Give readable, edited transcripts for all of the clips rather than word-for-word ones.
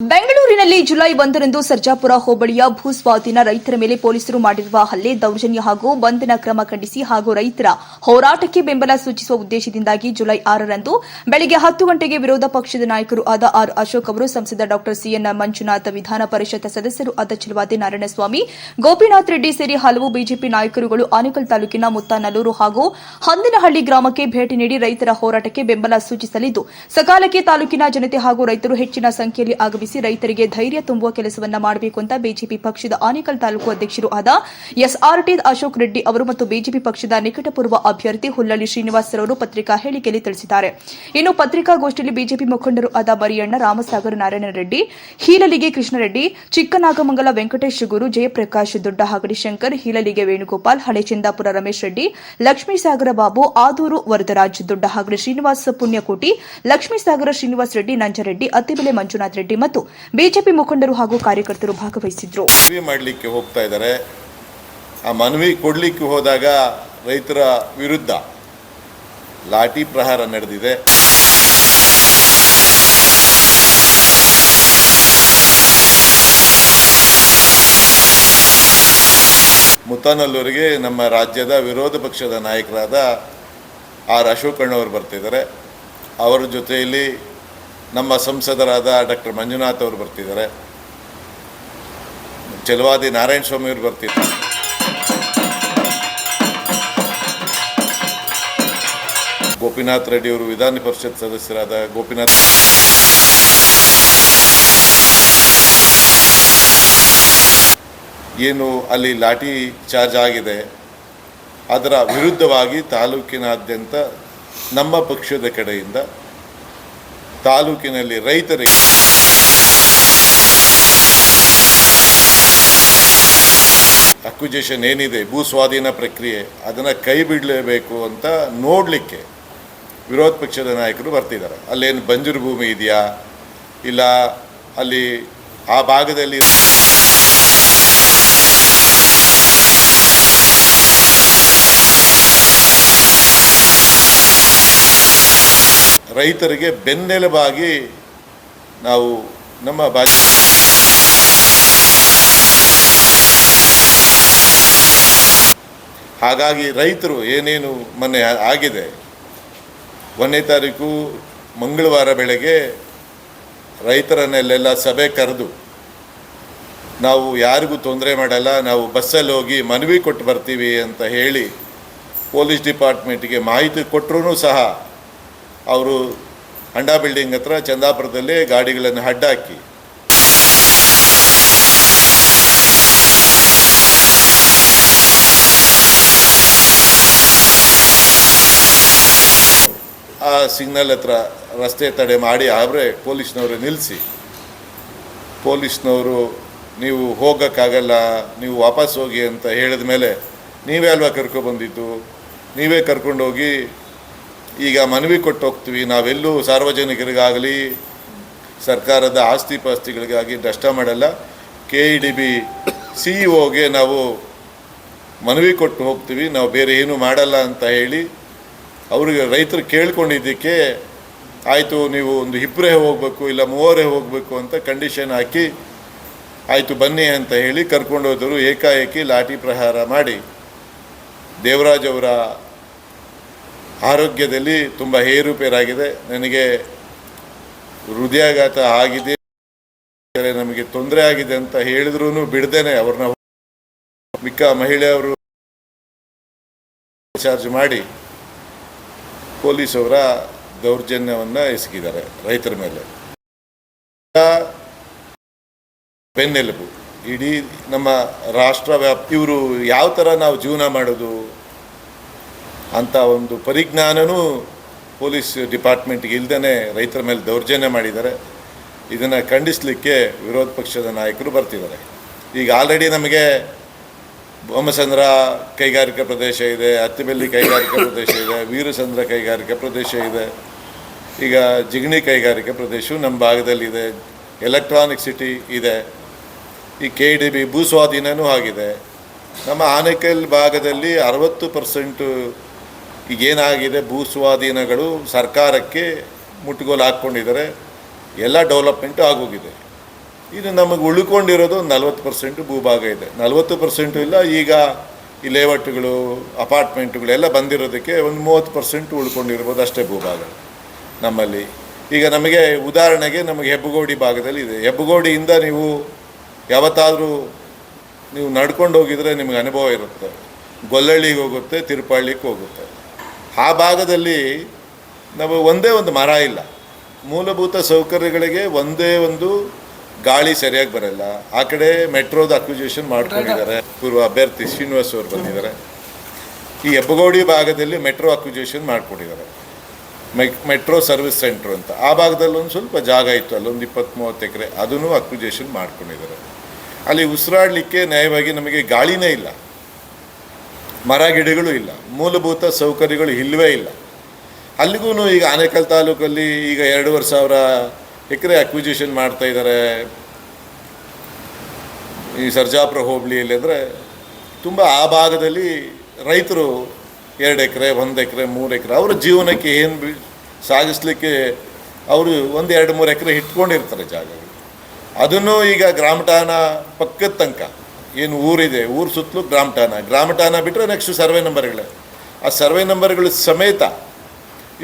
ಬೆಂಗಳೂರಿನಲ್ಲಿ ಜುಲೈ 1ರಂದು ಸರ್ಜಾಪುರ ಹೋಬಳಿಯ ಭೂಸ್ವಾಧೀನ ರೈತರ ಮೇಲೆ ಪೊಲೀಸರು ಮಾಡಿರುವ ಹಲ್ಲೆ, ದೌರ್ಜನ್ಯ ಹಾಗೂ ಬಂಧನ ಕ್ರಮ ಖಂಡಿಸಿ ಹಾಗೂ ರೈತರ ಹೋರಾಟಕ್ಕೆ ಬೆಂಬಲ ಸೂಚಿಸುವ ಉದ್ದೇಶದಿಂದಾಗಿ ಜುಲೈ 6ರಂದು ಬೆಳಗ್ಗೆ 10 ಗಂಟೆಗೆ ವಿರೋಧ ಪಕ್ಷದ ನಾಯಕರು ಆದ ಆರ್ ಅಶೋಕ್ ಅವರು, ಸಂಸದ ಡಾ ಸಿಎನ್ ಮಂಜುನಾಥ್, ವಿಧಾನ ಪರಿಷತ್ ಸದಸ್ಯರು ಆದ ಚಲವಾದಿ ನಾರಾಯಣಸ್ವಾಮಿ, ಗೋಪಿನಾಥ್ ರೆಡ್ಡಿ ಸೇರಿ ಹಲವು ಬಿಜೆಪಿ ನಾಯಕರುಗಳು ಆನೇಕಲ್ ತಾಲೂಕಿನ ಮುತ್ತಾನಲ್ಲೂರು ಹಾಗೂ ಹಂದಿನಹಳ್ಳಿ ಗ್ರಾಮಕ್ಕೆ ಭೇಟಿ ನೀಡಿ ರೈತರ ಹೋರಾಟಕ್ಕೆ ಬೆಂಬಲ ಸೂಚಿಸಲಿದ್ದು, ಸಕಾಲಕ್ಕೆ ತಾಲೂಕಿನ ಜನತೆ ಹಾಗೂ ರೈತರು ಹೆಚ್ಚಿನ ಸಂಖ್ಯೆಯಲ್ಲಿ ಆಗಮಿಸಿ ರೈತರಿಗೆ ಧೈರ್ಯ ತುಂಬುವ ಕೆಲಸವನ್ನ ಮಾಡಬೇಕು ಅಂತ ಬಿಜೆಪಿ ಪಕ್ಷದ ಆನೇಕಲ್ ತಾಲೂಕು ಅಧ್ಯಕ್ಷರು ಆದ ಎಸ್ಆರ್ಟಿ ಅಶೋಕ್ ರೆಡ್ಡಿ ಅವರು ಮತ್ತು ಬಿಜೆಪಿ ಪಕ್ಷದ ನಿಕಟಪೂರ್ವ ಅಭ್ಯರ್ಥಿ ಹುಲ್ಲಳ್ಳಿ ಶ್ರೀನಿವಾಸ್ ಅವರು ಪತ್ರಿಕಾ ಹೇಳಿಕೆಯಲ್ಲಿ ತಿಳಿಸಿದ್ದಾರೆ. ಇನ್ನು ಪತ್ರಿಕಾಗೋಷ್ಠಿಯಲ್ಲಿ ಬಿಜೆಪಿ ಮುಖಂಡರು ಆದ ಮರಿಯಣ್ಣ, ರಾಮಸಾಗರ ನಾರಾಯಣ ರೆಡ್ಡಿ, ಹೀಲಲಿಗೆ ಕೃಷ್ಣರೆಡ್ಡಿ, ಚಿಕ್ಕನಾಗಮಂಗಲ ವೆಂಕಟೇಶ್ ಗುರು, ಜಯಪ್ರಕಾಶ್, ದೊಡ್ಡ ಹಗಡಿ ಶಂಕರ್, ಹೀಲಲಿಗೆ ವೇಣುಗೋಪಾಲ್, ಹಳೆ ಚಂದಾಪುರ ರಮೇಶ್ ರೆಡ್ಡಿ, ಲಕ್ಷ್ಮೀಸಾಗರ ಬಾಬು, ಆದೂರು ವರದರಾಜ್, ದೊಡ್ಡ ಹಗಡಿ ಶ್ರೀನಿವಾಸ್ ಪುಣ್ಯಕೋಟಿ, ಲಕ್ಷ್ಮೀಸಾಗರ ಶ್ರೀನಿವಾಸ್ ರೆಡ್ಡಿ, ನಂಜರೆಡ್ಡಿ, ಅತ್ತಿಬೆಲೆ ಮಂಜುನಾಥ್ ರೆಡ್ಡಿ ಮತ್ತು ಬಿಜೆಪಿ ಮುಖಂಡರು ಹಾಗೂ ಕಾರ್ಯಕರ್ತರು ಭಾಗವಹಿಸಿದ್ರು. ಮನವಿ ಮಾಡಲಿಕ್ಕೆ ಹೋಗ್ತಾ ಇದ್ದಾರೆ. ಆ ಮನವಿ ಕೊಡಲಿಕ್ಕೆ ಹೋದಾಗ ರೈತರ ವಿರುದ್ಧ ಲಾಠಿ ಪ್ರಹಾರ ನಡೆದಿದೆ. ಮುತ್ತಾನಲ್ಲೂರಿಗೆ ನಮ್ಮ ರಾಜ್ಯದ ವಿರೋಧ ಪಕ್ಷದ ನಾಯಕರಾದ ಆರ್ ಅಶೋಕಣ್ಣವರು ಬರ್ತಿದ್ದಾರೆ. ಅವರ ಜೊತೆಯಲ್ಲಿ ನಮ್ಮ ಸಂಸದರಾದ ಡಾಕ್ಟರ್ ಮಂಜುನಾಥ್ ಅವರು ಬರ್ತಿದ್ದಾರೆ, ಚಲವಾದಿ ನಾರಾಯಣಸ್ವಾಮಿ ಅವರು ಬರ್ತಿದ್ದಾರೆ, ಗೋಪಿನಾಥ್ ರೆಡ್ಡಿ ಅವರು ವಿಧಾನ ಪರಿಷತ್ ಸದಸ್ಯರಾದ ಗೋಪಿನಾಥ್, ಏನು ಅಲ್ಲಿ ಲಾಠಿ ಚಾರ್ಜ್ ಆಗಿದೆ ಅದರ ವಿರುದ್ಧವಾಗಿ ತಾಲೂಕಿನಾದ್ಯಂತ ನಮ್ಮ ಪಕ್ಷದ ಕಡೆಯಿಂದ ತಾಲೂಕಿನಲ್ಲಿ ರೈತರಿಗೆ ಅಕ್ವಿಜೇಷನ್ ಏನಿದೆ, ಭೂ ಸ್ವಾಧೀನ ಪ್ರಕ್ರಿಯೆ, ಅದನ್ನು ಕೈ ಬಿಡಲೇಬೇಕು ಅಂತ ನೋಡಲಿಕ್ಕೆ ವಿರೋಧ ಪಕ್ಷದ ನಾಯಕರು ಬರ್ತಿದ್ದಾರೆ. ಅಲ್ಲೇನು ಬಂಜರು ಭೂಮಿ ಇದೆಯಾ, ಇಲ್ಲ ಅಲ್ಲಿ ಆ ಭಾಗದಲ್ಲಿ ರೈತರಿಗೆ ಬೆನ್ನೆಲುಬಾಗಿ ನಾವು ನಮ್ಮ ಹಾಗಾಗಿ ರೈತರು ಏನೇನು ಮೊನ್ನೆ ಆಗಿದೆ, 1ನೇ ತಾರೀಕು ಮಂಗಳವಾರ ಬೆಳಗ್ಗೆ ರೈತರನ್ನೆಲ್ಲ ಸಭೆ ಕರೆದು ನಾವು ಯಾರಿಗೂ ತೊಂದರೆ ಮಾಡಲ್ಲ, ನಾವು ಬಸ್ಸಲ್ಲಿ ಹೋಗಿ ಮನವಿ ಕೊಟ್ಟು ಬರ್ತೀವಿ ಅಂತ ಹೇಳಿ ಪೊಲೀಸ್ ಡಿಪಾರ್ಟ್ಮೆಂಟಿಗೆ ಮಾಹಿತಿ ಕೊಟ್ಟರೂ ಸಹ ಅವರು ಹಂಡಾ ಬಿಲ್ಡಿಂಗ್ ಹತ್ರ ಚಂದಾಪುರದಲ್ಲೇ ಗಾಡಿಗಳನ್ನು ಅಡ್ಡಾಕಿ ಆ ಸಿಗ್ನಲ್ ಹತ್ರ ರಸ್ತೆ ತಡೆ ಮಾಡಿ ಅವರೇ ಪೊಲೀಸ್ನವರು ನಿಲ್ಲಿಸಿ, ಪೊಲೀಸ್ನವರು ನೀವು ಹೋಗೋಕ್ಕಾಗಲ್ಲ, ನೀವು ವಾಪಸ್ ಹೋಗಿ ಅಂತ ಹೇಳಿದ ಮೇಲೆ ನೀವೇ ಅಲ್ವಾ ಕರ್ಕೊಬಂದಿದ್ದು, ನೀವೇ ಕರ್ಕೊಂಡೋಗಿ ಈಗ ಮನವಿ ಕೊಟ್ಟು ಹೋಗ್ತೀವಿ, ನಾವೆಲ್ಲೂ ಸಾರ್ವಜನಿಕರಿಗಾಗಲಿ ಸರ್ಕಾರದ ಆಸ್ತಿ ಪಾಸ್ತಿಗಳಿಗಾಗಿ ನಷ್ಟ ಮಾಡಲ್ಲ, KEDB CEO ನಾವು ಮನವಿ ಕೊಟ್ಟು ಹೋಗ್ತೀವಿ, ನಾವು ಬೇರೆ ಏನೂ ಮಾಡಲ್ಲ ಅಂತ ಹೇಳಿ ಅವ್ರಿಗೆ ರೈತರು ಕೇಳ್ಕೊಂಡಿದ್ದಕ್ಕೆ ಆಯಿತು ನೀವು ಒಂದು 2 ಹೋಗಬೇಕು ಇಲ್ಲ 3 ಹೋಗಬೇಕು ಅಂತ ಕಂಡೀಷನ್ ಹಾಕಿ ಆಯಿತು ಬನ್ನಿ ಅಂತ ಹೇಳಿ ಕರ್ಕೊಂಡೋದರು. ಏಕಾಏಕಿ ಲಾಠಿ ಪ್ರಹಾರ ಮಾಡಿ ದೇವರಾಜ್ ಅವರ ಆರೋಗ್ಯದಲ್ಲಿ ತುಂಬ ಏರುಪೇರಾಗಿದೆ. ನನಗೆ ಹೃದಯಾಘಾತ ಆಗಿದೆ, ನಮಗೆ ತೊಂದರೆ ಆಗಿದೆ ಅಂತ ಹೇಳಿದ್ರೂ ಬಿಡದೇನೆ ಅವ್ರನ್ನ ಮಿಕ್ಕ ಮಹಿಳೆಯವರು ಚಾರ್ಜ್ ಮಾಡಿ ಪೊಲೀಸವರ ದೌರ್ಜನ್ಯವನ್ನು ಎಸಗಿದ್ದಾರೆ ರೈತರ ಮೇಲೆ. ಬೆನ್ನೆಲುಬು ಇಡೀ ನಮ್ಮ ರಾಷ್ಟ್ರ ವ್ಯಾಪ್ತಿ. ಇವರು ಯಾವ ಥರ ನಾವು ಜೀವನ ಮಾಡೋದು ಅಂತ ಒಂದು ಪರಿಜ್ಞಾನವೂ ಪೊಲೀಸ್ ಡಿಪಾರ್ಟ್ಮೆಂಟ್ಗೆ ಇಲ್ಲದೇ ರೈತರ ಮೇಲೆ ದೌರ್ಜನ್ಯ ಮಾಡಿದ್ದಾರೆ. ಇದನ್ನು ಖಂಡಿಸಲಿಕ್ಕೆ ವಿರೋಧ ಪಕ್ಷದ ನಾಯಕರು ಬರ್ತಿದ್ದಾರೆ. ಈಗ ಆಲ್ರೆಡಿ ನಮಗೆ ಬೊಮ್ಮಸಂದ್ರ ಕೈಗಾರಿಕಾ ಪ್ರದೇಶ ಇದೆ, ಅತ್ತಿಬೆಲ್ಲಿ ಕೈಗಾರಿಕಾ ಪ್ರದೇಶ ಇದೆ, ವೀರಸಂದ್ರ ಕೈಗಾರಿಕಾ ಪ್ರದೇಶ ಇದೆ, ಈಗ ಜಿಗಣಿ ಕೈಗಾರಿಕಾ ಪ್ರದೇಶವು ನಮ್ಮ ಭಾಗದಲ್ಲಿದೆ, ಎಲೆಕ್ಟ್ರಾನಿಕ್ ಸಿಟಿ ಇದೆ, ಈ KEDB ಭೂ ಸ್ವಾಧೀನವೂ ಆಗಿದೆ. ನಮ್ಮ ಆನೇಕಲ್ ಭಾಗದಲ್ಲಿ 60% ಈಗೇನಾಗಿದೆ ಭೂ ಸ್ವಾಧೀನಗಳು ಸರ್ಕಾರಕ್ಕೆ ಮುಟ್ಟುಗೋಲು ಹಾಕ್ಕೊಂಡಿದ್ದಾರೆ, ಎಲ್ಲ ಡೆವಲಪ್ಮೆಂಟು ಆಗೋಗಿದೆ. ಇನ್ನು ನಮಗೆ ಉಳ್ಕೊಂಡಿರೋದು 40% ಭೂಭಾಗ ಇದೆ. 40% ಇಲ್ಲ, ಈಗ ಈ ಲೇಔಟ್ಗಳು ಅಪಾರ್ಟ್ಮೆಂಟ್ಗಳೆಲ್ಲ ಬಂದಿರೋದಕ್ಕೆ ಒಂದು 30% ಉಳ್ಕೊಂಡಿರ್ಬೋದು ಅಷ್ಟೇ ಭೂಭಾಗ ನಮ್ಮಲ್ಲಿ. ಈಗ ನಮಗೆ ಉದಾಹರಣೆಗೆ ನಮಗೆ ಹೆಬ್ಬಗೋಡಿ ಭಾಗದಲ್ಲಿ ಇದೆ. ಹೆಬ್ಬಗೋಡಿಯಿಂದ ನೀವು ಯಾವತ್ತಾದರೂ ನೀವು ನಡ್ಕೊಂಡು ಹೋಗಿದರೆ ನಿಮಗೆ ಅನುಭವ ಇರುತ್ತೆ. ಗೊಲ್ಲಳ್ಳಿಗೆ ಹೋಗುತ್ತೆ, ತಿರುಪಳ್ಳಿಗೆ ಹೋಗುತ್ತೆ. ಆ ಭಾಗದಲ್ಲಿ ನಮಗೆ ಒಂದೇ ಒಂದು ಮರ ಇಲ್ಲ. ಮೂಲಭೂತ ಸೌಕರ್ಯಗಳಿಗೆ ಒಂದೇ ಒಂದು ಗಾಳಿ ಸರಿಯಾಗಿ ಬರಲ್ಲ. ಆ ಕಡೆ ಮೆಟ್ರೋದ ಅಕ್ವಿಜೇಷನ್ ಮಾಡ್ಕೊಂಡಿದ್ದಾರೆ. ಪೂರ್ವ ಅಭ್ಯರ್ಥಿ ಶ್ರೀನಿವಾಸ್ ಅವರು ಬಂದಿದ್ದಾರೆ. ಈ ಹೆಬ್ಬಗೋಡಿ ಭಾಗದಲ್ಲಿ ಮೆಟ್ರೋ ಅಕ್ವಿಜೇಷನ್ ಮಾಡ್ಕೊಂಡಿದ್ದಾರೆ, ಮೆಟ್ರೋ ಸರ್ವಿಸ್ ಸೆಂಟ್ರ್ ಅಂತ. ಆ ಭಾಗದಲ್ಲಿ ಒಂದು ಸ್ವಲ್ಪ ಜಾಗ ಇತ್ತು, ಅಲ್ಲೊಂದು 20-30 ಎಕರೆ, ಅದನ್ನು ಅಕ್ವಿಜೇಷನ್ ಮಾಡ್ಕೊಂಡಿದ್ದಾರೆ. ಅಲ್ಲಿ ಉಸಿರಾಡಲಿಕ್ಕೆ ನ್ಯಾಯವಾಗಿ ನಮಗೆ ಗಾಳಿನೇ ಇಲ್ಲ, ಮರ ಗಿಡಗಳು ಇಲ್ಲ, ಮೂಲಭೂತ ಸೌಕರ್ಯಗಳು ಇಲ್ಲವೇ ಇಲ್ಲ. ಅಲ್ಲಿಗೂ ಈಗ ಆನೇಕಲ್ ತಾಲೂಕಲ್ಲಿ ಈಗ 2,500 ಎಕರೆ ಅಕ್ವಿಜೇಷನ್ ಮಾಡ್ತಾ ಇದ್ದಾರೆ ಈ ಸರ್ಜಾಪುರ ಹೋಬಳಿಯಲ್ಲಿ. ಅಂದರೆ ತುಂಬ ಆ ಭಾಗದಲ್ಲಿ ರೈತರು 2 ಎಕರೆ, 1 ಎಕರೆ, 3 ಎಕರೆ ಅವರ ಜೀವನಕ್ಕೆ ಏನು ಸಾಗಿಸ್ಲಿಕ್ಕೆ ಅವರು 1-2-3 ಎಕರೆ ಇಟ್ಕೊಂಡಿರ್ತಾರೆ ಜಾಗಗಳು. ಅದನ್ನು ಈಗ ಗ್ರಾಮಠಾಣ ಪಕ್ಕದ ತನಕ ಏನು ಊರಿದೆ, ಊರು ಸುತ್ತಲೂ ಗ್ರಾಮಠಾಣ ಬಿಟ್ಟರೆ ನೆಕ್ಸ್ಟ್ ಸರ್ವೆ ನಂಬರ್ಗಳೇ. ಆ ಸರ್ವೆ ನಂಬರ್ಗಳ ಸಮೇತ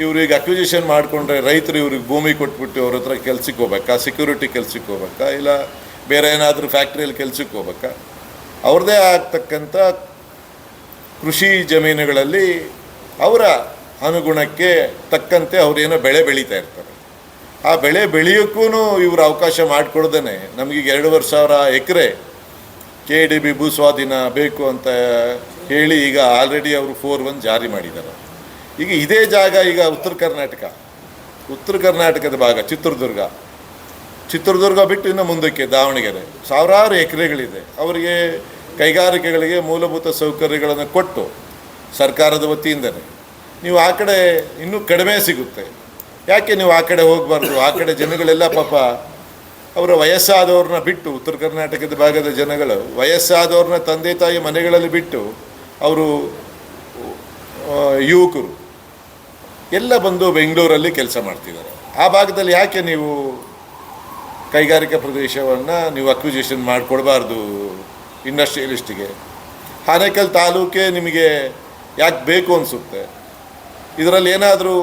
ಇವ್ರಿಗೆ ಅಕ್ವಿಜಿಷನ್ ಮಾಡಿಕೊಂಡ್ರೆ ರೈತರು ಇವ್ರಿಗೆ ಭೂಮಿ ಕೊಟ್ಬಿಟ್ಟು ಅವ್ರ ಹತ್ರ ಕೆಲ್ಸಕ್ಕೆ ಹೋಗ್ಬೇಕಾ, ಸೆಕ್ಯೂರಿಟಿ ಕೆಲ್ಸಕ್ಕೆ ಹೋಗ್ಬೇಕಾ, ಇಲ್ಲ ಬೇರೆ ಏನಾದರೂ ಫ್ಯಾಕ್ಟ್ರಿಯಲ್ಲಿ ಕೆಲ್ಸಕ್ಕೆ ಹೋಗ್ಬೇಕಾ, ಅವ್ರದ್ದೇ ಆಗ್ತಕ್ಕಂಥ ಕೃಷಿ ಜಮೀನುಗಳಲ್ಲಿ ಅವರ ಅನುಗುಣಕ್ಕೆ ತಕ್ಕಂತೆ ಅವರೇನೋ ಬೆಳೆ ಬೆಳೀತಾ ಇರ್ತಾರೆ. ಆ ಬೆಳೆ ಬೆಳೆಯೋಕ್ಕೂ ಇವರು ಅವಕಾಶ ಮಾಡಿಕೊಡ್ದೇ ನಮಗೀಗ 2,500 ಎಕರೆ KDB ಭೂ ಸ್ವಾಧೀನ ಬೇಕು ಅಂತ ಹೇಳಿ ಈಗ ಆಲ್ರೆಡಿ ಅವರು 4-1 ಜಾರಿ ಮಾಡಿದ್ದಾರೆ. ಈಗ ಇದೇ ಜಾಗ ಈಗ ಉತ್ತರ ಕರ್ನಾಟಕದ ಭಾಗ ಚಿತ್ರದುರ್ಗ ಬಿಟ್ಟು ಇನ್ನು ಮುಂದಕ್ಕೆ ದಾವಣಗೆರೆ ಸಾವಿರಾರು ಎಕರೆಗಳಿದೆ. ಅವರಿಗೆ ಕೈಗಾರಿಕೆಗಳಿಗೆ ಮೂಲಭೂತ ಸೌಕರ್ಯಗಳನ್ನು ಕೊಟ್ಟು ಸರ್ಕಾರದ ವತಿಯಿಂದಲೇ ನೀವು ಆ ಕಡೆ ಇನ್ನೂ ಕಡಿಮೆ ಸಿಗುತ್ತೆ. ಯಾಕೆ ನೀವು ಆ ಕಡೆ ಹೋಗಬಾರ್ದು? ಆ ಕಡೆ ಜನಗಳೆಲ್ಲ ಪಾಪ ಅವರ ವಯಸ್ಸಾದವ್ರನ್ನ ಬಿಟ್ಟು, ಉತ್ತರ ಕರ್ನಾಟಕದ ಭಾಗದ ಜನಗಳು ವಯಸ್ಸಾದವ್ರನ್ನ ತಂದೆ ತಾಯಿ ಮನೆಗಳಲ್ಲಿ ಬಿಟ್ಟು ಅವರು ಯುವಕರು ಎಲ್ಲ ಬಂದು ಬೆಂಗಳೂರಲ್ಲಿ ಕೆಲಸ ಮಾಡ್ತಿದ್ದಾರೆ. ಆ ಭಾಗದಲ್ಲಿ ಯಾಕೆ ನೀವು ಕೈಗಾರಿಕಾ ಪ್ರದೇಶವನ್ನು ನೀವು ಅಕ್ವಿಜೇಷನ್ ಮಾಡಿಕೊಡ್ಬಾರ್ದು ಇಂಡಸ್ಟ್ರಿಯಲಿಸ್ಟಿಗೆ? ಆನೇಕಲ್ ತಾಲೂಕೆ ನಿಮಗೆ ಯಾಕೆ ಬೇಕು ಅನಿಸುತ್ತೆ? ಇದರಲ್ಲಿ ಏನಾದರೂ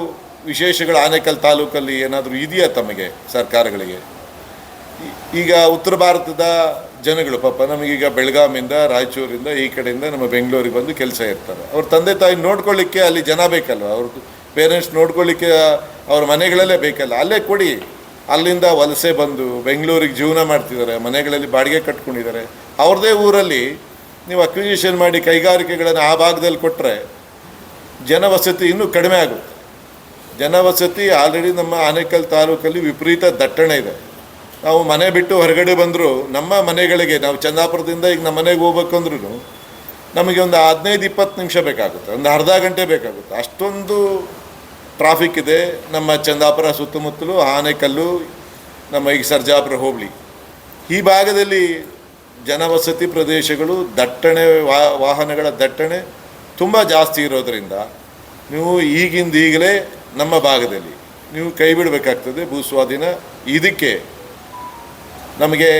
ವಿಶೇಷಗಳು ಆನೇಕಲ್ ತಾಲೂಕಲ್ಲಿ ಏನಾದರೂ ಇದೆಯಾ ತಮಗೆ ಸರ್ಕಾರಗಳಿಗೆ? ಈಗ ಉತ್ತರ ಭಾರತದ ಜನಗಳು ಪಾಪ ನಮಗೀಗ ಬೆಳಗಾವಿಯಿಂದ, ರಾಯಚೂರಿಂದ, ಈ ಕಡೆಯಿಂದ ನಮ್ಮ ಬೆಂಗಳೂರಿಗೆ ಬಂದು ಕೆಲಸ ಇರ್ತಾರೆ. ಅವ್ರ ತಂದೆ ತಾಯಿ ನೋಡ್ಕೊಳ್ಳಿಕ್ಕೆ ಅಲ್ಲಿ ಜನ ಬೇಕಲ್ವ, ಅವ್ರದ್ದು ಪೇರೆಂಟ್ಸ್ ನೋಡ್ಕೊಳ್ಳಿಕ್ಕೆ ಅವ್ರ ಮನೆಗಳಲ್ಲೇ ಬೇಕಲ್ಲ, ಅಲ್ಲೇ ಕೊಡಿ. ಅಲ್ಲಿಂದ ವಲಸೆ ಬಂದು ಬೆಂಗಳೂರಿಗೆ ಜೀವನ ಮಾಡ್ತಿದ್ದಾರೆ, ಮನೆಗಳಲ್ಲಿ ಬಾಡಿಗೆ ಕಟ್ಕೊಂಡಿದ್ದಾರೆ. ಅವ್ರದ್ದೇ ಊರಲ್ಲಿ ನೀವು ಅಕ್ವಿಜಿಷನ್ ಮಾಡಿ ಕೈಗಾರಿಕೆಗಳನ್ನು ಆ ಭಾಗದಲ್ಲಿ ಕೊಟ್ಟರೆ ಜನವಸತಿ ಇನ್ನೂ ಕಡಿಮೆ ಆಗುತ್ತೆ. ಜನವಸತಿ ಆಲ್ರೆಡಿ ನಮ್ಮ ಆನೇಕಲ್ ತಾಲೂಕಲ್ಲಿ ವಿಪರೀತ ದಟ್ಟಣೆ ಇದೆ. ನಾವು ಮನೆ ಬಿಟ್ಟು ಹೊರಗಡೆ ಬಂದರೂ ನಮ್ಮ ಮನೆಗಳಿಗೆ, ನಾವು ಚಂದಾಪುರದಿಂದ ಈಗ ನಮ್ಮ ಮನೆಗೆ ಹೋಗ್ಬೇಕಂದ್ರೂ ನಮಗೆ ಒಂದು 15-20 ನಿಮಿಷ ಬೇಕಾಗುತ್ತೆ, ಒಂದು ಅರ್ಧ ಗಂಟೆ ಬೇಕಾಗುತ್ತೆ. ಅಷ್ಟೊಂದು ಟ್ರಾಫಿಕ್ ಇದೆ ನಮ್ಮ ಚಂದಾಪುರ ಸುತ್ತಮುತ್ತಲು, ಆನೇಕಲ್ಲು, ನಮ್ಮ ಈಗ ಸರ್ಜಾಪುರ ಹೋಬಳಿ ಈ ಭಾಗದಲ್ಲಿ ಜನವಸತಿ ಪ್ರದೇಶಗಳು ದಟ್ಟಣೆ, ವಾಹನಗಳ ದಟ್ಟಣೆ ತುಂಬ ಜಾಸ್ತಿ ಇರೋದರಿಂದ ನೀವು ಈಗಲೇ ನಮ್ಮ ಭಾಗದಲ್ಲಿ ನೀವು ಕೈ ಬಿಡಬೇಕಾಗ್ತದೆ ಭೂಸ್ವಾಧೀನ. ಇದಕ್ಕೆ ನಮಗೆ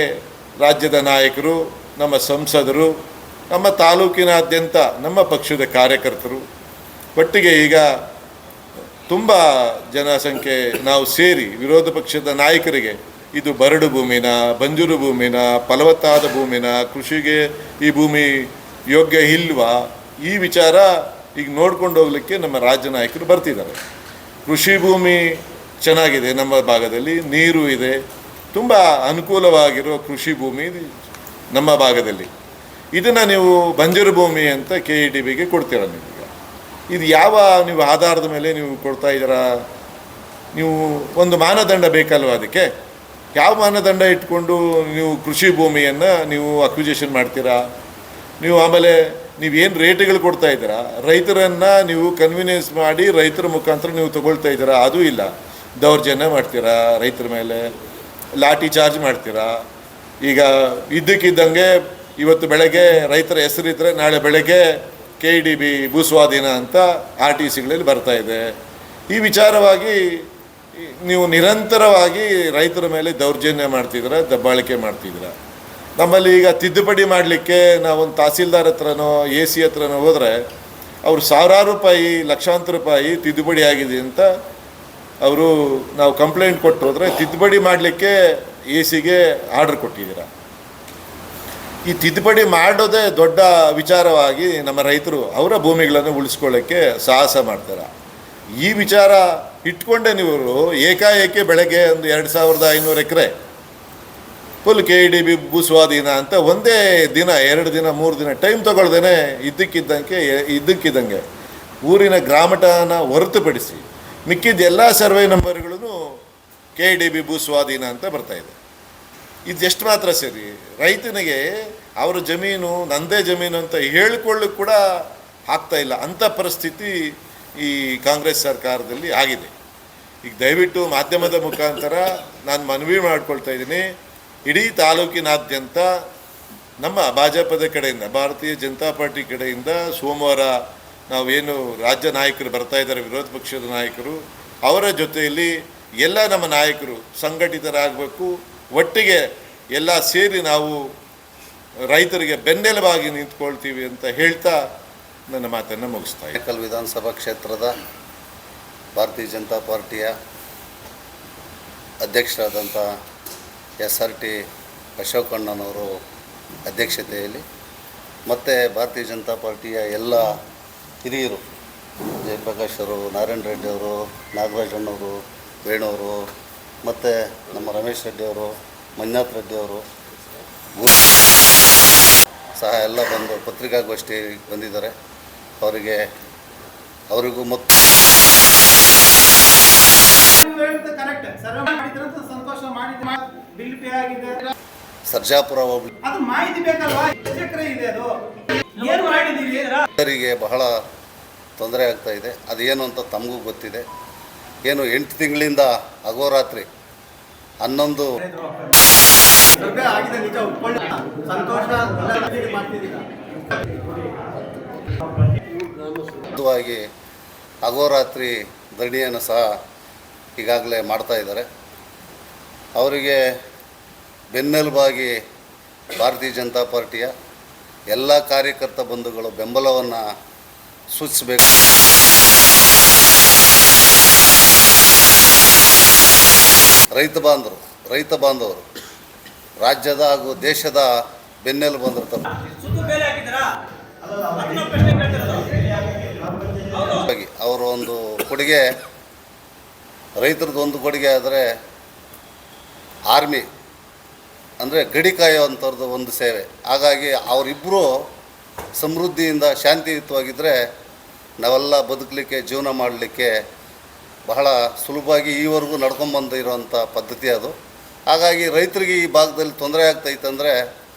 ರಾಜ್ಯದ ನಾಯಕರು, ನಮ್ಮ ಸಂಸದರು, ನಮ್ಮ ತಾಲೂಕಿನಾದ್ಯಂತ ನಮ್ಮ ಪಕ್ಷದ ಕಾರ್ಯಕರ್ತರು ಒಟ್ಟಿಗೆ ಈಗ ತುಂಬ ಜನಸಂಖ್ಯೆ ನಾವು ಸೇರಿ ವಿರೋಧ ಪಕ್ಷದ ನಾಯಕರಿಗೆ ಇದು ಬರಡು ಭೂಮಿನ, ಬಂಜರು ಭೂಮಿನ, ಫಲವತ್ತಾದ ಭೂಮಿನ, ಕೃಷಿಗೆ ಈ ಭೂಮಿ ಯೋಗ್ಯ ಇಲ್ವಾ, ಈ ವಿಚಾರ ಈಗ ನೋಡ್ಕೊಂಡು ಹೋಗಲಿಕ್ಕೆ ನಮ್ಮ ರಾಜ್ಯ ನಾಯಕರು ಬರ್ತಿದ್ದಾರೆ. ಕೃಷಿ ಭೂಮಿ ಚೆನ್ನಾಗಿದೆ, ನಮ್ಮ ಭಾಗದಲ್ಲಿ ನೀರು ಇದೆ, ತುಂಬ ಅನುಕೂಲವಾಗಿರೋ ಕೃಷಿ ಭೂಮಿ ನಮ್ಮ ಭಾಗದಲ್ಲಿ. ಇದನ್ನು ನೀವು ಬಂಜರು ಭೂಮಿ ಅಂತ KEDBಗೆ ಕೊಡ್ತೀರ. ನೀವೀಗ ಇದು ಯಾವ ನೀವು ಆಧಾರದ ಮೇಲೆ ನೀವು ಕೊಡ್ತಾ ಇದ್ದೀರಾ? ನೀವು ಒಂದು ಮಾನದಂಡ ಬೇಕಲ್ವ ಅದಕ್ಕೆ? ಯಾವ ಮಾನದಂಡ ಇಟ್ಕೊಂಡು ನೀವು ಕೃಷಿ ಭೂಮಿಯನ್ನು ನೀವು ಅಕ್ವಿಜೇಷನ್ ಮಾಡ್ತೀರಾ? ನೀವು ಆಮೇಲೆ ನೀವೇನು ರೇಟ್ಗಳು ಕೊಡ್ತಾ ಇದ್ದೀರಾ, ರೈತರನ್ನು ನೀವು ಕನ್ವಿನೆನ್ಸ್ ಮಾಡಿ ರೈತರ ಮುಖಾಂತರ ನೀವು ತೊಗೊಳ್ತಾ ಇದ್ದೀರಾ? ಅದೂ ಇಲ್ಲ. ದೌರ್ಜನ್ಯ ಮಾಡ್ತೀರಾ ರೈತರ ಮೇಲೆ, ಲಾಠಿ ಚಾರ್ಜ್ ಮಾಡ್ತೀರಾ. ಈಗ ಇದ್ದಕ್ಕಿದ್ದಂಗೆ ಇವತ್ತು ಬೆಳಗ್ಗೆ ರೈತರ ಹೆಸರಿದ್ದರೆ ನಾಳೆ ಬೆಳಗ್ಗೆ KEDB ಭೂಸ್ವಾಧೀನ ಅಂತ RTCಗಳಲ್ಲಿ ಬರ್ತಾ ಇದೆ. ಈ ವಿಚಾರವಾಗಿ ನೀವು ನಿರಂತರವಾಗಿ ರೈತರ ಮೇಲೆ ದೌರ್ಜನ್ಯ ಮಾಡ್ತಿದ್ದೀರ, ದಬ್ಬಾಳಿಕೆ ಮಾಡ್ತಿದ್ದೀರ. ನಮ್ಮಲ್ಲಿ ಈಗ ತಿದ್ದುಪಡಿ ಮಾಡಲಿಕ್ಕೆ ನಾವೊಂದು ತಹಸೀಲ್ದಾರ್ ಹತ್ರನೋ ಎ ಸಿ ಹತ್ರನೋ ಹೋದರೆ ಅವರು ಸಾವಿರಾರು ರೂಪಾಯಿ, ಲಕ್ಷಾಂತರ ರೂಪಾಯಿ ತಿದ್ದುಪಡಿ ಆಗಿದೆ ಅಂತ ಅವರು ನಾವು ಕಂಪ್ಲೇಂಟ್ ಕೊಟ್ಟು ಹೋದರೆ ತಿದ್ದುಪಡಿ ಮಾಡಲಿಕ್ಕೆ ಎ ಸಿಗೆ ಆರ್ಡರ್ ಕೊಟ್ಟಿದ್ದೀರ. ಈ ತಿದ್ದುಪಡಿ ಮಾಡೋದೇ ದೊಡ್ಡ ವಿಚಾರವಾಗಿ ನಮ್ಮ ರೈತರು ಅವರ ಭೂಮಿಗಳನ್ನು ಉಳಿಸ್ಕೊಳ್ಳೋಕ್ಕೆ ಸಾಹಸ ಮಾಡ್ತಾರೆ. ಈ ವಿಚಾರ ಇಟ್ಕೊಂಡೆ ನೀವು ಏಕಾಏಕಿ ಬೆಳಗ್ಗೆ ಒಂದು 2500 ಎಕರೆ ಫುಲ್ KEDB ಭೂಸ್ವಾಧೀನ ಅಂತ ಒಂದೇ ದಿನ, 2 ದಿನ, 3 ದಿನ ಟೈಮ್ ತಗೊಳ್ದೇನೆ ಇದ್ದಕ್ಕಿದ್ದಂಗೆ ಊರಿನ ಗ್ರಾಮಟನ ಹೊರತುಪಡಿಸಿ ಮಿಕ್ಕಿದ ಎಲ್ಲ ಸರ್ವೆ ನಂಬರ್ಗಳೂ KEDB ಭೂಸ್ವಾಧೀನ ಅಂತ ಬರ್ತಾಯಿದೆ. ಇದೆಷ್ಟು ಮಾತ್ರ ಸರಿ? ರೈತನಿಗೆ ಅವರ ಜಮೀನು ನಂದೇ ಜಮೀನು ಅಂತ ಹೇಳಿಕೊಳ್ಳಿಕ್ಕೆ ಕೂಡ ಆಗ್ತಾ ಇಲ್ಲ. ಅಂಥ ಪರಿಸ್ಥಿತಿ ಈ ಕಾಂಗ್ರೆಸ್ ಸರ್ಕಾರದಲ್ಲಿ ಆಗಿದೆ. ಈಗ ದಯವಿಟ್ಟು ಮಾಧ್ಯಮದ ಮುಖಾಂತರ ನಾನು ಮನವಿ ಮಾಡ್ಕೊಳ್ತಾ ಇದ್ದೀನಿ, ಇಡೀ ತಾಲೂಕಿನಾದ್ಯಂತ ನಮ್ಮ ಭಾಜಪದ ಕಡೆಯಿಂದ, ಭಾರತೀಯ ಜನತಾ ಪಾರ್ಟಿ ಕಡೆಯಿಂದ ಸೋಮವಾರ ನಾವೇನು ರಾಜ್ಯ ನಾಯಕರು ಬರ್ತಾ ಇದ್ದಾರೆ, ವಿರೋಧ ಪಕ್ಷದ ನಾಯಕರು, ಅವರ ಜೊತೆಯಲ್ಲಿ ಎಲ್ಲ ನಮ್ಮ ನಾಯಕರು ಸಂಘಟಿತರಾಗಬೇಕು. ಒಟ್ಟಿಗೆ ಎಲ್ಲ ಸೇರಿ ನಾವು ರೈತರಿಗೆ ಬೆನ್ನೆಲುಬಾಗಿ ನಿಂತ್ಕೊಳ್ತೀವಿ ಅಂತ ಹೇಳ್ತಾ ನನ್ನ ಮಾತನ್ನು ಮುಗಿಸ್ತಾ ಇದ್ದೀನಿ. ಆನೇಕಲ್ ವಿಧಾನಸಭಾ ಕ್ಷೇತ್ರದ ಭಾರತೀಯ ಜನತಾ ಪಾರ್ಟಿಯ ಅಧ್ಯಕ್ಷರಾದಂಥ SRT ಅಶೋಕಣ್ಣನವರು ಅಧ್ಯಕ್ಷತೆಯಲ್ಲಿ ಮತ್ತು ಭಾರತೀಯ ಜನತಾ ಪಾರ್ಟಿಯ ಎಲ್ಲ ಹಿರಿಯರು, ಜಯಪ್ರಕಾಶ್ ಅವರು, ನಾರಾಯಣ ರೆಡ್ಡಿ ಅವರು, ನಾಗರಾಜಣ್ಣವರು, ವೇಣುವರು, ಮತ್ತು ನಮ್ಮ ರಮೇಶ್ ರೆಡ್ಡಿ ಅವರು, ಮಂಜುನಾಥ್ ರೆಡ್ಡಿ ಅವರು ಸಹ ಎಲ್ಲ ಬಂದು ಪತ್ರಿಕಾಗೋಷ್ಠಿ ಬಂದಿದ್ದಾರೆ. ಅವರಿಗೂ ಮತ್ತು ಸರ್ಜಾಪುರ ಹೋಬಳಿ ರೈತರಿಗೆ ಬಹಳ ತೊಂದರೆ ಆಗ್ತಾ ಇದೆ. ಅದೇನು ಅಂತ ತಮಗೂ ಗೊತ್ತಿದೆ. ಏನು 8 ತಿಂಗಳಿಂದ ಅಹೋರಾತ್ರಿ 11 ಅಹೋರಾತ್ರಿ ಧರಣಿಯನ್ನು ಸಹ ಈಗಾಗಲೇ ಮಾಡ್ತಾ ಇದ್ದಾರೆ. ಅವರಿಗೆ ಬೆನ್ನೆಲುಬಾಗಿ ಭಾರತೀಯ ಜನತಾ ಪಾರ್ಟಿಯ ಎಲ್ಲ ಕಾರ್ಯಕರ್ತ ಬಂಧುಗಳು ಬೆಂಬಲವನ್ನು ಸೂಚಿಸಬೇಕು. ರೈತ ಬಾಂಧವರು ರಾಜ್ಯದ ಹಾಗೂ ದೇಶದ ಬೆನ್ನೆಲುಬು ಬಂದಿರ್ತಾರೆ. ಅವರ ಒಂದು ಕೊಡುಗೆ, ರೈತರದ್ದು ಒಂದು ಕೊಡುಗೆ ಆದರೆ ಆರ್ಮಿ ಅಂದರೆ ಗಡಿ ಕಾಯುವಂಥವ್ರದ್ದು ಒಂದು ಸೇವೆ. ಹಾಗಾಗಿ ಅವರಿಬ್ಬರು ಸಮೃದ್ಧಿಯಿಂದ ಶಾಂತಿಯುತವಾಗಿದ್ದರೆ ನಾವೆಲ್ಲ ಬದುಕಲಿಕ್ಕೆ, ಜೀವನ ಮಾಡಲಿಕ್ಕೆ ಬಹಳ ಸುಲಭವಾಗಿ ಈವರೆಗೂ ನಡ್ಕೊಂಬಂದಿರೋಂಥ ಪದ್ಧತಿ ಅದು. ಹಾಗಾಗಿ ರೈತರಿಗೆ ಈ ಭಾಗದಲ್ಲಿ ತೊಂದರೆ ಆಗ್ತೈತಂದರೆ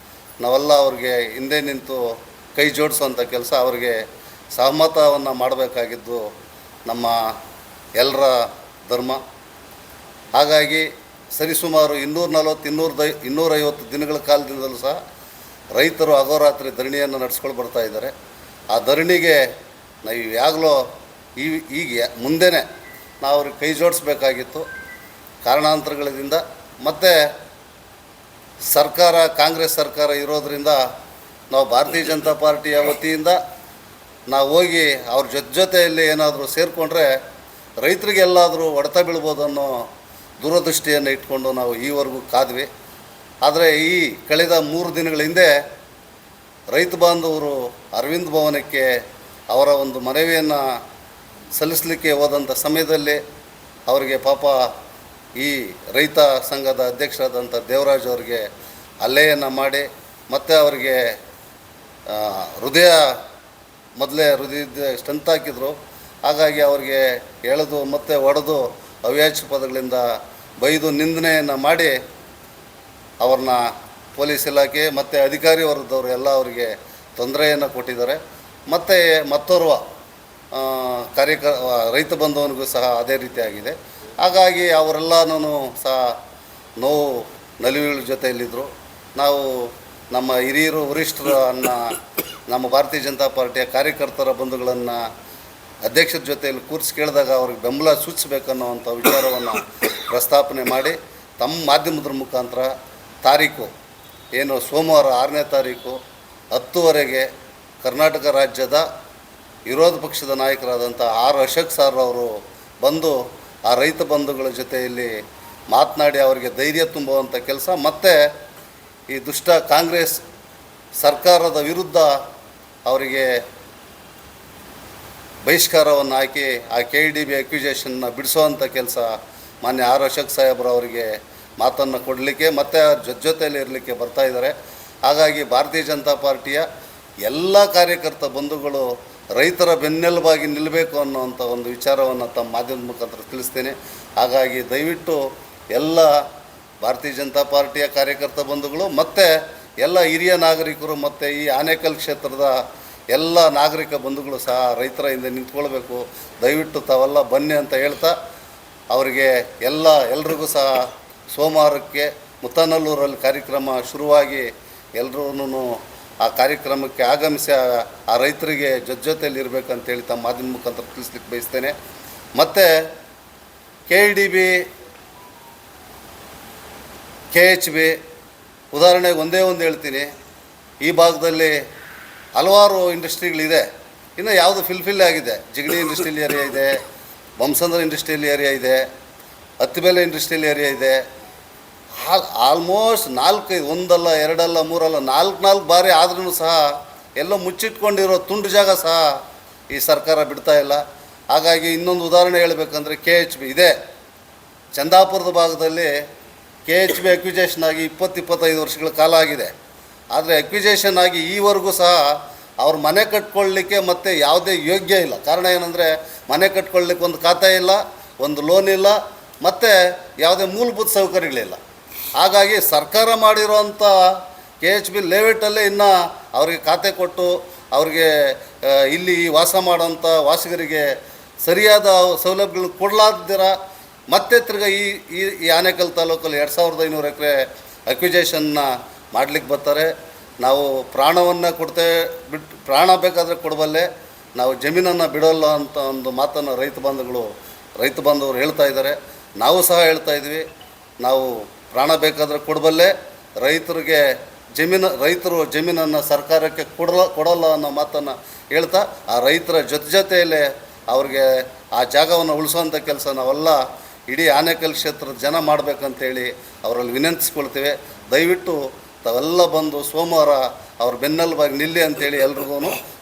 ನಾವೆಲ್ಲ ಅವ್ರಿಗೆ ಹಿಂದೆ ನಿಂತು ಕೈ ಜೋಡಿಸೋಂಥ ಕೆಲಸ, ಅವರಿಗೆ ಸಹಮತವನ್ನು ಮಾಡಬೇಕಾಗಿದ್ದು ನಮ್ಮ ಎಲ್ಲರ ಧರ್ಮ. ಹಾಗಾಗಿ ಸರಿಸುಮಾರು 240-250 ದಿನಗಳ ಕಾಲದಿಂದಲೂ ಸಹ ರೈತರು ಅಹೋರಾತ್ರಿ ಧರಣಿಯನ್ನು ನಡೆಸ್ಕೊಂಡು ಬರ್ತಾ ಇದ್ದಾರೆ. ಆ ಧರಣಿಗೆ ನಾವು ಯಾವಾಗಲೂ ಈಗ ಮುಂದೆನೇ ನಾವು ಅವ್ರಿಗೆ ಕೈ ಜೋಡಿಸ್ಬೇಕಾಗಿತ್ತು. ಕಾರಣಾಂತರಗಳಿಂದ ಮತ್ತು ಕಾಂಗ್ರೆಸ್ ಸರ್ಕಾರ ಇರೋದರಿಂದ ನಾವು ಭಾರತೀಯ ಜನತಾ ಪಾರ್ಟಿಯ ವತಿಯಿಂದ ನಾವು ಹೋಗಿ ಅವ್ರ ಜೊತೆಯಲ್ಲಿ ಏನಾದರೂ ಸೇರಿಕೊಂಡ್ರೆ ರೈತರಿಗೆ ಎಲ್ಲಾದರೂ ಹೊಡೆತ ಬೀಳ್ಬೋದು ಅನ್ನೋ ದೂರದೃಷ್ಟಿಯನ್ನು ಇಟ್ಕೊಂಡು ನಾವು ಈವರೆಗೂ ಕಾದ್ವಿ. ಆದರೆ ಈ ಕಳೆದ 3 ದಿನಗಳ ಹಿಂದೆ ರೈತ ಬಾಂಧವರು ಅರವಿಂದ್ ಭವನಕ್ಕೆ ಅವರ ಒಂದು ಮನವಿಯನ್ನು ಸಲ್ಲಿಸಲಿಕ್ಕೆ ಹೋದಂಥ ಸಮಯದಲ್ಲಿ ಅವರಿಗೆ ಪಾಪ ಈ ರೈತ ಸಂಘದ ಅಧ್ಯಕ್ಷರಾದಂಥ ದೇವರಾಜ್ ಅವರಿಗೆ ಹಲ್ಲೆಯನ್ನು ಮಾಡಿ ಮತ್ತು ಅವರಿಗೆ ಹೃದಯದ ಸ್ಟ್ರೆಂತ್ ಹಾಕಿದರು. ಹಾಗಾಗಿ ಅವರಿಗೆ ಎಳೆದು ಮತ್ತು ಹೊಡೆದು ಅವ್ಯಾಚ್ಯ ಪದಗಳಿಂದ ಬೈದು ನಿಂದನೆಯನ್ನು ಮಾಡಿ ಅವ್ರನ್ನ ಪೊಲೀಸ್ ಇಲಾಖೆ ಮತ್ತು ಅಧಿಕಾರಿ ವರ್ಗದವರು ಎಲ್ಲ ಅವರಿಗೆ ತೊಂದರೆಯನ್ನು ಕೊಟ್ಟಿದ್ದಾರೆ. ಮತ್ತು ಮತ್ತೋರ್ವ ರೈತ ಬಂಧುವನಿಗೂ ಸಹ ಅದೇ ರೀತಿ ಆಗಿದೆ. ಹಾಗಾಗಿ ಅವರೆಲ್ಲನೂ ಸಹ ನಲಿವುಗಳ ಜೊತೆಯಲ್ಲಿದ್ದರು. ನಾವು ನಮ್ಮ ಹಿರಿಯರು ವರಿಷ್ಠರನ್ನು, ನಮ್ಮ ಭಾರತೀಯ ಜನತಾ ಪಾರ್ಟಿಯ ಕಾರ್ಯಕರ್ತರ ಬಂಧುಗಳನ್ನು ಅಧ್ಯಕ್ಷರ ಜೊತೆಯಲ್ಲಿ ಕೂರಿಸಿ ಕೇಳಿದಾಗ ಅವ್ರಿಗೆ ಬೆಂಬಲ ಸೂಚಿಸಬೇಕನ್ನೋವಂಥ ವಿಚಾರವನ್ನು ಪ್ರಸ್ತಾಪನೆ ಮಾಡಿ ತಮ್ಮ ಮಾಧ್ಯಮದ ಮುಖಾಂತರ ತಾರೀಕು ಏನು ಸೋಮವಾರ 6ನೇ ತಾರೀಕು 10ವರೆಗೆ ಕರ್ನಾಟಕ ರಾಜ್ಯದ ವಿರೋಧ ಪಕ್ಷದ ನಾಯಕರಾದಂಥ ಆರ್ ಅಶೋಕ್ ಸರ್ ಅವರು ಬಂದು ಆ ರೈತ ಬಂಧುಗಳ ಜೊತೆಯಲ್ಲಿ ಮಾತನಾಡಿ ಅವರಿಗೆ ಧೈರ್ಯ ತುಂಬುವಂಥ ಕೆಲಸ ಮತ್ತು ಈ ದುಷ್ಟ ಕಾಂಗ್ರೆಸ್ ಸರ್ಕಾರದ ವಿರುದ್ಧ ಅವರಿಗೆ ಬಹಿಷ್ಕಾರವನ್ನು ಹಾಕಿ ಆ KDB ಅಕ್ವಿಜೇಷನ್ನ ಬಿಡಿಸೋವಂಥ ಕೆಲಸ ಮಾನ್ಯ ಆರ್ ಅಶೋಕ್ ಸಾಹೇಬ್ರು ಅವರಿಗೆ ಮಾತನ್ನು ಕೊಡಲಿಕ್ಕೆ ಮತ್ತು ಅವ್ರ ಜೊತೆಯಲ್ಲಿ ಇರಲಿಕ್ಕೆ ಬರ್ತಾಯಿದ್ದಾರೆ. ಹಾಗಾಗಿ ಭಾರತೀಯ ಜನತಾ ಪಾರ್ಟಿಯ ಎಲ್ಲ ಕಾರ್ಯಕರ್ತ ಬಂಧುಗಳು ರೈತರ ಬೆನ್ನೆಲುಬಾಗಿ ನಿಲ್ಲಬೇಕು ಅನ್ನೋವಂಥ ಒಂದು ವಿಚಾರವನ್ನು ತಮ್ಮ ಮಾಧ್ಯಮದ ಮುಖಾಂತರ ತಿಳಿಸ್ತೇನೆ. ಹಾಗಾಗಿ ದಯವಿಟ್ಟು ಎಲ್ಲ ಭಾರತೀಯ ಜನತಾ ಪಾರ್ಟಿಯ ಕಾರ್ಯಕರ್ತ ಬಂಧುಗಳು ಮತ್ತು ಎಲ್ಲ ಹಿರಿಯ ನಾಗರಿಕರು ಮತ್ತು ಈ ಆನೇಕಲ್ ಕ್ಷೇತ್ರದ ಎಲ್ಲ ನಾಗರಿಕ ಬಂಧುಗಳು ಸಹ ರೈತರ ಹಿಂದೆ ನಿಂತ್ಕೊಳ್ಬೇಕು. ದಯವಿಟ್ಟು ತಾವೆಲ್ಲ ಬನ್ನಿ ಅಂತ ಹೇಳ್ತಾ ಅವರಿಗೆ ಎಲ್ರಿಗೂ ಸಹ ಸೋಮವಾರಕ್ಕೆ ಮುತ್ತನಲ್ಲೂರಲ್ಲಿ ಕಾರ್ಯಕ್ರಮ ಶುರುವಾಗಿ ಎಲ್ಲರೂ ಆ ಕಾರ್ಯಕ್ರಮಕ್ಕೆ ಆಗಮಿಸಿ ಆ ರೈತರಿಗೆ ಜೊತೆಯಲ್ಲಿ ಇರಬೇಕಂತೇಳಿ ತಮ್ಮ ಮಾಧ್ಯಮ ಮುಖಾಂತರ ತಿಳಿಸ್ಲಿಕ್ಕೆ ಬಯಸ್ತೇನೆ. ಮತ್ತು KDB KHB ಉದಾಹರಣೆಗೆ ಒಂದೇ ಒಂದು ಹೇಳ್ತೀನಿ. ಈ ಭಾಗದಲ್ಲಿ ಹಲವಾರು ಇಂಡಸ್ಟ್ರಿಗಳಿದೆ, ಇನ್ನು ಯಾವುದು ಫಿಲ್ ಆಗಿದೆ. ಜಿಗಣಿ ಇಂಡಸ್ಟ್ರಿಯಲ್ ಏರಿಯಾ ಇದೆ, ಬೊಮ್ಮಸಂದ್ರ ಇಂಡಸ್ಟ್ರಿಯಲ್ ಏರಿಯಾ ಇದೆ, ಹತ್ತಿಬೆಲೆ ಇಂಡಸ್ಟ್ರಿಯಲ್ ಏರಿಯಾ ಇದೆ. ಆಲ್ಮೋಸ್ಟ್ 4-5 ಒಂದಲ್ಲ ಎರಡಲ್ಲ ಮೂರಲ್ಲ 4 ಬಾರಿ ಆದ್ರೂ ಸಹ ಎಲ್ಲೋ ಮುಚ್ಚಿಟ್ಕೊಂಡಿರೋ ತುಂಡು ಜಾಗ ಸಹ ಈ ಸರ್ಕಾರ ಬಿಡ್ತಾ ಇಲ್ಲ. ಹಾಗಾಗಿ ಇನ್ನೊಂದು ಉದಾಹರಣೆ ಹೇಳಬೇಕಂದ್ರೆ KHB ಇದೆ. ಚಂದಾಪುರದ ಭಾಗದಲ್ಲಿ KHB ಅಕ್ವಿಜೇಷನ್ ಆಗಿ 20-25 ವರ್ಷಗಳ ಕಾಲ ಆಗಿದೆ. ಆದರೆ ಅಕ್ವಿಜೇಷನ್ ಆಗಿ ಈವರೆಗೂ ಸಹ ಅವ್ರ ಮನೆ ಕಟ್ಕೊಳ್ಳಿಕ್ಕೆ ಮತ್ತು ಯಾವುದೇ ಯೋಗ್ಯ ಇಲ್ಲ. ಕಾರಣ ಏನಂದರೆ ಮನೆ ಕಟ್ಕೊಳ್ಳಿಕ್ಕೆ ಒಂದು ಖಾತೆ ಇಲ್ಲ, ಒಂದು ಲೋನ್ ಇಲ್ಲ, ಮತ್ತು ಯಾವುದೇ ಮೂಲಭೂತ ಸೌಕರ್ಯಗಳಿಲ್ಲ. ಹಾಗಾಗಿ ಸರ್ಕಾರ ಮಾಡಿರೋಂಥ KHB ಲೇಔಟಲ್ಲೇ ಇನ್ನು ಅವರಿಗೆ ಖಾತೆ ಕೊಟ್ಟು ಅವ್ರಿಗೆ ಇಲ್ಲಿ ವಾಸ ಮಾಡೋಂಥ ವಾಸಿಗರಿಗೆ ಸರಿಯಾದ ಸೌಲಭ್ಯಗಳು ಕೊಡಲಾರ್ದಿರ ಮತ್ತೆ ತಿರ್ಗಿ ಈ ಆನೇಕಲ್ ತಾಲೂಕಲ್ಲಿ 2500 ಎಕರೆ ಅಕ್ವಿಜೇಷನ್ನ ಮಾಡಲಿಕ್ಕೆ ಬರ್ತಾರೆ. ನಾವು ಪ್ರಾಣವನ್ನು ಕೊಡ್ತೇವೆ, ಪ್ರಾಣ ಬೇಕಾದರೆ ಕೊಡಬಲ್ಲೆ, ನಾವು ಜಮೀನನ್ನು ಬಿಡೋಲ್ಲ ಅಂತ ಒಂದು ಮಾತನ್ನು ರೈತ ಬಾಂಧವರು ಹೇಳ್ತಾ ಇದ್ದಾರೆ. ನಾವು ಸಹ ಹೇಳ್ತಾ ಇದ್ವಿ, ನಾವು ಪ್ರಾಣ ಬೇಕಾದರೆ ಕೊಡಬಲ್ಲೆ, ರೈತರು ಜಮೀನನ್ನು ಸರ್ಕಾರಕ್ಕೆ ಕೊಡಲ್ಲ ಅನ್ನೋ ಮಾತನ್ನು ಹೇಳ್ತಾ ಆ ರೈತರ ಜೊತೆಯಲ್ಲೇ ಅವ್ರಿಗೆ ಆ ಜಾಗವನ್ನು ಉಳಿಸೋವಂಥ ಕೆಲಸ ನಾವೆಲ್ಲ ಇಡೀ ಆನೇಕಲ್ ಕ್ಷೇತ್ರದ ಜನ ಮಾಡಬೇಕಂತೇಳಿ ಅವರಲ್ಲಿ ವಿನಂತಿಸ್ಕೊಳ್ತೇವೆ. ದಯವಿಟ್ಟು ತಾವೆಲ್ಲ ಬಂದು ಸೋಮವಾರ ಅವ್ರ ಬೆನ್ನೆಲುಬಾಗಿ ನಿಲ್ಲಿ ಅಂತೇಳಿ ಎಲ್ರಿಗೂ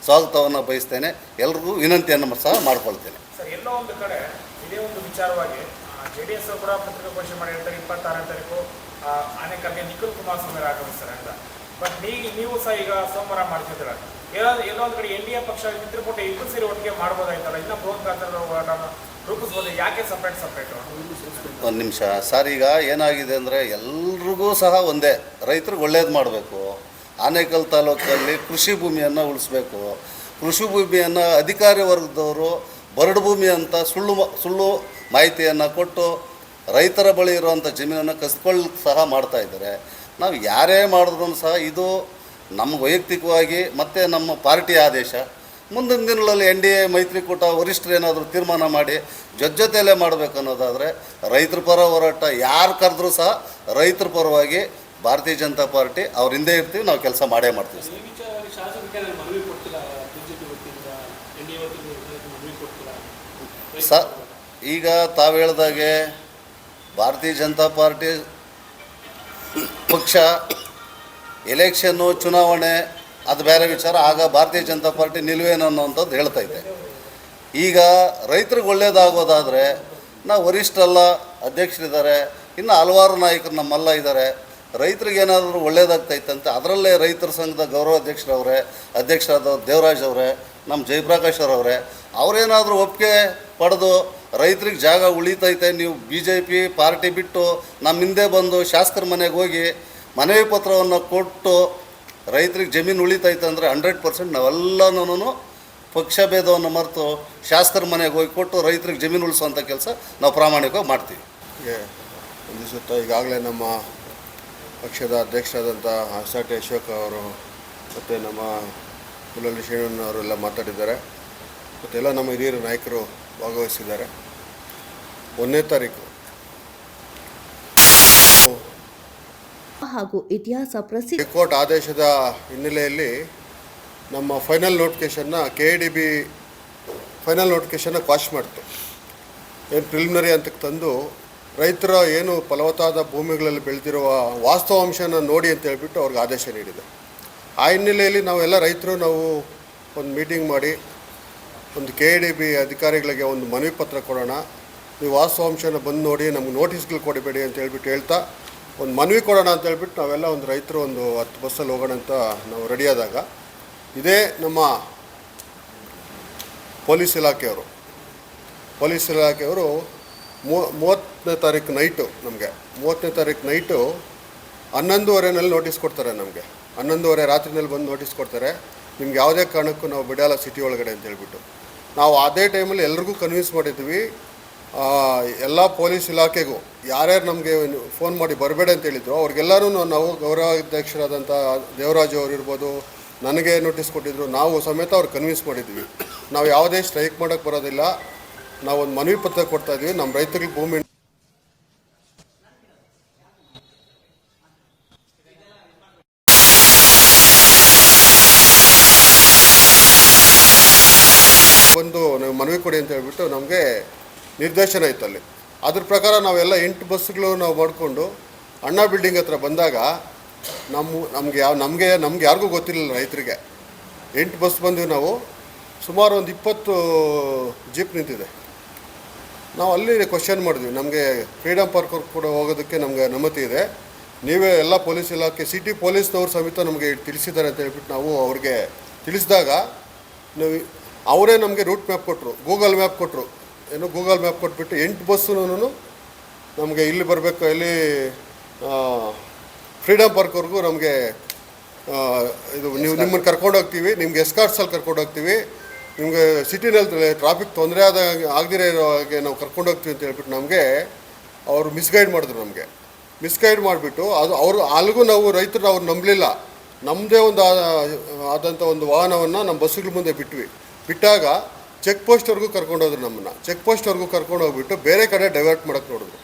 ಸ್ವಾಗತವನ್ನು ಬಯಸ್ತೇನೆ. ಎಲ್ರಿಗೂ ವಿನಂತಿಯನ್ನು ಸಹ ಮಾಡ್ಕೊಳ್ತೇನೆ. ಸರ್, ಎಲ್ಲೋ ಒಂದು ಕಡೆ ಇದೇ ಒಂದು ವಿಚಾರವಾಗಿ JDS ಕೂಡ ಪತ್ರಿಕಾಗೋಷ್ಠಿ ಮಾಡಿರ್ತಾರೆ 26ನೇ ತಾರೀಕು ಆನೇಕಲ್ಗೆ ನಿಖಿಲ್ ಕುಮಾರಸ್ವಾಮಿ ಆಗಮಿಸ್ತಾರೆ ಅಂತ. ಬಟ್ ನೀವು ಸಹ ಈಗ ಸೋಮವಾರ ಮಾಡ್ತಿದ್ದೀರ. ಎಲ್ಲೋ ಒಂದು ಕಡೆ NDA ಪಕ್ಷ ಮಿತ್ರಕೂಟ ಇಬ್ಬರು ಸೇರಿ ಒಟ್ಟಿಗೆ ಮಾಡ್ಬೋದಾಯ್ತಲ್ಲ, ಇನ್ನೂ ಬೃಹತ್ ಗಾತ್ರದ ಹೋರಾಟನ ರೂಪಿಸ್ಬೋದು. ಯಾಕೆ ಸಪ್ರೇಟ್? ಒಂದು ನಿಮಿಷ ಸರ್, ಈಗ ಏನಾಗಿದೆ ಅಂದರೆ ಎಲ್ರಿಗೂ ಸಹ ಒಂದೇ, ರೈತರಿಗೆ ಒಳ್ಳೇದು ಮಾಡಬೇಕು. ಆನೇಕಲ್ ತಾಲೂಕಲ್ಲಿ ಕೃಷಿ ಭೂಮಿಯನ್ನು ಉಳಿಸ್ಬೇಕು. ಕೃಷಿ ಭೂಮಿಯನ್ನು ಅಧಿಕಾರಿ ವರ್ಗದವರು ಬರಡು ಭೂಮಿ ಅಂತ ಸುಳ್ಳು ಮಾಹಿತಿಯನ್ನು ಕೊಟ್ಟು ರೈತರ ಬಳಿ ಇರುವಂಥ ಜಮೀನನ್ನು ಕಸ್ಕೊಳ್ಳಿಕ್ಕೆ ಸಹ ಮಾಡ್ತಾಯಿದ್ದಾರೆ. ನಾವು ಯಾರೇ ಮಾಡಿದ್ರೂ ಸಹ ಇದು ನಮ್ಮ ವೈಯಕ್ತಿಕವಾಗಿ ಮತ್ತು ನಮ್ಮ ಪಾರ್ಟಿ ಆದೇಶ. ಮುಂದಿನ ದಿನಗಳಲ್ಲಿ NDA ಮೈತ್ರಿಕೂಟ ವರಿಷ್ಠರು ಏನಾದರೂ ತೀರ್ಮಾನ ಮಾಡಿ ಜೊತೆಯಲ್ಲೇ ಮಾಡಬೇಕು ಅನ್ನೋದಾದರೆ ರೈತರ ಪರ ಹೋರಾಟ ಯಾರು ಕರೆದ್ರೂ ಸಹ ರೈತರ ಪರವಾಗಿ ಭಾರತೀಯ ಜನತಾ ಪಾರ್ಟಿ ಅವ್ರ ಹಿಂದೆ ಇರ್ತೀವಿ, ನಾವು ಕೆಲಸ ಮಾಡೇ ಮಾಡ್ತೀವಿ ಸರ್. ಈಗ ತಾವು ಹೇಳ್ದಾಗೆ ಭಾರತೀಯ ಜನತಾ ಪಾರ್ಟಿ ಪಕ್ಷ ಎಲೆಕ್ಷನ್ನು ಚುನಾವಣೆ ಅದು ಬೇರೆ ವಿಚಾರ. ಆಗ ಭಾರತೀಯ ಜನತಾ ಪಾರ್ಟಿ ನಿಲುವೇನು ಅನ್ನೋವಂಥದ್ದು ಹೇಳ್ತಾ ಇದೆ. ಈಗ ರೈತರಿಗೆ ಒಳ್ಳೇದಾಗೋದಾದರೆ ನಾವು ವರಿಷ್ಠರಲ್ಲ, ಅಧ್ಯಕ್ಷರಿದ್ದಾರೆ, ಇನ್ನು ಹಲವಾರು ನಾಯಕರು ನಮ್ಮೆಲ್ಲ ಇದ್ದಾರೆ. ರೈತರಿಗೆ ಏನಾದರೂ ಒಳ್ಳೇದಾಗ್ತೈತಂತೆ ಅದರಲ್ಲೇ ರೈತರ ಸಂಘದ ಗೌರವ ಅಧ್ಯಕ್ಷರಾದ ದೇವರಾಜ್ ಅವರೇ, ನಮ್ಮ ಜಯಪ್ರಕಾಶ್ ಅವರೇ, ಅವರೇನಾದರೂ ಒಪ್ಪಿಗೆ ಪಡೆದು ರೈತರಿಗೆ ಜಾಗ ಉಳಿತೈತೆ, ನೀವು BJP ಪಾರ್ಟಿ ಬಿಟ್ಟು ನಮ್ಮ ಹಿಂದೆ ಬಂದು ಶಾಸಕರ ಮನೆಗೆ ಹೋಗಿ ಮನವಿ ಪತ್ರವನ್ನು ಕೊಟ್ಟು ರೈತರಿಗೆ ಜಮೀನು ಉಳಿತೈತೆ ಅಂದರೆ 100% ನಾವೆಲ್ಲನೂ ಪಕ್ಷ ಭೇದವನ್ನು ಮರೆತು ಶಾಸಕರ ಮನೆಗೆ ಹೋಗಿ ಕೊಟ್ಟು ರೈತರಿಗೆ ಜಮೀನು ಉಳಿಸುವಂಥ ಕೆಲಸ ನಾವು ಪ್ರಾಮಾಣಿಕವಾಗಿ ಮಾಡ್ತೀವಿ. ಒಂದು ಸುತ್ತ ಈಗಾಗಲೇ ನಮ್ಮ ಪಕ್ಷದ ಅಧ್ಯಕ್ಷರಾದಂಥ ಅಶೋಕ್ ಅವರು ಮತ್ತು ನಮ್ಮ ಕುಲಲ್ಲಿ ಶ್ರೀನವರೆಲ್ಲ ಮಾತಾಡಿದ್ದಾರೆ. ಮತ್ತೆಲ್ಲ ನಮ್ಮ ಹಿರಿಯರ ನಾಯಕರು ಭಾಗವಹಿಸಿದ್ದಾರೆ. 1ನೇ ತಾರೀಕು ಹಾಗೂ ಇತಿಹಾಸ ಪ್ರಸಿದ್ಧ ಹೈಕೋರ್ಟ್ ಆದೇಶದ ಹಿನ್ನೆಲೆಯಲ್ಲಿ ನಮ್ಮ ಫೈನಲ್ ನೋಟಿಫಿಕೇಷನ್ನ KIDB ಫೈನಲ್ ನೋಟಿಫಿಕೇಷನ್ನ ಕ್ವಾಶ್ ಮಾಡ್ತು. ಏನು ಪ್ರಿಲಿಮಿನರಿ ಅಂತಕ್ಕೆ ತಂದು ರೈತರ ಏನು ಫಲವತ್ತಾದ ಭೂಮಿಗಳಲ್ಲಿ ಬೆಳೆದಿರುವ ವಾಸ್ತವಾಂಶನ ನೋಡಿ ಅಂತ ಹೇಳ್ಬಿಟ್ಟು ಅವ್ರಿಗೆ ಆದೇಶ ನೀಡಿದೆ. ಆ ಹಿನ್ನೆಲೆಯಲ್ಲಿ ನಾವೆಲ್ಲ ರೈತರು ನಾವು ಒಂದು ಮೀಟಿಂಗ್ ಮಾಡಿ ಒಂದು KIDB ಅಧಿಕಾರಿಗಳಿಗೆ ಒಂದು ಮನವಿ ಪತ್ರ ಕೊಡೋಣ, ನೀವು ವಾಸ್ತವಾಂಶನ ಬಂದು ನೋಡಿ, ನಮ್ಗೆ ನೋಟಿಸ್ಗಳು ಕೊಡಬೇಡಿ ಅಂತ ಹೇಳ್ಬಿಟ್ಟು ಹೇಳ್ತಾ ಒಂದು ಮನವಿ ಕೊಡೋಣ ಅಂತ ಹೇಳ್ಬಿಟ್ಟು ನಾವೆಲ್ಲ ಒಂದು ರೈತರು ಒಂದು 10 ಬಸ್ಸಲ್ಲಿ ಹೋಗೋಣ ಅಂತ ನಾವು ರೆಡಿಯಾದಾಗ ಇದೇ ನಮ್ಮ ಪೊಲೀಸ್ ಇಲಾಖೆಯವರು 30ನೇ ತಾರೀಕು ನೈಟು ನಮಗೆ 30ನೇ ತಾರೀಕು ನೈಟು 11:30ನಲ್ಲಿ ನೋಟಿಸ್ ಕೊಡ್ತಾರೆ. ನಮಗೆ 11:30 ರಾತ್ರಿನಲ್ಲಿ ಬಂದು ನೋಟಿಸ್ ಕೊಡ್ತಾರೆ, ನಿಮ್ಗೆ ಯಾವುದೇ ಕಾರಣಕ್ಕೂ ನಾವು ಬಿಡಲ್ಲ ಸಿಟಿ ಒಳಗಡೆ ಅಂತ ಹೇಳ್ಬಿಟ್ಟು. ನಾವು ಅದೇ ಟೈಮಲ್ಲಿ ಎಲ್ರಿಗೂ ಕನ್ವಿನ್ಸ್ ಮಾಡಿದ್ವಿ, ಎಲ್ಲ ಪೊಲೀಸ್ ಇಲಾಖೆಗೂ ಯಾರ್ಯಾರು ನಮಗೆ ಫೋನ್ ಮಾಡಿ ಬರಬೇಡ ಅಂತ ಹೇಳಿದ್ರು ಅವ್ರಿಗೆಲ್ಲರೂ ನಾವು ಗೌರವಾಧ್ಯಕ್ಷರಾದಂಥ ದೇವರಾಜು ಅವರು ಇರ್ಬೋದು, ನನಗೆ ನೋಟಿಸ್ ಕೊಟ್ಟಿದ್ರು, ನಾವು ಸಮೇತ ಅವ್ರು ಕನ್ವಿನ್ಸ್ ಮಾಡಿದ್ವಿ. ನಾವು ಯಾವುದೇ ಸ್ಟ್ರೈಕ್ ಮಾಡೋಕ್ಕೆ ಬರೋದಿಲ್ಲ, ನಾವು ಒಂದು ಮನವಿ ಪತ್ರ ಕೊಡ್ತಾಯಿದ್ವಿ, ನಮ್ಮ ರೈತರಿಗೆ ಭೂಮಿ ಒಂದು ನಾವು ಮನವಿ ಕೊಡಿ ಅಂತ ಹೇಳ್ಬಿಟ್ಟು ನಮಗೆ ನಿರ್ದೇಶನ ಇತ್ತು ಅಲ್ಲಿ. ಅದ್ರ ಪ್ರಕಾರ ನಾವೆಲ್ಲ 8 ಬಸ್ಗಳು ನಾವು ಮಾಡಿಕೊಂಡು ಅಣ್ಣಾ ಬಿಲ್ಡಿಂಗ್ ಹತ್ರ ಬಂದಾಗ ನಮಗೆ ಯಾರಿಗೂ ಗೊತ್ತಿರಲಿಲ್ಲ ರೈತರಿಗೆ. 8 ಬಸ್ ಬಂದ್ವಿ ನಾವು, ಸುಮಾರು ಒಂದು 20 ಜೀಪ್ ನಿಂತಿದೆ. ನಾವು ಅಲ್ಲಿ ಕ್ವಶನ್ ಮಾಡಿದ್ವಿ, ನಮಗೆ ಫ್ರೀಡಮ್ ಪಾರ್ಕ್ ಕೂಡ ಹೋಗೋದಕ್ಕೆ ನಮಗೆ ಅನುಮತಿ ಇದೆ, ನೀವೇ ಎಲ್ಲ ಪೊಲೀಸ್ ಇಲಾಖೆ ಸಿಟಿ ಪೊಲೀಸ್ನವ್ರು ಸಮೇತ ನಮಗೆ ತಿಳಿಸಿದ್ದಾರೆ ಅಂತ ಹೇಳ್ಬಿಟ್ಟು ನಾವು ಅವ್ರಿಗೆ ತಿಳಿಸಿದಾಗ ಅವರೇ ನಮಗೆ ರೂಟ್ ಮ್ಯಾಪ್ ಕೊಟ್ಟರು, ಗೂಗಲ್ ಮ್ಯಾಪ್ ಕೊಟ್ಟರು. ಗೂಗಲ್ ಮ್ಯಾಪ್ ಕೊಟ್ಬಿಟ್ಟು 8 ಬಸ್ಸು ನಮಗೆ ಇಲ್ಲಿ ಬರಬೇಕು, ಇಲ್ಲಿ ಫ್ರೀಡಮ್ ಪಾರ್ಕ್ವರೆಗೂ ನಮಗೆ ಇದು ನಿಮ್ಮನ್ನು ಕರ್ಕೊಂಡು ಹೋಗ್ತೀವಿ, ನಿಮ್ಗೆ ಎಸ್ಕಾರ್ಟ್ಸಲ್ಲಿ ಕರ್ಕೊಂಡು ಹೋಗ್ತೀವಿ, ನಿಮಗೆ ಸಿಟಿನಲ್ಲಿ ಟ್ರಾಫಿಕ್ ತೊಂದರೆ ಆಗದಿರೋ ಇರೋ ಹಾಗೆ ನಾವು ಕರ್ಕೊಂಡು ಹೋಗ್ತೀವಿ ಅಂತ ಹೇಳ್ಬಿಟ್ಟು ನಮಗೆ ಅವರು ಮಿಸ್ಗೈಡ್ ಮಾಡಿದ್ರು. ನಮಗೆ ಮಿಸ್ಗೈಡ್ ಮಾಡಿಬಿಟ್ಟು ಅವರು ಅಲ್ಲಿಗೂ ನಾವು ರೈತರು ಅವ್ರು ನಂಬಲಿಲ್ಲ. ನಮ್ಮದೇ ಒಂದು ಆದಂಥ ಒಂದು ವಾಹನವನ್ನು ನಮ್ಮ ಬಸ್ಸುಗಳ ಮುಂದೆ ಬಿಟ್ಟಾಗ ಚೆಕ್ ಪೋಸ್ಟ್ವರೆಗೂ ಕರ್ಕೊಂಡೋದ್ರು. ನಮ್ಮನ್ನು ಚೆಕ್ ಪೋಸ್ಟ್ವರೆಗೂ ಕರ್ಕೊಂಡು ಹೋಗ್ಬಿಟ್ಟು ಬೇರೆ ಕಡೆ ಡೈವರ್ಟ್ ಮಾಡೋಕ್ಕೆ ನೋಡಿದ್ರು.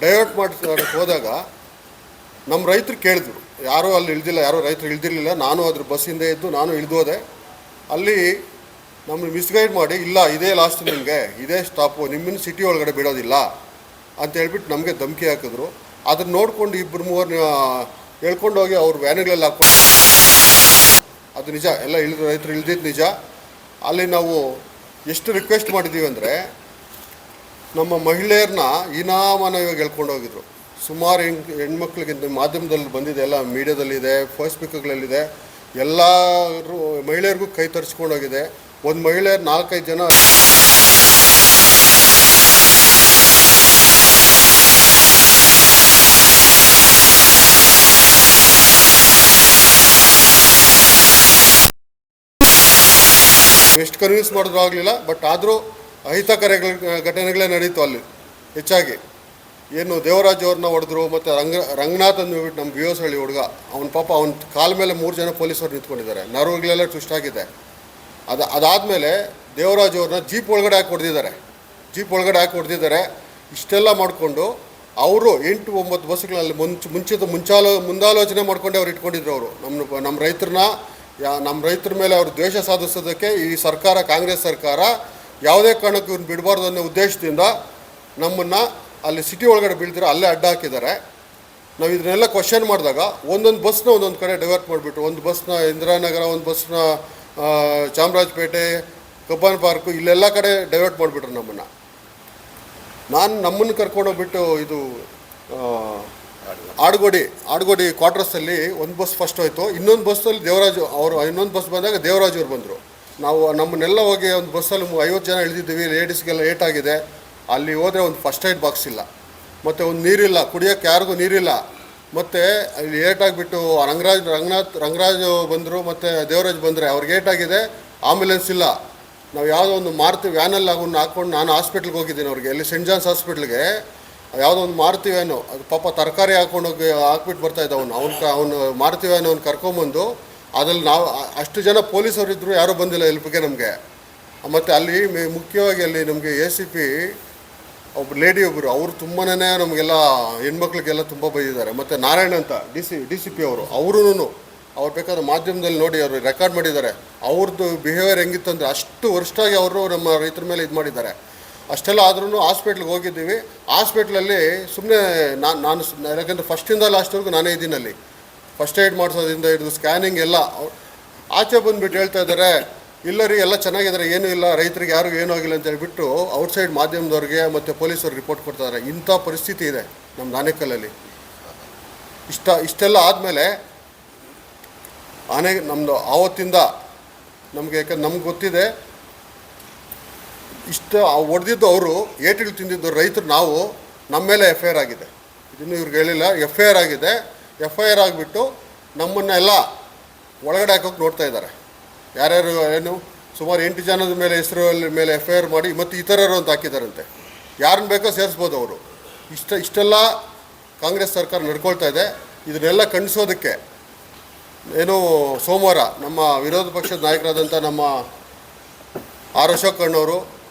ಡೈವರ್ಟ್ ಮಾಡೋಕ್ಕೆ ಹೋದಾಗ ನಮ್ಮ ರೈತರು ಕೇಳಿದ್ರು, ಯಾರೂ ಅಲ್ಲಿ ಇಳ್ದಿಲ್ಲ, ಯಾರೂ ರೈತರು ಇಳ್ದಿರಲಿಲ್ಲ. ನಾನು ಅದ್ರ ಬಸ್ಸಿಂದ ಎದ್ದು ನಾನು ಇಳಿದೋದೆ. ಅಲ್ಲಿ ನಮ್ಮನ್ನು ಮಿಸ್ಗೈಡ್ ಮಾಡಿ, ಇಲ್ಲ ಇದೇ ಲಾಸ್ಟ್, ನಿಮಗೆ ಇದೇ ಸ್ಟಾಪು, ನಿಮ್ಮನ್ನು ಸಿಟಿ ಒಳಗಡೆ ಬಿಡೋದಿಲ್ಲ ಅಂತ ಹೇಳ್ಬಿಟ್ಟು ನಮಗೆ ಧಮಕಿ ಹಾಕಿದ್ರು. ಅದನ್ನ ನೋಡ್ಕೊಂಡು 2-3 ಹೇಳ್ಕೊಂಡು ಹೋಗಿ ಅವ್ರ ವ್ಯಾನ್ಗಳಲ್ಲಿ ಹಾಕ್ಕೊಂಡು, ಅದು ನಿಜ, ಎಲ್ಲ ರೈತರು ಇಳ್ದಿದ್ದು ನಿಜ. ಅಲ್ಲಿ ನಾವು ಎಷ್ಟು ರಿಕ್ವೆಸ್ಟ್ ಮಾಡಿದ್ದೀವಿ ಅಂದರೆ, ನಮ್ಮ ಮಹಿಳೆಯರನ್ನ ಇನಾಮಾನವಾಗಿ ಹೇಳ್ಕೊಂಡು ಹೋಗಿದ್ರು. ಸುಮಾರು ಹೆಣ್ಮಕ್ಳಿಗೆ ಮಾಧ್ಯಮದಲ್ಲಿ ಬಂದಿದೆ, ಎಲ್ಲ ಮೀಡಿಯಾದಲ್ಲಿದೆ, ಫೇಸ್ಬುಕ್ಗಳಲ್ಲಿದೆ, ಎಲ್ಲರೂ ಮಹಿಳೆಯರಿಗೂ ಕೈ ತರಿಸ್ಕೊಂಡು ಹೋಗಿದೆ. ಒಂದು ಮಹಿಳೆಯರು 4-5 ಜನ ಎಷ್ಟು ಕನ್ವಿನ್ಸ್ ಮಾಡಿದ್ರು ಆಗಲಿಲ್ಲ. ಬಟ್ ಆದರೂ ಅಹಿತಕರ ಘಟನೆಗಳೇ ನಡೀತು ಅಲ್ಲಿ ಹೆಚ್ಚಾಗಿ. ಏನು ದೇವರಾಜ್ ಅವ್ರನ್ನ ಹೊಡೆದ್ರು, ಮತ್ತು ರಂಗನಾಥ್ ಅಂದ್ಬಿಟ್ಟು ನಮ್ಮ BOS ಹಳ್ಳಿ ಹುಡುಗ, ಅವನ ಪಾಪ ಅವನ ಕಾಲ ಮೇಲೆ 3 ಜನ ಪೊಲೀಸರು ನಿಂತ್ಕೊಂಡಿದ್ದಾರೆ, ನರ್ವುಗಳೆಲ್ಲ ಟ್ವಿಸ್ಟ್ ಆಗಿದೆ. ಅದಾದಮೇಲೆ ದೇವರಾಜ್ ಅವ್ರನ್ನ ಜೀಪ್ ಒಳಗಡೆ ಹಾಕಿ ಹೊಡೆದಿದ್ದಾರೆ. ಇಷ್ಟೆಲ್ಲ ಮಾಡಿಕೊಂಡು ಅವರು 8-9 ಬಸ್ಗಳಲ್ಲಿ ಮುಂದಾಲೋಚನೆ ಮಾಡ್ಕೊಂಡೆ ಅವ್ರು ಇಟ್ಕೊಂಡಿದ್ರು. ಅವರು ನಮ್ಮ ರೈತರ ಮೇಲೆ ಅವರು ದ್ವೇಷ ಸಾಧಿಸೋದಕ್ಕೆ ಈ ಸರ್ಕಾರ, ಕಾಂಗ್ರೆಸ್ ಸರ್ಕಾರ ಯಾವುದೇ ಕಾರಣಕ್ಕೂ ಇವ್ನು ಬಿಡಬಾರ್ದು ಅನ್ನೋ ಉದ್ದೇಶದಿಂದ ನಮ್ಮನ್ನು ಅಲ್ಲಿ ಸಿಟಿ ಒಳಗಡೆ ಬೀಳ್ದಿರೋ ಅಲ್ಲೇ ಅಡ್ಡ ಹಾಕಿದ್ದಾರೆ. ನಾವು ಇದನ್ನೆಲ್ಲ ಕ್ವಶನ್ ಮಾಡಿದಾಗ ಒಂದೊಂದು ಬಸ್ನ ಒಂದೊಂದು ಕಡೆ ಡೈವರ್ಟ್ ಮಾಡಿಬಿಟ್ಟು, ಒಂದು ಬಸ್ನ ಇಂದಿರಾನಗರ, ಒಂದು ಬಸ್ನ ಚಾಮರಾಜಪೇಟೆ, ಕಬ್ಬನ್ ಪಾರ್ಕು, ಇಲ್ಲೆಲ್ಲ ಕಡೆ ಡೈವರ್ಟ್ ಮಾಡಿಬಿಟ್ರು ನಮ್ಮನ್ನು. ನಮ್ಮನ್ನು ಕರ್ಕೊಂಡೋಗ್ಬಿಟ್ಟು ಇದು ಆಡುಗೋಡಿ ಕ್ವಾರ್ಟರ್ಸಲ್ಲಿ ಒಂದು ಬಸ್ ಫಸ್ಟ್ ಹೋಯಿತು. ಇನ್ನೊಂದು ಬಸ್ಸಲ್ಲಿ ಇನ್ನೊಂದು ಬಸ್ ಬಂದಾಗ ದೇವರಾಜ್ ಅವ್ರು ಬಂದರು. ನಾವು ನಮ್ಮನ್ನೆಲ್ಲ ಹೋಗಿ ಒಂದು ಬಸ್ಸಲ್ಲಿ 50 ಜನ ಇಳಿದಿದ್ದೀವಿ, ಲೇಡೀಸ್ಗೆಲ್ಲ ಏಟ್ ಆಗಿದೆ. ಅಲ್ಲಿ ಹೋದರೆ ಒಂದು ಫಸ್ಟ್ ಏಡ್ ಬಾಕ್ಸ್ ಇಲ್ಲ, ಮತ್ತು ಒಂದು ನೀರಿಲ್ಲ, ಕುಡಿಯೋಕ್ಕೆ ಯಾರಿಗೂ ನೀರಿಲ್ಲ. ಮತ್ತು ಅಲ್ಲಿ ಏಟಾಗಿಬಿಟ್ಟು ರಂಗರಾಜ್ ಬಂದರು, ಮತ್ತು ದೇವರಾಜ್ ಬಂದರೆ ಅವ್ರಿಗೆ ಏಟಾಗಿದೆ, ಆಂಬ್ಯುಲೆನ್ಸ್ ಇಲ್ಲ. ನಾವು ಯಾವುದೋ ಒಂದು ಮಾರುತಿ ವ್ಯಾನಲ್ಲಿ ಹಾಕ್ಕೊಂಡು ನಾನು ಹಾಸ್ಪಿಟ್ಲಿಗೆ ಹೋಗಿದ್ದೀನಿ ಅವ್ರಿಗೆ, ಅಲ್ಲಿ ಸೆಂಟ್ ಜಾನ್ಸ್ ಹಾಸ್ಪಿಟ್ಲಿಗೆ. ಯಾವುದೋ ಒಂದು ಮಾರುತಿ ವ್ಯಾನು, ಅದು ಪಾಪ ತರಕಾರಿ ಹಾಕ್ಬಿಟ್ಟು ಬರ್ತಾಯಿದ್ದ ಅವನು ಮಾರುತಿ ವ್ಯಾನ್ ಕರ್ಕೊಂಬಂದು, ಅದ್ರಲ್ಲಿ ನಾವು ಅಷ್ಟು ಜನ ಪೊಲೀಸರು ಇದ್ದರು, ಯಾರೂ ಬಂದಿಲ್ಲ ಹೆಲ್ಪ್ಗೆ ನಮಗೆ. ಮತ್ತು ಅಲ್ಲಿ ಮುಖ್ಯವಾಗಿ ಅಲ್ಲಿ ನಮಗೆ ACP ಒಬ್ಬ ಲೇಡಿ ಒಬ್ಬರು ಅವರು ತುಂಬಾ ನಮಗೆಲ್ಲ ಹೆಣ್ಮಕ್ಳಿಗೆಲ್ಲ ತುಂಬ ಬೈದಿದ್ದಾರೆ. ಮತ್ತು ನಾರಾಯಣ ಅಂತ DCP ಅವರು ಅವ್ರು ಬೇಕಾದ್ರೆ ಮಾಧ್ಯಮದಲ್ಲಿ ನೋಡಿ ಅವರು ರೆಕಾರ್ಡ್ ಮಾಡಿದ್ದಾರೆ. ಅವ್ರದ್ದು ಬಿಹೇವಿಯರ್ ಹೆಂಗಿತ್ತಂದರೆ ಅಷ್ಟು ವರ್ಷಾಗಿ ಅವರು ನಮ್ಮ ರೈತರ ಮೇಲೆ ಇದು ಮಾಡಿದ್ದಾರೆ. ಅಷ್ಟೆಲ್ಲ ಆದ್ರೂ ಹಾಸ್ಪಿಟ್ಲಿಗೆ ಹೋಗಿದ್ದೀವಿ. ಹಾಸ್ಪಿಟ್ಲಲ್ಲಿ ಸುಮ್ಮನೆ ನಾನು ಯಾಕಂದರೆ ಫಸ್ಟಿಂದ ಲಾಸ್ಟ್ವರೆಗೂ ನಾನೇ ಇದ್ದೀನಿ ಅಲ್ಲಿ. ಫಸ್ಟ್ ಏಡ್ ಮಾಡಿಸೋದ್ರಿಂದ ಹಿಡಿದು ಸ್ಕ್ಯಾನಿಂಗ್ ಎಲ್ಲ ಆಚೆ ಬಂದುಬಿಟ್ಟು ಹೇಳ್ತಾ ಇದ್ದಾರೆ, ಇಲ್ಲ ರೀ ಎಲ್ಲ ಚೆನ್ನಾಗಿದ್ದಾರೆ, ಏನೂ ಇಲ್ಲ, ರೈತರಿಗೆ ಯಾರಿಗೂ ಏನೂ ಆಗಿಲ್ಲ ಅಂತ ಹೇಳ್ಬಿಟ್ಟು ಔಟ್ಸೈಡ್ ಮಾಧ್ಯಮದವ್ರಿಗೆ ಮತ್ತು ಪೊಲೀಸವ್ರಿಗೆ ರಿಪೋರ್ಟ್ ಕೊಡ್ತಾರೆ. ಇಂಥ ಪರಿಸ್ಥಿತಿ ಇದೆ ನಮ್ಮ ಆನೇಕಲ್ಲಲ್ಲಿ. ಇಷ್ಟೆಲ್ಲ ಆದಮೇಲೆ ನಮ್ಮದು ಆವತ್ತಿಂದ ನಮಗೆ, ಯಾಕಂದ್ರೆ ನಮ್ಗೆ ಗೊತ್ತಿದೆ ಹೊಡೆದಿದ್ದು ಅವರು, ಏಟಿಗಳು ತಿಂದಿದ್ದು ರೈತರು ನಾವು, ನಮ್ಮ ಮೇಲೆ FIR ಆಗಿದೆ. ಇದನ್ನು ಇವ್ರಿಗೆ ಹೇಳಿಲ್ಲ, FIR ಆಗಿದೆ. FIR ಆಗಿಬಿಟ್ಟು ನಮ್ಮನ್ನೆಲ್ಲ ಒಳಗಡೆ ಹಾಕೋಕೆ ನೋಡ್ತಾ ಇದ್ದಾರೆ. ಯಾರ್ಯಾರು ಏನು ಸುಮಾರು 8 ಜನದ ಮೇಲೆ ಹೆಸರಲ್ಲಿ ಮೇಲೆ FIR ಮಾಡಿ ಮತ್ತು ಇತರರು ಅಂತ ಹಾಕಿದ್ದಾರಂತೆ. ಯಾರನ್ನ ಬೇಕೋ ಸೇರಿಸ್ಬೋದು ಅವರು. ಇಷ್ಟೆಲ್ಲ ಕಾಂಗ್ರೆಸ್ ಸರ್ಕಾರ ನಡ್ಕೊಳ್ತಾ ಇದೆ. ಇದನ್ನೆಲ್ಲ ಖಂಡಿಸೋದಕ್ಕೆ ಏನು ಸೋಮವಾರ ನಮ್ಮ ವಿರೋಧ ಪಕ್ಷದ ನಾಯಕರಾದಂಥ ನಮ್ಮ ಆರ್ ಅಶೋಕ್ ಅಣ್ಣವರು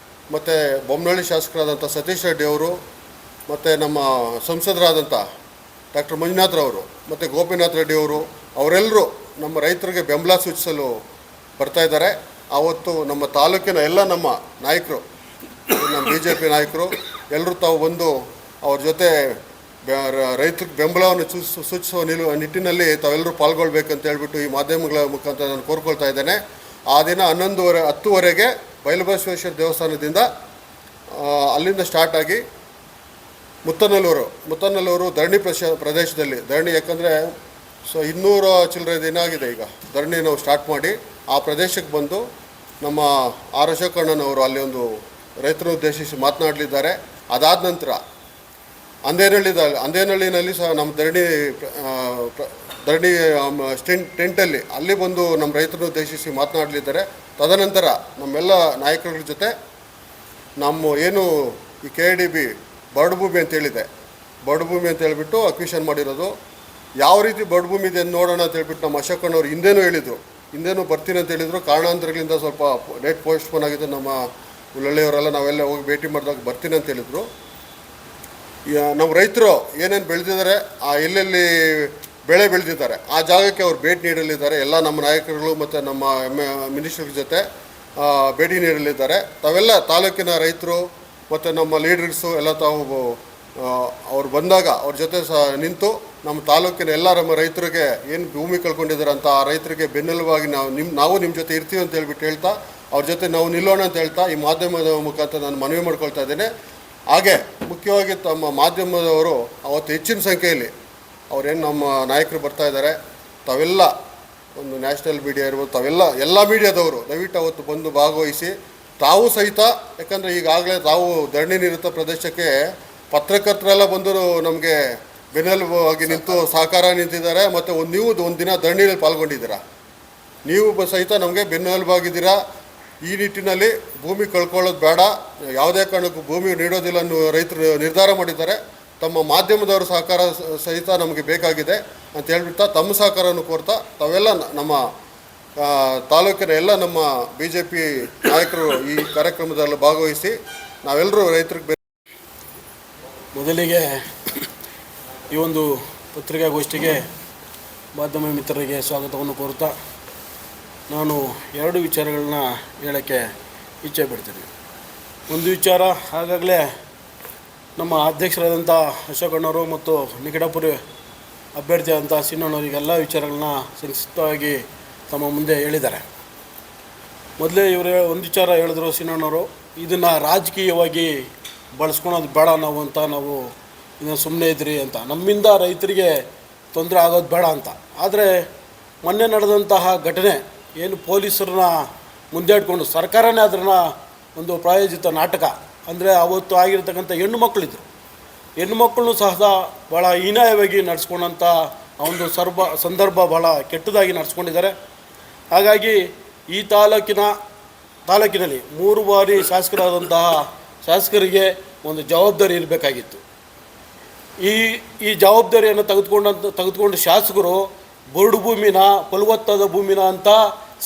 ಮತ್ತು ಬೊಮ್ಮನಹಳ್ಳಿ ಶಾಸಕರಾದಂಥ ಸತೀಶ್ ರೆಡ್ಡಿ ಅವರು ಮತ್ತು ನಮ್ಮ ಸಂಸದರಾದಂಥ ಡಾಕ್ಟರ್ ಮಂಜುನಾಥ್ರವರು ಮತ್ತು ಗೋಪಿನಾಥ್ ರೆಡ್ಡಿ ಅವರೆಲ್ಲರೂ ನಮ್ಮ ರೈತರಿಗೆ ಬೆಂಬಲ ಸೂಚಿಸಲು ಬರ್ತಾಯಿದ್ದಾರೆ. ಆವತ್ತು ನಮ್ಮ ತಾಲೂಕಿನ ಎಲ್ಲ ನಮ್ಮ ನಾಯಕರು, ನಮ್ಮ BJP ನಾಯಕರು ಎಲ್ಲರೂ ತಾವು ಬಂದು ಅವ್ರ ಜೊತೆ ರೈತರಿಗೆ ಬೆಂಬಲವನ್ನು ಸೂಚಿಸುವ ನಿಟ್ಟಿನಲ್ಲಿ ತಾವೆಲ್ಲರೂ ಪಾಲ್ಗೊಳ್ಬೇಕಂತ ಹೇಳ್ಬಿಟ್ಟು ಈ ಮಾಧ್ಯಮಗಳ ಮುಖಾಂತರ ನಾನು ಕೋರ್ಕೊಳ್ತಾ ಇದ್ದೇನೆ. ಆ ದಿನ 10:30 ಬಯಲುಬಸವೇಶ್ವರ ದೇವಸ್ಥಾನದಿಂದ ಅಲ್ಲಿಂದ ಸ್ಟಾರ್ಟ್ ಆಗಿ ಮುತ್ತನಲ್ಲೂರು ಧರಣಿ ಪ್ರದೇಶದಲ್ಲಿ ಧರಣಿ, ಯಾಕಂದರೆ 200 ಚಿಲ್ಲರೆ ದಿನ ಆಗಿದೆ ಈಗ ಧರಣಿ ನಾವು ಸ್ಟಾರ್ಟ್ ಮಾಡಿ ಆ ಪ್ರದೇಶಕ್ಕೆ ಬಂದು ನಮ್ಮ ಆರ್ ಅಶೋಕಣ್ಣನವರು ಅಲ್ಲಿ ಒಂದು ರೈತರನ್ನು ಉದ್ದೇಶಿಸಿ ಮಾತನಾಡಲಿದ್ದಾರೆ. ಅದಾದ ನಂತರ ಅಂದೇನಹಳ್ಳಿನಲ್ಲಿ ಸಹ ನಮ್ಮ ಧರಣಿ ಟೆಂಟಲ್ಲಿ ಅಲ್ಲಿ ಬಂದು ನಮ್ಮ ರೈತರನ್ನು ಉದ್ದೇಶಿಸಿ ಮಾತನಾಡಲಿದ್ದಾರೆ. ತದನಂತರ ನಮ್ಮೆಲ್ಲ ನಾಯಕರ ಜೊತೆ ನಮ್ಮ ಏನು ಈ KIDB ಬರಡು ಭೂಮಿ ಅಂತೇಳಿದೆ, ಬರಡು ಭೂಮಿ ಅಂತ ಹೇಳ್ಬಿಟ್ಟು ಅಕ್ವಿಷನ್ ಮಾಡಿರೋದು, ಯಾವ ರೀತಿ ಬರಡು ಭೂಮಿ ಇದೆ ನೋಡೋಣ ಅಂತ ಹೇಳ್ಬಿಟ್ಟು ನಮ್ಮ ಅಶೋಕಣ್ಣವ್ರು ಹಿಂದೇನೂ ಬರ್ತೀನಿ ಅಂತ ಹೇಳಿದರು. ಕಾರಣಾಂತರಗಳಿಂದ ಸ್ವಲ್ಪ ಡೇಟ್ ಪೋಸ್ಟ್ಪೋನ್ ಆಗಿದ್ದು. ನಮ್ಮ ಉಳ್ಳಳ್ಳಿಯವರೆಲ್ಲ ನಾವೆಲ್ಲ ಹೋಗಿ ಭೇಟಿ ಮಾಡಿದಾಗ ಬರ್ತೀನಿ ಅಂತ ಹೇಳಿದರು. ನಮ್ಮ ರೈತರು ಏನೇನು ಬೆಳೆದಿದ್ದಾರೆ, ಎಲ್ಲೆಲ್ಲಿ ಬೆಳೆ ಬೆಳೆದಿದ್ದಾರೆ ಆ ಜಾಗಕ್ಕೆ ಅವ್ರು ಭೇಟಿ ನೀಡಲಿದ್ದಾರೆ. ಎಲ್ಲ ನಮ್ಮ ನಾಯಕರುಗಳು ಮತ್ತು ನಮ್ಮ ಮಿನಿಸ್ಟರ್ ಜೊತೆ ಭೇಟಿ ನೀಡಲಿದ್ದಾರೆ. ತಾವೆಲ್ಲ ತಾಲೂಕಿನ ರೈತರು ಮತ್ತು ನಮ್ಮ ಲೀಡರ್ಸು ಎಲ್ಲ ತಾವು ಅವ್ರು ಬಂದಾಗ ಅವ್ರ ಜೊತೆ ಸಹ ನಿಂತು ನಮ್ಮ ತಾಲೂಕಿನ ಎಲ್ಲ ನಮ್ಮ ರೈತರಿಗೆ ಏನು ಭೂಮಿ ಕಳ್ಕೊಂಡಿದ್ದಾರೆ ಅಂತ ಆ ರೈತರಿಗೆ ಬೆನ್ನೆಲುಬಾಗಿ ನಾವು ನಿಮ್ಮ ಜೊತೆ ಇರ್ತೀವಿ ಅಂತ ಹೇಳ್ಬಿಟ್ಟು ಹೇಳ್ತಾ ಅವ್ರ ಜೊತೆ ನಾವು ನಿಲ್ಲೋಣ ಅಂತ ಹೇಳ್ತಾ ಈ ಮಾಧ್ಯಮದ ಮುಖಾಂತರ ನಾನು ಮನವಿ ಮಾಡ್ಕೊಳ್ತಾ ಇದ್ದೇನೆ. ಹಾಗೆ ಮುಖ್ಯವಾಗಿ ತಮ್ಮ ಮಾಧ್ಯಮದವರು ಅವತ್ತು ಹೆಚ್ಚಿನ ಸಂಖ್ಯೆಯಲ್ಲಿ ಅವರೇನು ನಮ್ಮ ನಾಯಕರು ಬರ್ತಾ ಇದ್ದಾರೆ, ತಾವೆಲ್ಲ ಒಂದು ನ್ಯಾಷನಲ್ ಮೀಡಿಯಾ ಇರ್ಬೋದು, ಎಲ್ಲ ಮೀಡಿಯಾದವರು ದಯವಿಟ್ಟು ಅವತ್ತು ಬಂದು ಭಾಗವಹಿಸಿ ತಾವು ಸಹಿತ, ಯಾಕಂದರೆ ಈಗಾಗಲೇ ತಾವು ಧರಣಿ ನಿರತ ಪ್ರದೇಶಕ್ಕೆ ಪತ್ರಕರ್ತರೆಲ್ಲ ಬಂದು ನಮಗೆ ಬೆನ್ನೆಲುಬಾಗಿ ನಿಂತು ಸಹಕಾರ ನಿಂತಿದ್ದಾರೆ. ಮತ್ತು ನೀವು ಒಂದು ದಿನ ಧರಣಿಯಲ್ಲಿ ಪಾಲ್ಗೊಂಡಿದ್ದೀರಾ, ನೀವು ಸಹಿತ ನಮಗೆ ಬೆನ್ನೆಲುಬಾಗಿದ್ದೀರಾ. ಈ ನಿಟ್ಟಿನಲ್ಲಿ ಭೂಮಿ ಕಳ್ಕೊಳ್ಳೋದು ಬೇಡ, ಯಾವುದೇ ಕಾರಣಕ್ಕೂ ಭೂಮಿ ನೀಡೋದಿಲ್ಲ ಅನ್ನೋ ರೈತರು ನಿರ್ಧಾರ ಮಾಡಿದ್ದಾರೆ. ತಮ್ಮ ಮಾಧ್ಯಮದವರು ಸಹಕಾರ ಸಹಿತ ನಮಗೆ ಬೇಕಾಗಿದೆ ಅಂತ ಹೇಳ್ಬಿಟ್ಟು ತಮ್ಮ ಸಹಕಾರವನ್ನು ಕೋರ್ತಾ ತಾವೆಲ್ಲ ನಮ್ಮ ತಾಲೂಕಿನ ಎಲ್ಲ ನಮ್ಮ BJP ನಾಯಕರು ಈ ಕಾರ್ಯಕ್ರಮದಲ್ಲಿ ಭಾಗವಹಿಸಿ ನಾವೆಲ್ಲರೂ ರೈತರಿಗೆ ಮೊದಲಿಗೆ ಈ ಒಂದು ಪತ್ರಿಕಾಗೋಷ್ಠಿಗೆ ಮಾಧ್ಯಮ ಮಿತ್ರರಿಗೆ ಸ್ವಾಗತವನ್ನು ಕೋರುತ್ತಾ ನಾನು 2 ವಿಚಾರಗಳನ್ನ ಹೇಳೋಕ್ಕೆ ಇಚ್ಛೆ ಪಡ್ತೀನಿ. ಒಂದು ವಿಚಾರ, ಆಗಾಗಲೇ ನಮ್ಮ ಅಧ್ಯಕ್ಷರಾದಂಥ ಅಶೋಕಣ್ಣವರು ಮತ್ತು ನಿಕಟಪುರ ಅಭ್ಯರ್ಥಿ ಆದಂಥ ಸಿನ್ನಣ್ಣವರಿಗೆಲ್ಲ ವಿಚಾರಗಳನ್ನ ಸಂಕ್ಷಿಪ್ತವಾಗಿ ತಮ್ಮ ಮುಂದೆ ಹೇಳಿದ್ದಾರೆ. ಮೊದಲೇ ಇವರು ಒಂದು ವಿಚಾರ ಹೇಳಿದ್ರು ಸಿನ್ನಣ್ಣವರು, ಇದನ್ನು ರಾಜಕೀಯವಾಗಿ ಬಳಸ್ಕೊಳೋದು ಬೇಡ ನಾವು ಇದನ್ನು ಸುಮ್ಮನೆ ಇದ್ರಿ ಅಂತ, ನಮ್ಮಿಂದ ರೈತರಿಗೆ ತೊಂದರೆ ಆಗೋದು ಬೇಡ ಅಂತ. ಆದರೆ ಮೊನ್ನೆ ನಡೆದಂತಹ ಘಟನೆ ಏನು ಪೊಲೀಸರನ್ನ ಮುಂದೆ ಇಟ್ಕೊಂಡು ಸರ್ಕಾರನೇ ಅದನ್ನು ಒಂದು ಪ್ರಾಯೋಜಿತ ನಾಟಕ, ಅಂದರೆ ಅವತ್ತು ಆಗಿರ್ತಕ್ಕಂಥ ಹೆಣ್ಣುಮಕ್ಕಳಿದ್ರು, ಹೆಣ್ಣುಮಕ್ಕಳನ್ನು ಸಹ ಭಾಳ ಹೀನಾಯವಾಗಿ ನಡೆಸ್ಕೊಂಡಂಥ ಒಂದು ಸಂದರ್ಭ ಭಾಳ ಕೆಟ್ಟದಾಗಿ ನಡೆಸ್ಕೊಂಡಿದ್ದಾರೆ. ಹಾಗಾಗಿ ಈ ತಾಲೂಕಿನಲ್ಲಿ 3 ಬಾರಿ ಶಾಸಕರಾದಂತಹ ಶಾಸಕರಿಗೆ ಒಂದು ಜವಾಬ್ದಾರಿ ಇರಬೇಕಾಗಿತ್ತು. ಈ ಜವಾಬ್ದಾರಿಯನ್ನು ತೆಗೆದುಕೊಂಡು ಶಾಸಕರು ಬರಡು ಭೂಮಿನ ಫಲವತ್ತಾದ ಭೂಮಿನ ಅಂತ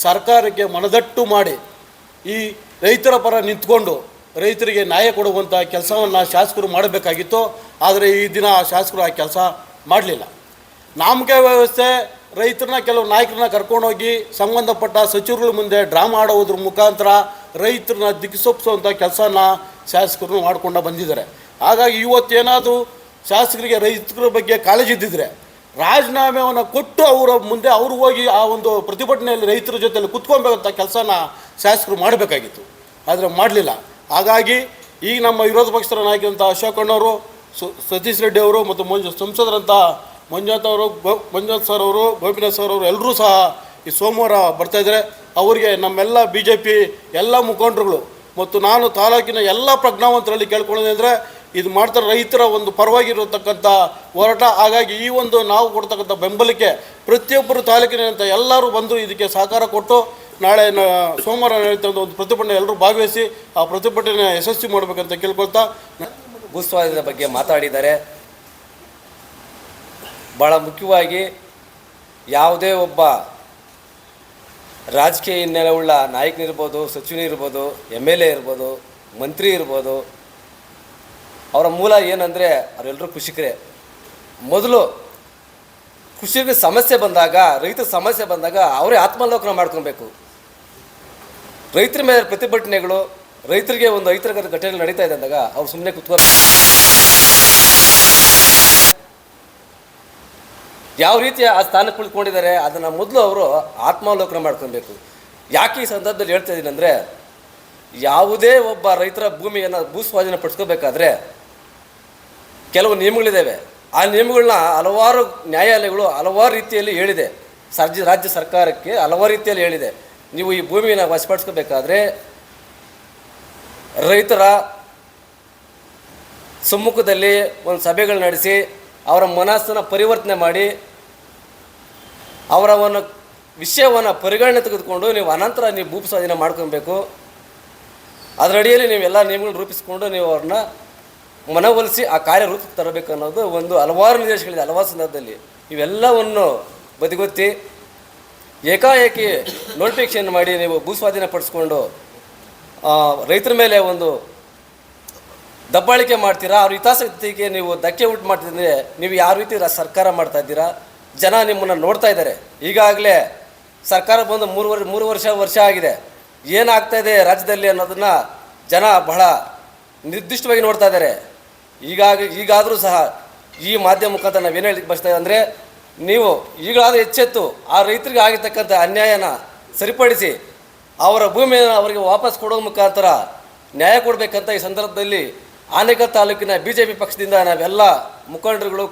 ಸರ್ಕಾರಕ್ಕೆ ಮನದಟ್ಟು ಮಾಡಿ ಈ ರೈತರ ಪರ ನಿಂತ್ಕೊಂಡು ರೈತರಿಗೆ ನ್ಯಾಯ ಕೊಡುವಂಥ ಕೆಲಸವನ್ನು ಶಾಸಕರು ಮಾಡಬೇಕಾಗಿತ್ತು. ಆದರೆ ಈ ದಿನ ಶಾಸಕರು ಆ ಕೆಲಸ ಮಾಡಲಿಲ್ಲ. ನಾಮಕೆ ವ್ಯವಸ್ಥೆ, ರೈತರನ್ನ ಕೆಲವು ನಾಯಕರನ್ನ ಕರ್ಕೊಂಡೋಗಿ ಸಂಬಂಧಪಟ್ಟ ಸಚಿವರುಗಳ ಮುಂದೆ ಡ್ರಾಮಾ ಆಡೋದ್ರ ಮುಖಾಂತರ ರೈತರನ್ನ ದಿಕ್ಸೊಪ್ಪಿಸುವಂಥ ಕೆಲಸನ ಶಾಸಕರು ಮಾಡ್ಕೊಂಡು ಬಂದಿದ್ದಾರೆ. ಹಾಗಾಗಿ ಇವತ್ತೇನಾದರೂ ಶಾಸಕರಿಗೆ ರೈತರ ಬಗ್ಗೆ ಕಾಳಜಿ ಇದ್ದಿದ್ರೆ ರಾಜೀನಾಮೆಯನ್ನು ಕೊಟ್ಟು ಅವರ ಮುಂದೆ ಅವರು ಹೋಗಿ ಆ ಒಂದು ಪ್ರತಿಭಟನೆಯಲ್ಲಿ ರೈತರ ಜೊತೆಯಲ್ಲಿ ಕುತ್ಕೊಬೇಕಂತ ಕೆಲಸನ ಶಾಸಕರು ಮಾಡಬೇಕಾಗಿತ್ತು. ಆದರೆ ಮಾಡಲಿಲ್ಲ. ಹಾಗಾಗಿ ಈಗ ನಮ್ಮ ವಿರೋಧ ಪಕ್ಷದ ನಾಯಕರಂಥ ಅಶೋಕಣ್ಣವರು, ಸತೀಶ್ ರೆಡ್ಡಿ ಅವರು ಮತ್ತು ಸಂಸದರಂಥ ಮಂಜುನಾಥ್ ಸರ್ ಅವರು, ಗೋಪಿನಾಥ್ ಸರ್ ಅವರು ಎಲ್ಲರೂ ಸಹ ಈ ಸೋಮವಾರ ಬರ್ತಾಯಿದ್ದಾರೆ. ಅವರಿಗೆ ನಮ್ಮೆಲ್ಲ BJP ಎಲ್ಲ ಮುಖಂಡರುಗಳು ಮತ್ತು ನಾನು ತಾಲೂಕಿನ ಎಲ್ಲ ಪ್ರಜ್ಞಾವಂತರಲ್ಲಿ ಕೇಳ್ಕೊಳ್ಳೋದಂದರೆ ಇದು ಮಾಡ್ತಾರೆ ರೈತರ ಒಂದು ಪರವಾಗಿರತಕ್ಕಂಥ ಹೋರಾಟ. ಹಾಗಾಗಿ ಈ ಒಂದು ನಾವು ಕೊಡ್ತಕ್ಕಂಥ ಬೆಂಬಲಕ್ಕೆ ಪ್ರತಿಯೊಬ್ಬರು ತಾಲೂಕಿನಂಥ ಎಲ್ಲರೂ ಬಂದು ಇದಕ್ಕೆ ಸಹಕಾರ ಕೊಟ್ಟು ನಾಳೆ ಸೋಮವಾರ ನಡೀತಕ್ಕಂಥ ಒಂದು ಪ್ರತಿಭಟನೆ ಎಲ್ಲರೂ ಭಾಗವಹಿಸಿ ಆ ಪ್ರತಿಭಟನೆ ಯಶಸ್ವಿ ಮಾಡಬೇಕಂತ ಕೇಳ್ಕೊಳ್ತಾ ಭೂಸ್ವಾಧೀನದ ಬಗ್ಗೆ ಮಾತಾಡಿದ್ದಾರೆ. ಭಾಳ ಮುಖ್ಯವಾಗಿ ಯಾವುದೇ ಒಬ್ಬ ರಾಜಕೀಯ ಹಿನ್ನೆಲೆಯುಳ್ಳ ನಾಯಕನಿರ್ಬೋದು, ಸಚಿವನಿರ್ಬೋದು, MLA ಇರ್ಬೋದು, ಮಂತ್ರಿ ಇರ್ಬೋದು, ಅವರ ಮೂಲ ಏನಂದರೆ ಅವರೆಲ್ಲರೂ ಕೃಷಿಕರೇ. ಮೊದಲು ಕೃಷಿಗೆ ಸಮಸ್ಯೆ ಬಂದಾಗ, ರೈತರ ಸಮಸ್ಯೆ ಬಂದಾಗ ಅವರೇ ಆತ್ಮಾವಲೋಕನ ಮಾಡ್ಕೊಬೇಕು. ರೈತರ ಮೇಲೆ ಪ್ರತಿಭಟನೆಗಳು, ರೈತರಿಗೆ ಒಂದು ರೈತರ ಘಟನೆಗಳು ನಡೀತಾ ಇದೆ ಅಂದಾಗ ಅವ್ರು ಸುಮ್ಮನೆ ಕುತ್ಕೊಂಡು ಯಾವ ರೀತಿ ಆ ಸ್ಥಾನಕ್ಕೆ ಕುಳಿತುಕೊಂಡಿದ್ದಾರೆ ಅದನ್ನು ಮೊದಲು ಅವರು ಆತ್ಮಾವಲೋಕನ ಮಾಡ್ಕೊಬೇಕು. ಯಾಕೆ ಈ ಸಂದರ್ಭದಲ್ಲಿ ಹೇಳ್ತಾ ಇದ್ದೀನಿ ಅಂದರೆ, ಯಾವುದೇ ಒಬ್ಬ ರೈತರ ಭೂಮಿಯನ್ನು ಭೂಸ್ವಾಧೀನ ಪಡಿಸ್ಕೋಬೇಕಾದ್ರೆ ಕೆಲವು ನಿಯಮಗಳಿದ್ದಾವೆ. ಆ ನಿಯಮಗಳನ್ನ ಹಲವಾರು ನ್ಯಾಯಾಲಯಗಳು ಹಲವಾರು ರೀತಿಯಲ್ಲಿ ಹೇಳಿದೆ. ರಾಜ್ಯ ಸರ್ಕಾರಕ್ಕೆ ಹಲವಾರು ರೀತಿಯಲ್ಲಿ ಹೇಳಿದೆ. ನೀವು ಈ ಭೂಮಿಯನ್ನು ವಶಪಡಿಸ್ಕೋಬೇಕಾದ್ರೆ ರೈತರ ಸಮ್ಮುಖದಲ್ಲಿ ಒಂದು ಸಭೆಗಳು ನಡೆಸಿ ಅವರ ಮನಸ್ಸನ್ನು ಪರಿವರ್ತನೆ ಮಾಡಿ ಅವರ ಒಂದು ವಿಷಯವನ್ನು ಪರಿಗಣನೆ ತೆಗೆದುಕೊಂಡು ನೀವು ಅನಂತರ ನೀವು ಭೂ ಸ್ವಾಧೀನ ಮಾಡ್ಕೊಬೇಕು. ಅದರಡಿಯಲ್ಲಿ ನೀವೆಲ್ಲ ನಿಯಮಗಳು ರೂಪಿಸಿಕೊಂಡು ನೀವು ಅವ್ರನ್ನ ಮನವೊಲಿಸಿ ಆ ಕಾರ್ಯ ರೂಪಕ್ಕೆ ತರಬೇಕು ಅನ್ನೋದು ಒಂದು ಹಲವಾರು ನಿರ್ದೇಶಗಳಿದೆ. ಹಲವಾರು ಸಂದರ್ಭದಲ್ಲಿ ಇವೆಲ್ಲವನ್ನು ಬದಿಗೊತ್ತಿ ಏಕಾಏಕಿ ನೋಟಿಫಿಕೇಶನ್ ಮಾಡಿ ನೀವು ಭೂಸ್ವಾಧೀನ ಪಡಿಸ್ಕೊಂಡು ರೈತರ ಮೇಲೆ ಒಂದು ದಬ್ಬಾಳಿಕೆ ಮಾಡ್ತೀರಾ, ಅವ್ರ ಹಿತಾಸಕ್ತಿಗೆ ನೀವು ಧಕ್ಕೆ ಉಂಟು ಮಾಡ್ತಿದ್ರೆ ನೀವು ಯಾವ ರೀತಿ ಸರ್ಕಾರ ಮಾಡ್ತಾ ಇದ್ದೀರಾ? ಜನ ನಿಮ್ಮನ್ನು ನೋಡ್ತಾ ಇದ್ದಾರೆ. ಈಗಾಗಲೇ ಸರ್ಕಾರ ಬಂದು ಮೂರು ವರ್ಷ ಆಗಿದೆ. ಏನಾಗ್ತಾಯಿದೆ ರಾಜ್ಯದಲ್ಲಿ ಅನ್ನೋದನ್ನು ಜನ ಬಹಳ ನಿರ್ದಿಷ್ಟವಾಗಿ ನೋಡ್ತಾ ಇದ್ದಾರೆ. ಈಗಾದರೂ ಸಹ ಈ ಮಾಧ್ಯಮ ಮುಖಾಂತರ ನಾವೇನು ಹೇಳಿ ಬಯಸ್ತಾ ಅಂದರೆ, ನೀವು ಈಗಲಾದರೂ ಎಚ್ಚೆತ್ತು ಆ ರೈತರಿಗೆ ಆಗಿರ್ತಕ್ಕಂಥ ಅನ್ಯಾಯನ ಸರಿಪಡಿಸಿ ಅವರ ಭೂಮಿಯನ್ನು ಅವರಿಗೆ ವಾಪಸ್ ಕೊಡೋ ಮುಖಾಂತರ ನ್ಯಾಯ ಕೊಡಬೇಕಂತ ಈ ಸಂದರ್ಭದಲ್ಲಿ ಆನೇಕಲ್ ತಾಲೂಕಿನ BJP ಪಕ್ಷದಿಂದ ನಾವೆಲ್ಲ ಮುಖಂಡರುಗಳು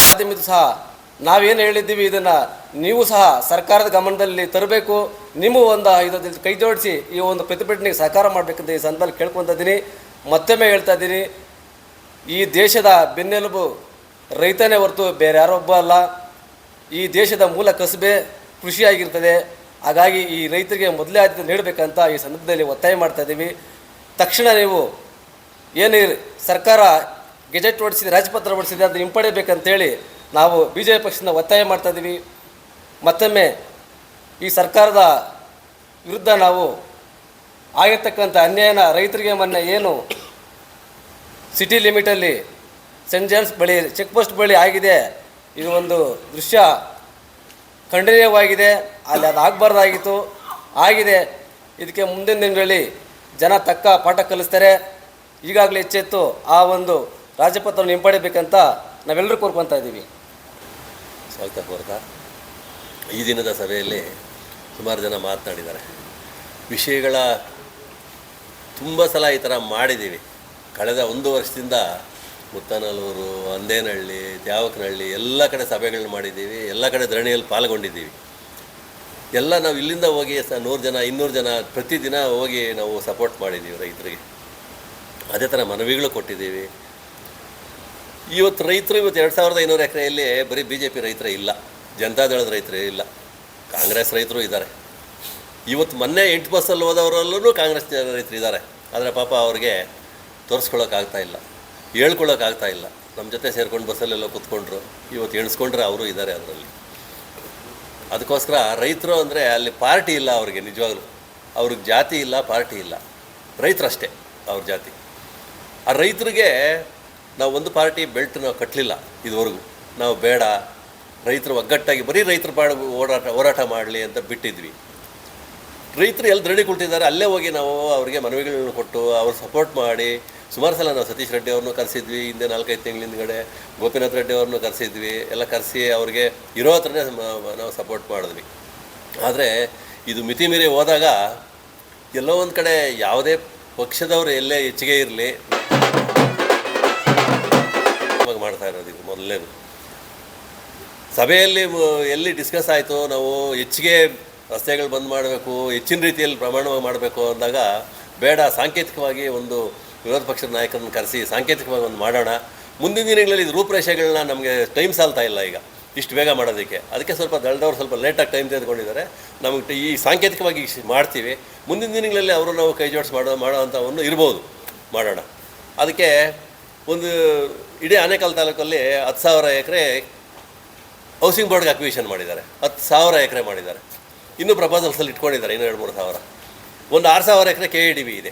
ಮಾಧ್ಯಮದ ಸಹ ನಾವೇನು ಹೇಳಿದ್ದೀವಿ ಇದನ್ನು ನೀವು ಸಹ ಸರ್ಕಾರದ ಗಮನದಲ್ಲಿ ತರಬೇಕು. ನೀವು ಒಂದು ಇದರಲ್ಲಿ ಕೈ ಜೋಡಿಸಿ ಈ ಒಂದು ಪ್ರತಿಭಟನೆಗೆ ಸಹಕಾರ ಮಾಡಬೇಕಂತ ಈ ಸಂದರ್ಭದಲ್ಲಿ ಕೇಳ್ಕೊತಾ ಇದ್ದೀನಿ. ಮತ್ತೊಮ್ಮೆ ಹೇಳ್ತಾ ಇದ್ದೀನಿ, ಈ ದೇಶದ ಬೆನ್ನೆಲುಬು ರೈತನೇ ಹೊರತು ಬೇರೆ ಯಾರೊಬ್ಬ ಅಲ್ಲ. ಈ ದೇಶದ ಮೂಲ ಕಸುಬೆ ಕೃಷಿಯಾಗಿರ್ತದೆ. ಹಾಗಾಗಿ ಈ ರೈತರಿಗೆ ಮೊದಲೇ ಆದ್ಯತೆ ನೀಡಬೇಕಂತ ಈ ಸಂದರ್ಭದಲ್ಲಿ ಒತ್ತಾಯ ಮಾಡ್ತಾ ಇದ್ದೀವಿ. ತಕ್ಷಣ ನೀವು ಏನು ಸರ್ಕಾರ ಗೆಜೆಟ್ ಹೊಡಿಸಿದೆ, ರಾಜಪತ್ರ ಹೊಡಿಸಿದೆ, ಅದನ್ನು ಹಿಂಪಡೆಯಬೇಕಂತೇಳಿ ನಾವು BJP ಪಕ್ಷದಿಂದ ಒತ್ತಾಯ ಮಾಡ್ತಾ ಇದ್ದೀವಿ. ಮತ್ತೊಮ್ಮೆ ಈ ಸರ್ಕಾರದ ವಿರುದ್ಧ ನಾವು ಆಗಿರ್ತಕ್ಕಂಥ ಅನ್ಯಾಯನ ರೈತರಿಗೆ ಮೊನ್ನೆ ಏನು ಸಿಟಿ ಲಿಮಿಟಲ್ಲಿ ಸೆಂಟ್ ಜಾನ್ಸ್ ಬಳಿ ಚೆಕ್ ಪೋಸ್ಟ್ ಬಳಿ ಆಗಿದೆ, ಇದು ಒಂದು ದೃಶ್ಯ ಖಂಡನೀಯವಾಗಿದೆ. ಅಲ್ಲಿ ಅದು ಆಗಬಾರ್ದಾಗಿತ್ತು, ಆಗಿದೆ. ಇದಕ್ಕೆ ಮುಂದಿನ ದಿನಗಳಲ್ಲಿ ಜನ ತಕ್ಕ ಪಾಠ ಕಲಿಸ್ತಾರೆ. ಈಗಾಗಲೇ ಎಚ್ಚೆತ್ತು ಆ ಒಂದು ರಾಜಪತ್ರವನ್ನು ಹಿಂಪಡಿಬೇಕಂತ ನಾವೆಲ್ಲರೂ ಕೋರ್ಕೊತಾ ಇದ್ದೀವಿ. ಸ್ವಾಗತ ಕೋರ್ತಾ ಈ ದಿನದ ಸಭೆಯಲ್ಲಿ ಸುಮಾರು ಜನ ಮಾತನಾಡಿದ್ದಾರೆ. ವಿಷಯಗಳ ತುಂಬ ಸಲ ಈ ಥರ ಮಾಡಿದ್ದೀವಿ. ಕಳೆದ 1 ವರ್ಷದಿಂದ ಮುತ್ತನಲ್ಲೂರು, ಅಂದೇನಹಳ್ಳಿ, ತ್ಯಾವಕನಹಳ್ಳಿ ಎಲ್ಲ ಕಡೆ ಸಭೆಗಳನ್ನ ಮಾಡಿದ್ದೀವಿ. ಎಲ್ಲ ಕಡೆ ಧರಣಿಯಲ್ಲಿ ಪಾಲ್ಗೊಂಡಿದ್ದೀವಿ. ಎಲ್ಲ ನಾವು ಇಲ್ಲಿಂದ ಹೋಗಿ 100 ಜನ 200 ಜನ ಪ್ರತಿದಿನ ಹೋಗಿ ನಾವು ಸಪೋರ್ಟ್ ಮಾಡಿದ್ದೀವಿ ರೈತರಿಗೆ. ಅದೇ ಥರ ಮನವಿಗಳು ಕೊಟ್ಟಿದ್ದೀವಿ. ಇವತ್ತು ರೈತರು 2500 ಎಕರೆಯಲ್ಲಿ ಬರೀ BJP ರೈತರೇ ಇಲ್ಲ, ಜನತಾದಳದ ರೈತರೇ ಇಲ್ಲ, ಕಾಂಗ್ರೆಸ್ ರೈತರು ಇದ್ದಾರೆ. ಇವತ್ತು ಮೊನ್ನೆ 8 ಬಸ್ಸಲ್ಲಿ ಹೋದವರಲ್ಲೂ ಕಾಂಗ್ರೆಸ್ ರೈತರು ಇದ್ದಾರೆ. ಆದರೆ ಪಾಪ ಅವ್ರಿಗೆ ತೋರಿಸ್ಕೊಳ್ಳೋಕ್ಕಾಗ್ತಾ ಇಲ್ಲ, ಹೇಳ್ಕೊಳ್ಳೋಕ್ಕಾಗ್ತಾ ಇಲ್ಲ. ನಮ್ಮ ಜೊತೆ ಸೇರ್ಕೊಂಡು ಬಸ್ಸಲ್ಲೆಲ್ಲ ಕೂತ್ಕೊಂಡ್ರು, ಇವತ್ತು ಎಣಿಸ್ಕೊಂಡ್ರೆ ಅವರು ಇದ್ದಾರೆ ಅದರಲ್ಲಿ. ಅದಕ್ಕೋಸ್ಕರ ರೈತರು ಅಂದರೆ ಅಲ್ಲಿ ಪಾರ್ಟಿ ಇಲ್ಲ ಅವ್ರಿಗೆ, ನಿಜವಾಗ್ಲೂ ಅವ್ರಿಗೆ ಜಾತಿ ಇಲ್ಲ, ಪಾರ್ಟಿ ಇಲ್ಲ, ರೈತರಷ್ಟೇ ಅವ್ರ ಜಾತಿ. ಆ ರೈತರಿಗೆ ನಾವು ಒಂದು ಪಾರ್ಟಿ ಬೆಲ್ಟ್ ನಾವು ಕಟ್ಟಲಿಲ್ಲ ಇದುವರೆಗೂ. ನಾವು ಬೇಡ, ರೈತರು ಒಗ್ಗಟ್ಟಾಗಿ ಬರೀ ರೈತರ ಹೋರಾಟ ಮಾಡಲಿ ಅಂತ ಬಿಟ್ಟಿದ್ವಿ. ರೈತರು ಎಲ್ಲಿ ದೃಢಿ ಕುಳಿತಿದ್ದಾರೆ ಅಲ್ಲೇ ಹೋಗಿ ನಾವು ಅವರಿಗೆ ಮನವಿಗಳನ್ನು ಕೊಟ್ಟು ಅವ್ರು ಸಪೋರ್ಟ್ ಮಾಡಿ ಸುಮಾರು ಸಲ ನಾವು ಸತೀಶ್ ರೆಡ್ಡಿ ಅವ್ರನ್ನೂ ಕರೆಸಿದ್ವಿ, ಹಿಂದೆ 4-5 ತಿಂಗಳ ಹಿಂದ್ಗಡೆ ಗೋಪಿನಾಥ್ ರೆಡ್ಡಿ ಅವ್ರನ್ನೂ ಕರೆಸಿದ್ವಿ. ಎಲ್ಲ ಕರೆಸಿ ಅವ್ರಿಗೆ ಇರೋ ಹತ್ರನೇ ನಾವು ಸಪೋರ್ಟ್ ಮಾಡಿದ್ವಿ. ಆದರೆ ಇದು ಮಿತಿ ಮೀರಿ ಹೋದಾಗ ಎಲ್ಲೋ ಒಂದು ಕಡೆ ಯಾವುದೇ ಪಕ್ಷದವರು ಎಲ್ಲೇ ಹೆಚ್ಚಿಗೆ ಇರಲಿ ಮಾಡ್ತಾ ಇರೋದು. ಇದು ಮೊದಲನೇದು ಸಭೆಯಲ್ಲಿ ಎಲ್ಲಿ ಡಿಸ್ಕಸ್ ಆಯಿತು, ನಾವು ಹೆಚ್ಚಿಗೆ ರಸ್ತೆಗಳು ಬಂದ್ ಮಾಡಬೇಕು, ಹೆಚ್ಚಿನ ರೀತಿಯಲ್ಲಿ ಪ್ರಮಾಣವಾಗಿ ಮಾಡಬೇಕು ಅಂದಾಗ ಬೇಡ, ಸಾಂಕೇತಿಕವಾಗಿ ಒಂದು ವಿರೋಧ ಪಕ್ಷದ ನಾಯಕರನ್ನು ಕರೆಸಿ ಸಾಂಕೇತಿಕವಾಗಿ ಒಂದು ಮಾಡೋಣ. ಮುಂದಿನ ದಿನಗಳಲ್ಲಿ ಇದು ರೂಪರೇಷೆಗಳನ್ನ ನಮಗೆ ಟೈಮ್ ಸಾಲ್ತಾ ಇಲ್ಲ ಈಗ ಇಷ್ಟು ಬೇಗ ಮಾಡೋದಕ್ಕೆ. ಅದಕ್ಕೆ ಸ್ವಲ್ಪ ದಳದವ್ರು ಸ್ವಲ್ಪ ಲೇಟಾಗಿ ಟೈಮ್ ತೆಗೆದುಕೊಂಡಿದ್ದಾರೆ. ನಮಗೆ ಈ ಸಾಂಕೇತಿಕವಾಗಿ ಮಾಡ್ತೀವಿ, ಮುಂದಿನ ದಿನಗಳಲ್ಲಿ ಅವರು ನಾವು ಕೈ ಜೋಡಿಸಿ ಮಾಡೋ ಅಂಥವನ್ನು ಇರ್ಬೋದು, ಮಾಡೋಣ. ಅದಕ್ಕೆ ಒಂದು ಇಡೀ ಆನೇಕಲ್ ತಾಲೂಕಲ್ಲಿ 10,000 ಎಕರೆ ಹೌಸಿಂಗ್ ಬೋರ್ಡ್ಗೆ ಅಕ್ವಿಷನ್ ಮಾಡಿದ್ದಾರೆ, 10,000 ಎಕರೆ ಮಾಡಿದ್ದಾರೆ. ಇನ್ನೂ ಪ್ರಪೋಸಲ್ಸಲ್ಲಿ ಇಟ್ಕೊಂಡಿದ್ದಾರೆ ಇನ್ನೂ 2-3 ಸಾವಿರ. ಒಂದು 6,000 ಎಕರೆ KADB ಇದೆ,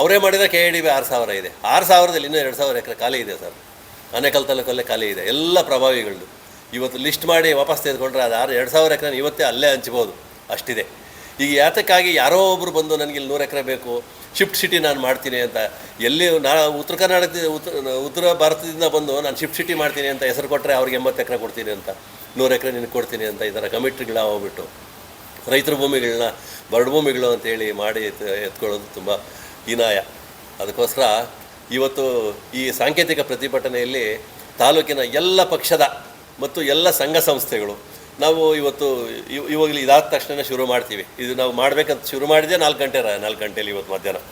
ಅವರೇ ಮಾಡಿದರೆ KADB 6,000 ಇದೆ. 6,000ದಲ್ಲಿ ಇನ್ನೂ 2,000 ಎಕರೆ ಖಾಲಿ ಇದೆ ಸರ್, ಆನೇಕಲ್ ತಾಲೂಕಲ್ಲೇ ಖಾಲಿ ಇದೆ. ಎಲ್ಲ ಪ್ರಭಾವಿಗಳದ್ದು ಇವತ್ತು ಲಿಸ್ಟ್ ಮಾಡಿ ವಾಪಸ್ ತೆಗೆದುಕೊಂಡ್ರೆ ಅದು 2,000 ಎಕರೆ ಇವತ್ತೇ ಅಲ್ಲೇ ಹಂಚ್ಬೋದು, ಅಷ್ಟಿದೆ. ಈಗ ಯಾತಕ್ಕಾಗಿ ಯಾರೋ ಒಬ್ಬರು ಬಂದು ನನಗೆ ಇಲ್ಲಿ 100 ಎಕರೆ ಬೇಕು, ಶಿಫ್ಟ್ ಸಿಟಿ ನಾನು ಮಾಡ್ತೀನಿ ಅಂತ, ಎಲ್ಲಿ ಉತ್ತರ ಕರ್ನಾಟಕದ ಉತ್ತರ ಭಾರತದಿಂದ ಬಂದು ನಾನು ಶಿಫ್ಟ್ ಸಿಟಿ ಮಾಡ್ತೀನಿ ಅಂತ ಹೆಸರು ಕೊಟ್ಟರೆ ಅವ್ರಿಗೆ 80 ಎಕರೆ ಕೊಡ್ತೀನಿ ಅಂತ, 100 ಎಕರೆ ನಿನಗೆ ಕೊಡ್ತೀನಿ ಅಂತ ಈ ಥರ ಕಮಿಟ್ರಿಗಳ ಹೋಗ್ಬಿಟ್ಟು ರೈತರ ಭೂಮಿಗಳನ್ನ ಬರಡು ಭೂಮಿಗಳು ಅಂತೇಳಿ ಮಾಡಿ ಎತ್ಕೊಳ್ಳೋದು ತುಂಬ ಹೀನಾಯ. ಅದಕ್ಕೋಸ್ಕರ ಇವತ್ತು ಈ ಸಾಂಕೇತಿಕ ಪ್ರತಿಭಟನೆಯಲ್ಲಿ ತಾಲೂಕಿನ ಎಲ್ಲ ಪಕ್ಷದ ಮತ್ತು ಎಲ್ಲ ಸಂಘ ಸಂಸ್ಥೆಗಳು ನಾವು ಇವತ್ತು ಇವಾಗಲೂ ಇದಾದ ತಕ್ಷಣ ಶುರು ಮಾಡ್ತೀವಿ. ಇದು ನಾವು ಮಾಡಬೇಕಂತ ಶುರು ಮಾಡಿದೆ 4 ಗಂಟೆಯಲ್ಲಿ ಇವತ್ತು ಮಧ್ಯಾಹ್ನ.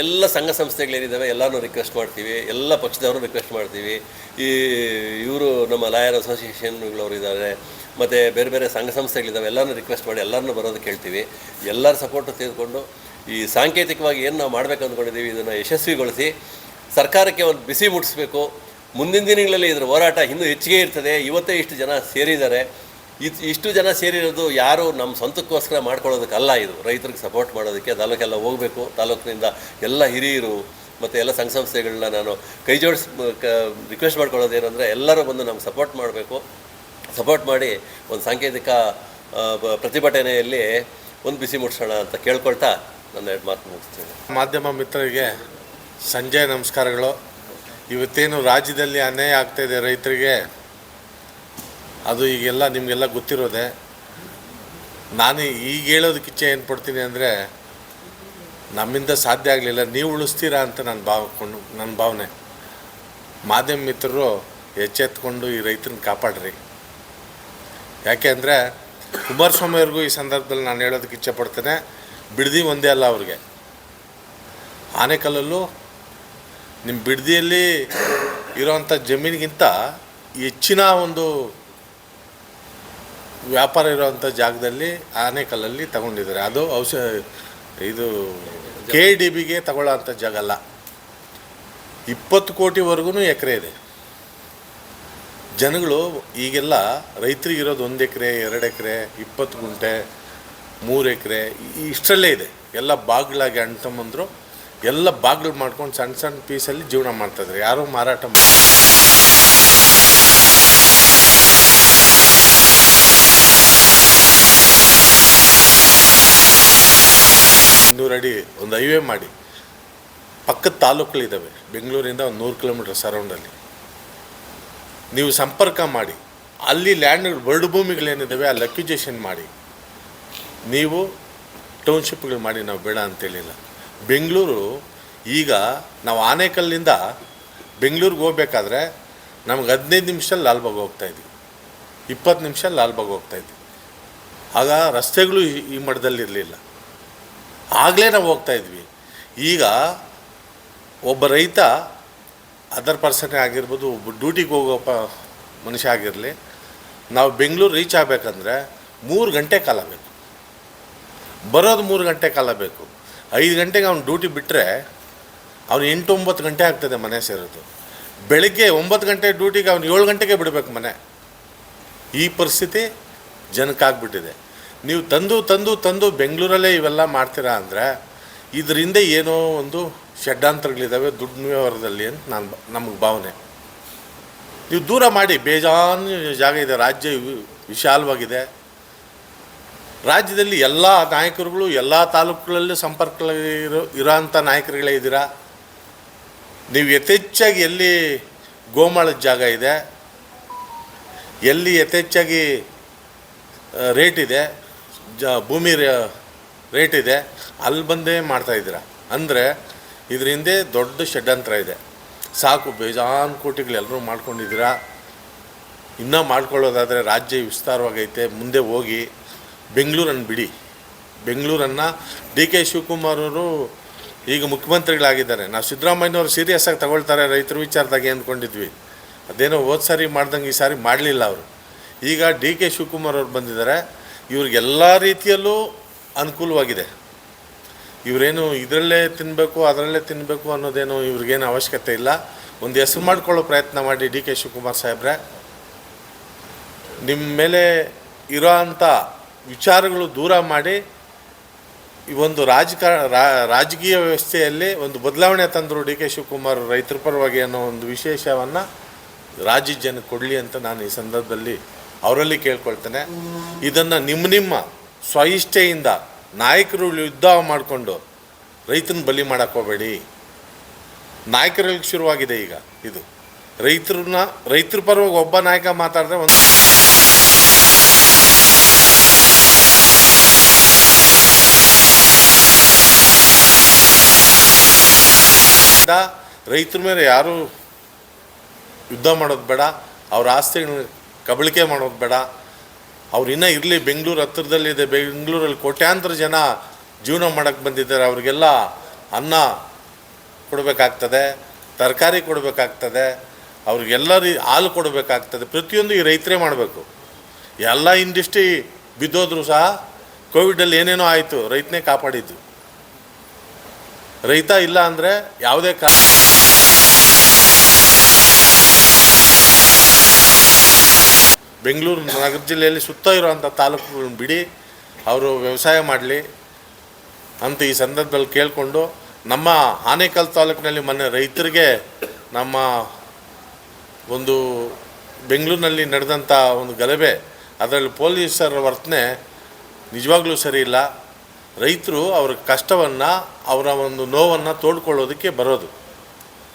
ಎಲ್ಲ ಸಂಘ ಸಂಸ್ಥೆಗಳೇನಿದ್ದಾವೆ ಎಲ್ಲರೂ ರಿಕ್ವೆಸ್ಟ್ ಮಾಡ್ತೀವಿ, ಎಲ್ಲ ಪಕ್ಷದವರು ರಿಕ್ವೆಸ್ಟ್ ಮಾಡ್ತೀವಿ. ಇವರು ನಮ್ಮ ಲಾಯರ್ ಅಸೋಸಿಯೇಷನ್ಗಳವರು ಇದ್ದಾರೆ, ಮತ್ತು ಬೇರೆ ಬೇರೆ ಸಂಘ ಸಂಸ್ಥೆಗಳಿದ್ದಾವೆ, ಎಲ್ಲರನ್ನೂ ರಿಕ್ವೆಸ್ಟ್ ಮಾಡಿ ಎಲ್ಲರನ್ನೂ ಬರೋದಕ್ಕೆ ಹೇಳ್ತೀವಿ. ಎಲ್ಲರ ಸಪೋರ್ಟು ತೆಗೆದುಕೊಂಡು ಈ ಸಾಂಕೇತಿಕವಾಗಿ ಏನು ನಾವು ಮಾಡಬೇಕು ಅಂದ್ಕೊಂಡಿದ್ದೀವಿ ಇದನ್ನು ಯಶಸ್ವಿಗೊಳಿಸಿ ಸರ್ಕಾರಕ್ಕೆ ಒಂದು ಬಿಸಿ ಮುಟ್ಟಿಸ್ಬೇಕು. ಮುಂದಿನ ದಿನಗಳಲ್ಲಿ ಇದರ ಹೋರಾಟ ಇನ್ನೂ ಹೆಚ್ಚಿಗೆ ಇರ್ತದೆ. ಇವತ್ತೇ ಇಷ್ಟು ಜನ ಸೇರಿದ್ದಾರೆ. ಇಷ್ಟು ಜನ ಸೇರಿರೋದು ಯಾರು ನಮ್ಮ ಸ್ವಂತಕ್ಕೋಸ್ಕರ ಮಾಡ್ಕೊಳ್ಳೋದಕ್ಕಲ್ಲ, ಇದು ರೈತರಿಗೆ ಸಪೋರ್ಟ್ ಮಾಡೋದಕ್ಕೆ. ತಾಲೂಕೆಲ್ಲ ಹೋಗಬೇಕು. ತಾಲೂಕಿನಿಂದ ಎಲ್ಲ ಹಿರಿಯರು ಮತ್ತು ಎಲ್ಲ ಸಂಘ ಸಂಸ್ಥೆಗಳನ್ನ ನಾನು ಕೈ ಜೋಡಿಸಿ ರಿಕ್ವೆಸ್ಟ್ ಮಾಡ್ಕೊಳ್ಳೋದೇನೆಂದರೆ ಎಲ್ಲರೂ ಬಂದು ನಮ್ಗೆ ಸಪೋರ್ಟ್ ಮಾಡಬೇಕು. ಸಪೋರ್ಟ್ ಮಾಡಿ ಒಂದು ಸಾಂಕೇತಿಕ ಪ್ರತಿಭಟನೆಯಲ್ಲಿ ಒಂದು ಬಿಸಿ ಮುಟ್ಟಿಸೋಣ ಅಂತ ಕೇಳ್ಕೊಳ್ತಾ ನನ್ನ 2 ಮಾತು ಮುಗಿಸ್ತೀನಿ. ಮಾಧ್ಯಮ ಮಿತ್ರರಿಗೆ ಸಂಜೆ ನಮಸ್ಕಾರಗಳು. ಇವತ್ತೇನು ರಾಜ್ಯದಲ್ಲಿ ಅನ್ಯಾಯ ಆಗ್ತಾಯಿದೆ ರೈತರಿಗೆ, ಅದು ಈಗೆಲ್ಲ ನಿಮಗೆಲ್ಲ ಗೊತ್ತಿರೋದೆ. ನಾನು ಈಗ ಹೇಳೋದಕ್ಕೆ ಇಚ್ಛೆ ಏನು ಪಡ್ತೀನಿ ಅಂದರೆ, ನಮ್ಮಿಂದ ಸಾಧ್ಯ ಆಗಲಿಲ್ಲ, ನೀವು ಉಳಿಸ್ತೀರಾ ಅಂತ ನನ್ನ ಭಾವನೆ. ಮಾಧ್ಯಮ ಮಿತ್ರರು ಎಚ್ಚೆತ್ಕೊಂಡು ಈ ರೈತರನ್ನ ಕಾಪಾಡ್ರಿ. ಯಾಕೆ ಅಂದರೆ ಕುಮಾರಸ್ವಾಮಿ ಅವ್ರಿಗೂ ಈ ಸಂದರ್ಭದಲ್ಲಿ ನಾನು ಹೇಳೋದಕ್ಕೆ ಇಚ್ಛೆ ಪಡ್ತೇನೆ, ಬಿಡದಿ ಒಂದೇ ಅಲ್ಲ ಅವ್ರಿಗೆ, ಆನೇಕಲ್ಲಲ್ಲೂ ನಿಮ್ಮ ಬಿಡದಿಯಲ್ಲಿ ಇರೋವಂಥ ಜಮೀನಿಗಿಂತ ಹೆಚ್ಚಿನ ಒಂದು ವ್ಯಾಪಾರ ಇರೋವಂಥ ಜಾಗದಲ್ಲಿ ಆನೇಕಲ್ಲಲ್ಲಿ ತಗೊಂಡಿದ್ದಾರೆ. ಅದು ಇದು KADBಗೆ ತಗೊಳ್ಳೋ ಅಂಥ ಜಾಗ ಅಲ್ಲ. 20 ಕೋಟಿವರೆಗೂ ಎಕರೆ ಇದೆ. ಜನಗಳು ಈಗೆಲ್ಲ ರೈತರಿಗಿರೋದು 1 ಎಕರೆ 2 ಎಕರೆ 20 ಗುಂಟೆ 3 ಎಕರೆ ಇಷ್ಟರಲ್ಲೇ ಇದೆ. ಎಲ್ಲ ಬಾಗಿಲಾಗಿ ಅಣ್ತಮ್ಮಂದರು ಎಲ್ಲ ಬಾಗಿಲು ಮಾಡ್ಕೊಂಡು ಸಣ್ಣ ಸಣ್ಣ ಪೀಸಲ್ಲಿ ಜೀವನ ಮಾಡ್ತಾಯಿದ್ರು. ಯಾರೂ ಮಾರಾಟ ಅಡಿ ಒಂದು ಹೈವೇ ಮಾಡಿ ಪಕ್ಕದ ತಾಲೂಕುಗಳಿದ್ದಾವೆ, ಬೆಂಗಳೂರಿಂದ ಒಂದು 100 ಕಿಲೋಮೀಟರ್ ಸರೌಂಡಲ್ಲಿ ನೀವು ಸಂಪರ್ಕ ಮಾಡಿ, ಅಲ್ಲಿ ಲ್ಯಾಂಡ್ ಬರಡು ಭೂಮಿಗಳೇನಿದ್ದಾವೆ ಅಲ್ಲಿ ಅಕ್ಯುಜೇಷನ್ ಮಾಡಿ ನೀವು ಟೌನ್ಶಿಪ್ಗಳು ಮಾಡಿ. ನಾವು ಬೇಡ ಅಂತೇಳಿಲ್ಲ. ಬೆಂಗಳೂರು ಈಗ ನಾವು ಆನೇಕಲ್ಲಿಂದ ಬೆಂಗಳೂರಿಗೆ ಹೋಗ್ಬೇಕಾದ್ರೆ ನಮ್ಗೆ 15 ನಿಮಿಷದಲ್ಲಿ ಲಾಲ್ಬಾಗ್ ಹೋಗ್ತಾಯಿದ್ವಿ, 20 ನಿಮಿಷ ಲಾಲ್ಬಾಗ್ ಹೋಗ್ತಾಯಿದ್ವಿ. ಆಗ ರಸ್ತೆಗಳು ಈ ಮಟ್ಟದಲ್ಲಿರಲಿಲ್ಲ, ಆಗಲೇ ನಾವು ಹೋಗ್ತಾಯಿದ್ವಿ. ಈಗ ಒಬ್ಬ ರೈತ ಅದರ್ ಪರ್ಸನ್ನೇ ಆಗಿರ್ಬೋದು, ಒಬ್ಬ ಡ್ಯೂಟಿಗೆ ಹೋಗೋಪ್ಪ ಮನುಷ್ಯ ಆಗಿರಲಿ, ನಾವು ಬೆಂಗಳೂರು ರೀಚ್ ಆಗಬೇಕಂದ್ರೆ 3 ಗಂಟೆ ಕಾಲ ಬೇಕು, ಬರೋದು 3 ಗಂಟೆ ಕಾಲ ಬೇಕು. 5 ಗಂಟೆಗೆ ಅವ್ನು ಡ್ಯೂಟಿ ಬಿಟ್ಟರೆ ಅವ್ನು 8-9 ಗಂಟೆ ಆಗ್ತದೆ ಮನೆ ಸೇರೋದು. ಬೆಳಗ್ಗೆ 9 ಗಂಟೆ ಡ್ಯೂಟಿಗೆ ಅವ್ನು 7 ಗಂಟೆಗೆ ಬಿಡಬೇಕು ಮನೆ. ಈ ಪರಿಸ್ಥಿತಿ ಜನಕ್ಕಾಗ್ಬಿಟ್ಟಿದೆ. ನೀವು ತಂದು ಬೆಂಗಳೂರಲ್ಲೇ ಇವೆಲ್ಲ ಮಾಡ್ತೀರಾ ಅಂದರೆ ಇದರಿಂದ ಏನೋ ಒಂದು ಷಡ್ಯಂತ್ರಗಳಿದ್ದಾವೆ ದುಡ್ಡು ವ್ಯವಹಾರದಲ್ಲಿ ಅಂತ ನಮಗೆ ಭಾವನೆ. ನೀವು ದೂರ ಮಾಡಿ, ಬೇಜಾನು ಜಾಗ ಇದೆ, ರಾಜ್ಯ ವಿಶಾಲವಾಗಿದೆ. ರಾಜ್ಯದಲ್ಲಿ ಎಲ್ಲ ನಾಯಕರುಗಳು ಎಲ್ಲ ತಾಲೂಕುಗಳಲ್ಲಿ ಇರೋಂಥ ನಾಯಕರುಗಳೇ ಇದ್ದೀರಾ. ನೀವು ಯಥೇಚ್ಛಾಗಿ ಎಲ್ಲಿ ಗೋಮಾಳದ ಜಾಗ ಇದೆ, ಎಲ್ಲಿ ಯಥೇಚ್ಛಾಗಿ ರೇಟ್ ಇದೆ, ಭೂಮಿ ರೇಟ್ ಇದೆ, ಅಲ್ಲಿ ಬಂದೇ ಮಾಡ್ತಾಯಿದ್ದೀರಾ. ಅಂದರೆ ಇದರಿಂದ ದೊಡ್ಡ ಷಡ್ಯಂತ್ರ ಇದೆ. ಸಾಕು, ಬೇಜಾನ್ ಕೋಟಿಗಳೆಲ್ಲರೂ ಮಾಡ್ಕೊಂಡಿದ್ದೀರಾ. ಇನ್ನೂ ಮಾಡ್ಕೊಳ್ಳೋದಾದರೆ ರಾಜ್ಯ ವಿಸ್ತಾರವಾಗೈತೆ, ಮುಂದೆ ಹೋಗಿ ಬೆಂಗಳೂರನ್ನು ಬಿಡಿ. ಬೆಂಗಳೂರನ್ನು ಡಿ.ಕೆ. ಶಿವಕುಮಾರ್ ಅವರು ಈಗ ಮುಖ್ಯಮಂತ್ರಿಗಳಾಗಿದ್ದಾರೆ. ನಾವು ಸಿದ್ದರಾಮಯ್ಯನವರು ಸೀರಿಯಸ್ಸಾಗಿ ತಗೊಳ್ತಾರೆ ರೈತರ ವಿಚಾರದಾಗೆ ಅಂದ್ಕೊಂಡಿದ್ವಿ. ಅದೇನೋ ಹೋದ ಸಾರಿ ಮಾಡ್ದಂಗೆ ಈ ಸಾರಿ ಮಾಡಲಿಲ್ಲ ಅವರು. ಈಗ ಡಿ.ಕೆ. ಶಿವಕುಮಾರ್ ಅವರು ಬಂದಿದ್ದಾರೆ. ಇವ್ರಿಗೆಲ್ಲ ರೀತಿಯಲ್ಲೂ ಅನುಕೂಲವಾಗಿದೆ. ಇವರೇನು ಇದರಲ್ಲೇ ತಿನ್ನಬೇಕು ಅದರಲ್ಲೇ ತಿನ್ನಬೇಕು ಅನ್ನೋದೇನು ಇವ್ರಿಗೇನು ಅವಶ್ಯಕತೆ ಇಲ್ಲ. ಒಂದು ಹೆಸರು ಮಾಡ್ಕೊಳ್ಳೋ ಪ್ರಯತ್ನ ಮಾಡಿ ಡಿ.ಕೆ. ಶಿವಕುಮಾರ್ ಸಾಹೇಬ್ರೆ. ನಿಮ್ಮ ಮೇಲೆ ಇರೋ ಅಂಥ ವಿಚಾರಗಳು ದೂರ ಮಾಡಿ ಈ ಒಂದು ರಾಜಕೀಯ ವ್ಯವಸ್ಥೆಯಲ್ಲಿ ಒಂದು ಬದಲಾವಣೆ ತಂದರು ಡಿ.ಕೆ. ಶಿವಕುಮಾರ್ ರೈತರ ಪರವಾಗಿ ಅನ್ನೋ ಒಂದು ವಿಶೇಷವನ್ನು ರಾಜ್ಯ ಜನಕ್ಕೆ ಕೊಡಲಿ ಅಂತ ನಾನು ಈ ಸಂದರ್ಭದಲ್ಲಿ ಅವರಲ್ಲಿ ಕೇಳ್ಕೊಳ್ತೇನೆ. ಇದನ್ನು ನಿಮ್ಮ ಸ್ವಇಚ್ಛೆಯಿಂದ ನಾಯಕರು ಯುದ್ಧ ಮಾಡಿಕೊಂಡು ರೈತನ ಬಲಿ ಮಾಡೋಕ್ಕೆ ಹೋಗಬೇಡಿ. ನಾಯಕರಿಗೆ ಶುರುವಾಗಿದೆ ಈಗ ಇದು. ರೈತರ ಪರವಾಗಿ ಒಬ್ಬ ನಾಯಕ ಮಾತಾಡಿದ್ರೆ ಒಂದು ರೈತರ ಮೇಲೆ ಯಾರೂ ಯುದ್ಧ ಮಾಡೋದು ಬೇಡ, ಅವ್ರ ಆಸ್ತಿಗಳನ್ನ ಕಬಳಿಕೆ ಮಾಡೋದು ಬೇಡ. ಅವ್ರು ಇನ್ನೂ ಇರಲಿ, ಬೆಂಗಳೂರು ಹತ್ತಿರದಲ್ಲಿದೆ, ಬೆಂಗಳೂರಲ್ಲಿ ಕೋಟ್ಯಾಂತರ ಜನ ಜೀವನ ಮಾಡೋಕ್ಕೆ ಬಂದಿದ್ದಾರೆ. ಅವ್ರಿಗೆಲ್ಲ ಅನ್ನ ಕೊಡಬೇಕಾಗ್ತದೆ, ತರಕಾರಿ ಕೊಡಬೇಕಾಗ್ತದೆ, ಅವ್ರಿಗೆಲ್ಲ ಹಾಲು ಕೊಡಬೇಕಾಗ್ತದೆ. ಪ್ರತಿಯೊಂದು ಈ ರೈತರೇ ಮಾಡಬೇಕು. ಎಲ್ಲ ಇಂಡಸ್ಟ್ರಿ ಬಿದ್ದೋದ್ರೂ ಸಹ ಕೋವಿಡಲ್ಲಿ ಏನೇನೋ ಆಯಿತು, ರೈತನೇ ಕಾಪಾಡಿದ್ದು. ರೈತ ಇಲ್ಲ ಅಂದರೆ ಯಾವುದೇ ಬೆಂಗಳೂರು ನಗರ ಜಿಲ್ಲೆಯಲ್ಲಿ ಸುತ್ತ ಇರುವಂಥ ತಾಲೂಕುಗಳನ್ನ ಬಿಡಿ, ಅವರು ವ್ಯವಸಾಯ ಮಾಡಲಿ ಅಂತ ಈ ಸಂದರ್ಭದಲ್ಲಿ ಕೇಳಿಕೊಂಡು, ನಮ್ಮ ಆನೇಕಲ್ ತಾಲೂಕಿನಲ್ಲಿ ಮೊನ್ನೆ ರೈತರಿಗೆ ನಮ್ಮ ಒಂದು ಬೆಂಗಳೂರಿನಲ್ಲಿ ನಡೆದಂಥ ಒಂದು ಗಲಭೆ, ಅದರಲ್ಲಿ ಪೊಲೀಸರ ವರ್ತನೆ ನಿಜವಾಗ್ಲೂ ಸರಿ ಇಲ್ಲ. ರೈತರು ಅವ್ರ ಕಷ್ಟವನ್ನು, ಅವರ ಒಂದು ನೋವನ್ನು ತೋಡ್ಕೊಳ್ಳೋದಕ್ಕೆ ಬರೋದು.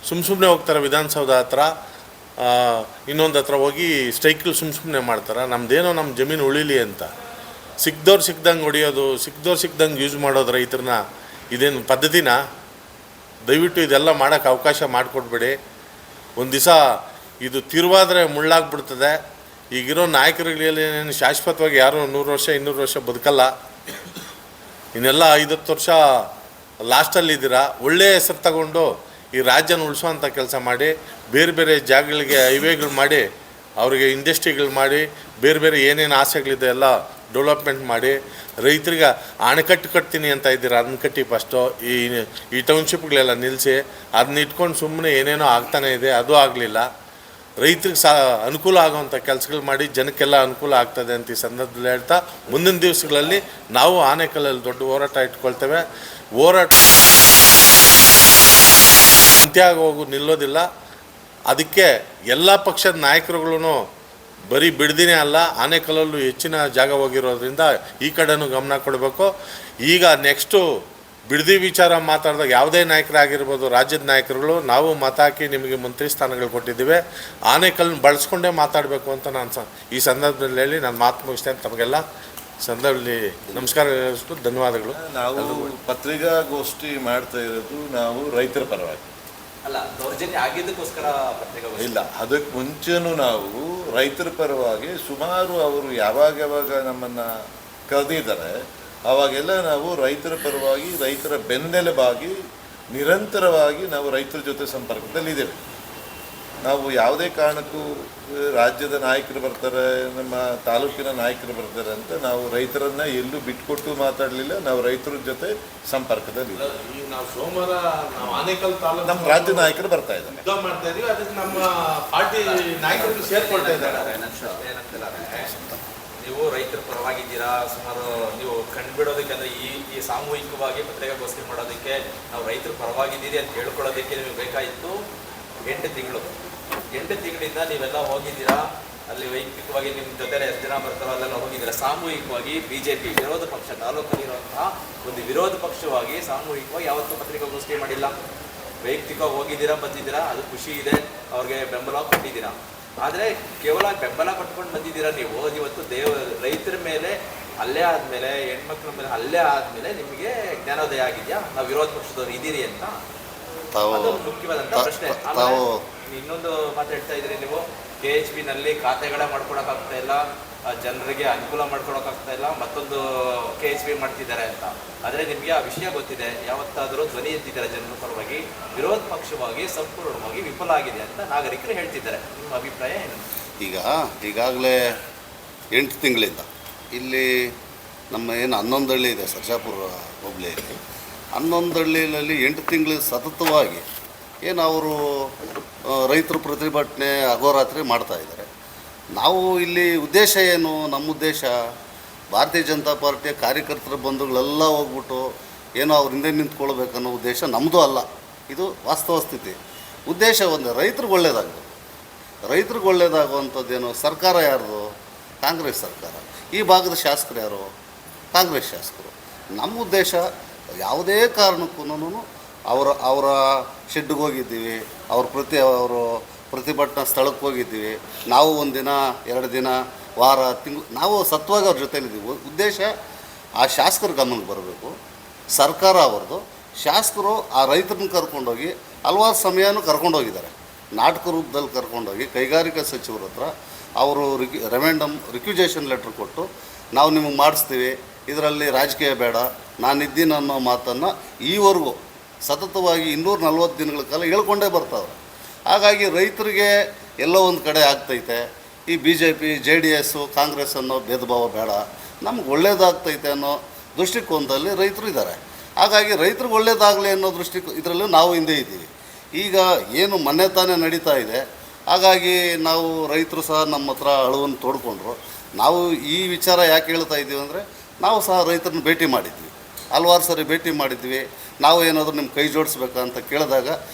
ಸುಮ್ಮನೆ ಹೋಗ್ತಾರೆ ವಿಧಾನಸೌಧ ಹತ್ರ, ಇನ್ನೊಂದು ಹತ್ರ ಹೋಗಿ ಸ್ಟ್ರೈಕ್ಗಳು ಸುಮ್ಮನೆ ಮಾಡ್ತಾರೆ. ನಮ್ಮದೇನೋ ನಮ್ಮ ಜಮೀನು ಉಳಿಲಿ ಅಂತ. ಸಿಕ್ದವ್ರು ಸಿಕ್ದಂಗೆ ಹೊಡಿಯೋದು, ಸಿಕ್ದವ್ರು ಸಿಕ್ದಂಗೆ ಯೂಸ್ ಮಾಡೋದು ರೈತರನ್ನ, ಇದೇನು ಪದ್ಧತಿನ? ದಯವಿಟ್ಟು ಇದೆಲ್ಲ ಮಾಡೋಕ್ಕೆ ಅವಕಾಶ ಮಾಡಿಕೊಡ್ಬೇಡಿ. ಒಂದು ದಿವಸ ಇದು ತಿರುವಾದರೆ ಮುಳ್ಳಾಗ್ಬಿಡ್ತದೆ. ಈಗಿರೋ ನಾಯಕರುಗಳೇನು ಶಾಶ್ವತವಾಗಿ ಯಾರು 100 ವರ್ಷ 200 ವರ್ಷ ಬದುಕಲ್ಲ. ಇನ್ನೆಲ್ಲ 5-10 ವರ್ಷ ಲಾಸ್ಟಲ್ಲಿದ್ದೀರಾ. ಒಳ್ಳೆಯ ಹೆಸರು ತಗೊಂಡು ಈ ರಾಜ್ಯನ ಉಳಿಸೋವಂಥ ಕೆಲಸ ಮಾಡಿ, ಬೇರೆ ಬೇರೆ ಜಾಗಗಳಿಗೆ ಹೈವೇಗಳು ಮಾಡಿ, ಅವರಿಗೆ ಇಂಡಸ್ಟ್ರಿಗಳು ಮಾಡಿ, ಬೇರೆ ಬೇರೆ ಏನೇನು ಆಸೆಗಳಿದೆ ಎಲ್ಲ ಡೆವಲಪ್ಮೆಂಟ್ ಮಾಡಿ, ರೈತರಿಗೆ ಅಣೆಕಟ್ಟು ಕಟ್ತೀನಿ ಅಂತ ಇದ್ದೀರಾ, ಅದನ್ನ ಕಟ್ಟಿ ಫಸ್ಟು. ಈ ಟೌನ್ಶಿಪ್ಗಳೆಲ್ಲ ನಿಲ್ಲಿಸಿ, ಅದನ್ನ ಇಟ್ಕೊಂಡು ಸುಮ್ಮನೆ ಏನೇನೋ ಆಗ್ತಾನೆ ಇದೆ, ಅದು ಆಗಲಿಲ್ಲ. ರೈತರಿಗೆ ಅನುಕೂಲ ಆಗೋವಂಥ ಕೆಲಸಗಳು ಮಾಡಿ, ಜನಕ್ಕೆಲ್ಲ ಅನುಕೂಲ ಆಗ್ತದೆ ಅಂತ ಈ ಸಂದರ್ಭದಲ್ಲಿ ಹೇಳ್ತಾ, ಮುಂದಿನ ದಿವಸಗಳಲ್ಲಿ ನಾವು ಆನೇಕಲ್ಲಲ್ಲಿ ದೊಡ್ಡ ಹೋರಾಟ ಇಟ್ಕೊಳ್ತೇವೆ. ಹೋರಾಟ ಅಂತ್ಯ ಆಗೋಗೂ ನಿಲ್ಲೋದಿಲ್ಲ. ಅದಕ್ಕೆ ಎಲ್ಲ ಪಕ್ಷದ ನಾಯಕರುಗಳೂ ಬರೀ ಬಿಡ್ದಿನೇ ಅಲ್ಲ, ಆನೇಕಲ್ಲಲ್ಲೂ ಹೆಚ್ಚಿನ ಜಾಗ ಹೋಗಿರೋದ್ರಿಂದ ಈ ಕಡೆನೂ ಗಮನ ಕೊಡಬೇಕು. ಈಗ ನೆಕ್ಸ್ಟು ಬಿಡದಿ ವಿಚಾರ ಮಾತಾಡಿದಾಗ ಯಾವುದೇ ನಾಯಕರಾಗಿರ್ಬೋದು, ರಾಜ್ಯದ ನಾಯಕರುಗಳು, ನಾವು ಮತ ಹಾಕಿ ನಿಮಗೆ ಮಂತ್ರಿ ಸ್ಥಾನಗಳು ಕೊಟ್ಟಿದ್ದೇವೆ, ಆನೇಕಲ್ಲನ್ನು ಬಳಸ್ಕೊಂಡೇ ಮಾತಾಡಬೇಕು ಅಂತ ನಾನು ಈ ಸಂದರ್ಭದಲ್ಲಿ ಹೇಳಿ ನಾನು ಮಾತು ಮುಗಿಸ್ತೇನೆ. ತಮಗೆಲ್ಲ ಸಂದರ್ಭದಲ್ಲಿ ನಮಸ್ಕಾರ, ಧನ್ಯವಾದಗಳು. ನಾವು ಪತ್ರಿಕಾಗೋಷ್ಠಿ ಮಾಡ್ತಾ ಇರೋದು ನಾವು ರೈತರ ಪರವಾಗಿ ಅಲ್ಲ, ದೌರ್ಜನ್ಯ ಆಗಿದ್ದಕ್ಕೋಸ್ಕರ ಪತ್ರಿಕಾಗೋಷ್ಠಿ ಇಲ್ಲ. ಅದಕ್ಕೆ ಮುಂಚೆನೂ ನಾವು ರೈತರ ಪರವಾಗಿ ಸುಮಾರು ಅವರು ಯಾವಾಗ ನಮ್ಮನ್ನು ಕರೆದಿದ್ದಾರೆ, ಆವಾಗೆಲ್ಲ ನಾವು ರೈತರ ಪರವಾಗಿ, ರೈತರ ಬೆನ್ನೆಲುಬಾಗಿ ನಿರಂತರವಾಗಿ ನಾವು ರೈತರ ಜೊತೆ ಸಂಪರ್ಕದಲ್ಲಿದ್ದೇವೆ. ನಾವು ಯಾವುದೇ ಕಾರಣಕ್ಕೂ ರಾಜ್ಯದ ನಾಯಕರು ಬರ್ತಾರೆ, ನಮ್ಮ ತಾಲೂಕಿನ ನಾಯಕರು ಬರ್ತಾರೆ ಅಂತ ನಾವು ರೈತರನ್ನು ಎಲ್ಲೂ ಬಿಟ್ಕೊಟ್ಟು ಮಾತಾಡಲಿಲ್ಲ. ನಾವು ರೈತರ ಜೊತೆ ಸಂಪರ್ಕದಲ್ಲಿ ಈಗ ನಾವು ಸೋಮವಾರ ನಾವು ಆನೇಕಲ್ ತಾಲೂಕು ನಮ್ಮ ರಾಜ್ಯ ನಾಯಕರು ಬರ್ತಾ ಇದ್ದಾರೆ. ಯುದ್ಧ ಮಾಡ್ತಾ ಇದೀವಿ, ಅದಕ್ಕೆ ನಮ್ಮ ಪಾರ್ಟಿ ನಾಯಕರು ಸೇರ್ಕೊಳ್ತಾ ಇದ್ದಾರೆ. ನೀವು ರೈತರ ಪರವಾಗಿದ್ದೀರಾ, ಸುಮಾರು ನೀವು ಕಂಡುಬಿಡೋದಕ್ಕೆ ಅಂದರೆ ಈ ಸಾಮೂಹಿಕವಾಗಿ ಪತ್ರಿಕಾಗೋಷ್ಠಿ ಮಾಡೋದಕ್ಕೆ ನಾವು ರೈತರ ಪರವಾಗಿದ್ದೀರಿ ಅಂತ ಹೇಳ್ಕೊಳ್ಳೋದಕ್ಕೆ ನಿಮಗೆ ಬೇಕಾಯಿತು 8 ತಿಂಗಳು. 8 ತಿಂಗಳಿಂದ ನೀವೆಲ್ಲ ಹೋಗಿದ್ದೀರಾ, ಅಲ್ಲಿ ವೈಯಕ್ತಿಕವಾಗಿ ನಿಮ್ಮ ಜೊತೆ ಎಷ್ಟು ಜನ ಬರ್ತಾರೋ ಅಲ್ಲೆಲ್ಲ ಹೋಗಿದ್ದೀರಾ. ಸಾಮೂಹಿಕವಾಗಿ BJP ವಿರೋಧ ಪಕ್ಷ ತಾಲೂಕಲ್ಲಿರುವಂತಹ ಒಂದು ವಿರೋಧ ಪಕ್ಷವಾಗಿ ಸಾಮೂಹಿಕವಾಗಿ ಯಾವತ್ತೂ ಪತ್ರಿಕಾಗೋಷ್ಠಿ ಮಾಡಿಲ್ಲ. ವೈಯಕ್ತಿಕವಾಗಿ ಹೋಗಿದ್ದೀರಾ, ಬಂದಿದ್ದೀರಾ, ಅದು ಖುಷಿ ಇದೆ, ಅವ್ರಿಗೆ ಬೆಂಬಲ ಕೊಟ್ಟಿದ್ದೀರಾ. ಆದರೆ ಕೇವಲ ಬೆಂಬಲ ಕೊಟ್ಕೊಂಡು ಬಂದಿದ್ದೀರಾ. ನೀವು ಇವತ್ತು ರೈತರ ಮೇಲೆ ಹಲ್ಲೆ ಆದಮೇಲೆ, ಹೆಣ್ಮಕ್ಳ ಮೇಲೆ ಹಲ್ಲೆ ಆದಮೇಲೆ ನಿಮಗೆ ಜ್ಞಾನೋದಯ ಆಗಿದೆಯಾ ನಾವು ವಿರೋಧ ಪಕ್ಷದವ್ರು ಇದ್ದೀರಿ ಅಂತ? ಅದು ಮುಖ್ಯವಾದಂಥ ಪ್ರಶ್ನೆ. ಇನ್ನೊಂದು ಮಾತು ಹೇಳ್ತಾ ಇದ್ರಿ ನೀವು, KHP-ನಲ್ಲಿ ಖಾತೆಗಳೇ ಮಾಡ್ಕೊಳಕ್ಕಾಗ್ತಾ ಇಲ್ಲ, ಜನರಿಗೆ ಅನುಕೂಲ ಮಾಡ್ಕೊಳಕ್ಕಾಗ್ತಾ ಇಲ್ಲ, ಮತ್ತೊಂದು KHP ಮಾಡ್ತಿದ್ದಾರೆ ಅಂತ. ಆದರೆ ನಿಮಗೆ ಆ ವಿಷಯ ಗೊತ್ತಿದೆ, ಯಾವತ್ತಾದರೂ ಧ್ವನಿ ಎತ್ತಿದ್ದಾರೆ ಜನರ ಪರವಾಗಿ. ವಿರೋಧ ಪಕ್ಷವಾಗಿ ಸಂಪೂರ್ಣವಾಗಿ ವಿಫಲ ಆಗಿದೆ ಅಂತ ನಾಗರಿಕರು ಹೇಳ್ತಿದ್ದಾರೆ. ನಿಮ್ಮ ಅಭಿಪ್ರಾಯ ಏನು? ಈಗಾಗಲೇ 8 ತಿಂಗಳಿಂದ ಇಲ್ಲಿ ನಮ್ಮ ಏನು 11 ಹಳ್ಳಿ ಇದೆ ಸರ್ಜಾಪುರ ಹೋಬಳಿಯಲ್ಲಿ, 11 ಹಳ್ಳಿಯಲ್ಲಿ 8 ತಿಂಗಳು ಸತತವಾಗಿ ಏನು ಅವರು ರೈತರು ಪ್ರತಿಭಟನೆ ಅಹೋರಾತ್ರಿ ಮಾಡ್ತಾಯಿದ್ದಾರೆ. ನಾವು ಇಲ್ಲಿ ಉದ್ದೇಶ ಏನು, ನಮ್ಮ ಉದ್ದೇಶ ಭಾರತೀಯ ಜನತಾ ಪಾರ್ಟಿಯ ಕಾರ್ಯಕರ್ತರ ಬಂಧುಗಳೆಲ್ಲ ಹೋಗ್ಬಿಟ್ಟು ಏನೋ ಅವ್ರ ಹಿಂದೆ ನಿಂತ್ಕೊಳ್ಬೇಕನ್ನೋ ಉದ್ದೇಶ ನಮ್ಮದು ಅಲ್ಲ. ಇದು ವಾಸ್ತವ ಸ್ಥಿತಿ. ಉದ್ದೇಶ ಒಂದು, ರೈತರಿಗೆ ಒಳ್ಳೆಯದಾಗೋದು. ರೈತರಿಗೆ ಒಳ್ಳೆಯದಾಗುವಂಥದ್ದೇನು, ಸರ್ಕಾರ ಯಾರ್ದು? ಕಾಂಗ್ರೆಸ್ ಸರ್ಕಾರ. ಈ ಭಾಗದ ಶಾಸಕರು ಯಾರು? ಕಾಂಗ್ರೆಸ್ ಶಾಸಕರು. ನಮ್ಮ ಉದ್ದೇಶ ಯಾವುದೇ ಕಾರಣಕ್ಕೂ ಅವರ ಶೆಡ್ಗೆ ಹೋಗಿದ್ದೀವಿ, ಅವರು ಪ್ರತಿಭಟನಾ ಸ್ಥಳಕ್ಕೆ ಹೋಗಿದ್ದೀವಿ. ನಾವು 1 ದಿನ 2 ದಿನ ವಾರ ತಿಂಗಳು ನಾವು ಸತ್ವಾಗಿ ಅವ್ರ ಜೊತೆಲಿದ್ದೀವಿ. ಉದ್ದೇಶ ಆ ಶಾಸಕರ ಗಮನಕ್ಕೆ ಬರಬೇಕು. ಸರ್ಕಾರ ಅವ್ರದ್ದು, ಶಾಸಕರು ಆ ರೈತರನ್ನ ಕರ್ಕೊಂಡೋಗಿ ಹಲವಾರು ಸಮಯನೂ ಕರ್ಕೊಂಡೋಗಿದ್ದಾರೆ. ನಾಟಕ ರೂಪದಲ್ಲಿ ಕರ್ಕೊಂಡೋಗಿ ಕೈಗಾರಿಕಾ ಸಚಿವರ ಹತ್ರ ಅವರು ರಿಕ್ಯುಜೇಷನ್ ಲೆಟ್ರ್ ಕೊಟ್ಟು ನಾವು ನಿಮಗೆ ಮಾಡಿಸ್ತೀವಿ, ಇದರಲ್ಲಿ ರಾಜಕೀಯ ಬೇಡ, ನಾನಿದ್ದೀನಿ ಅನ್ನೋ ಮಾತನ್ನು ಈವರೆಗೂ ಸತತವಾಗಿ 240 ದಿನಗಳ ಕಾಲ ಹೇಳ್ಕೊಂಡೇ ಬರ್ತಾವೆ. ಹಾಗಾಗಿ ರೈತರಿಗೆ ಎಲ್ಲೋ ಒಂದು ಕಡೆ ಆಗ್ತೈತೆ. ಈ BJP JDS ಕಾಂಗ್ರೆಸ್ ಅನ್ನೋ ಭೇದ ಭಾವ ಬೇಡ, ನಮ್ಗೆ ಒಳ್ಳೇದಾಗ್ತೈತೆ ಅನ್ನೋ ದೃಷ್ಟಿಕೋನದಲ್ಲಿ ರೈತರು ಇದ್ದಾರೆ. ಹಾಗಾಗಿ ರೈತರಿಗೆ ಒಳ್ಳೇದಾಗಲಿ ಅನ್ನೋ ಇದರಲ್ಲೂ ನಾವು ಹಿಂದೆ ಇದ್ದೀವಿ. ಈಗ ಏನು ಮೊನ್ನೆ ತಾನೇ ನಡೀತಾ ಇದೆ, ಹಾಗಾಗಿ ನಾವು ರೈತರು ಸಹ ನಮ್ಮ ಹತ್ರ ಅಳುವನ್ನು ತೋಡ್ಕೊಂಡ್ರು. ನಾವು ಈ ವಿಚಾರ ಯಾಕೆ ಹೇಳ್ತಾ ಇದ್ದೀವಿ ಅಂದರೆ, ನಾವು ಸಹ ರೈತರನ್ನ ಭೇಟಿ ಮಾಡಿದ್ವಿ, ಹಲವಾರು ಸರಿ ಭೇಟಿ ಮಾಡಿದ್ವಿ. ನಾವು ಏನಾದರೂ ನಿಮ್ಮ ಕೈ ಜೋಡಿಸ್ಬೇಕಂತ ಕೇಳಿದಾಗ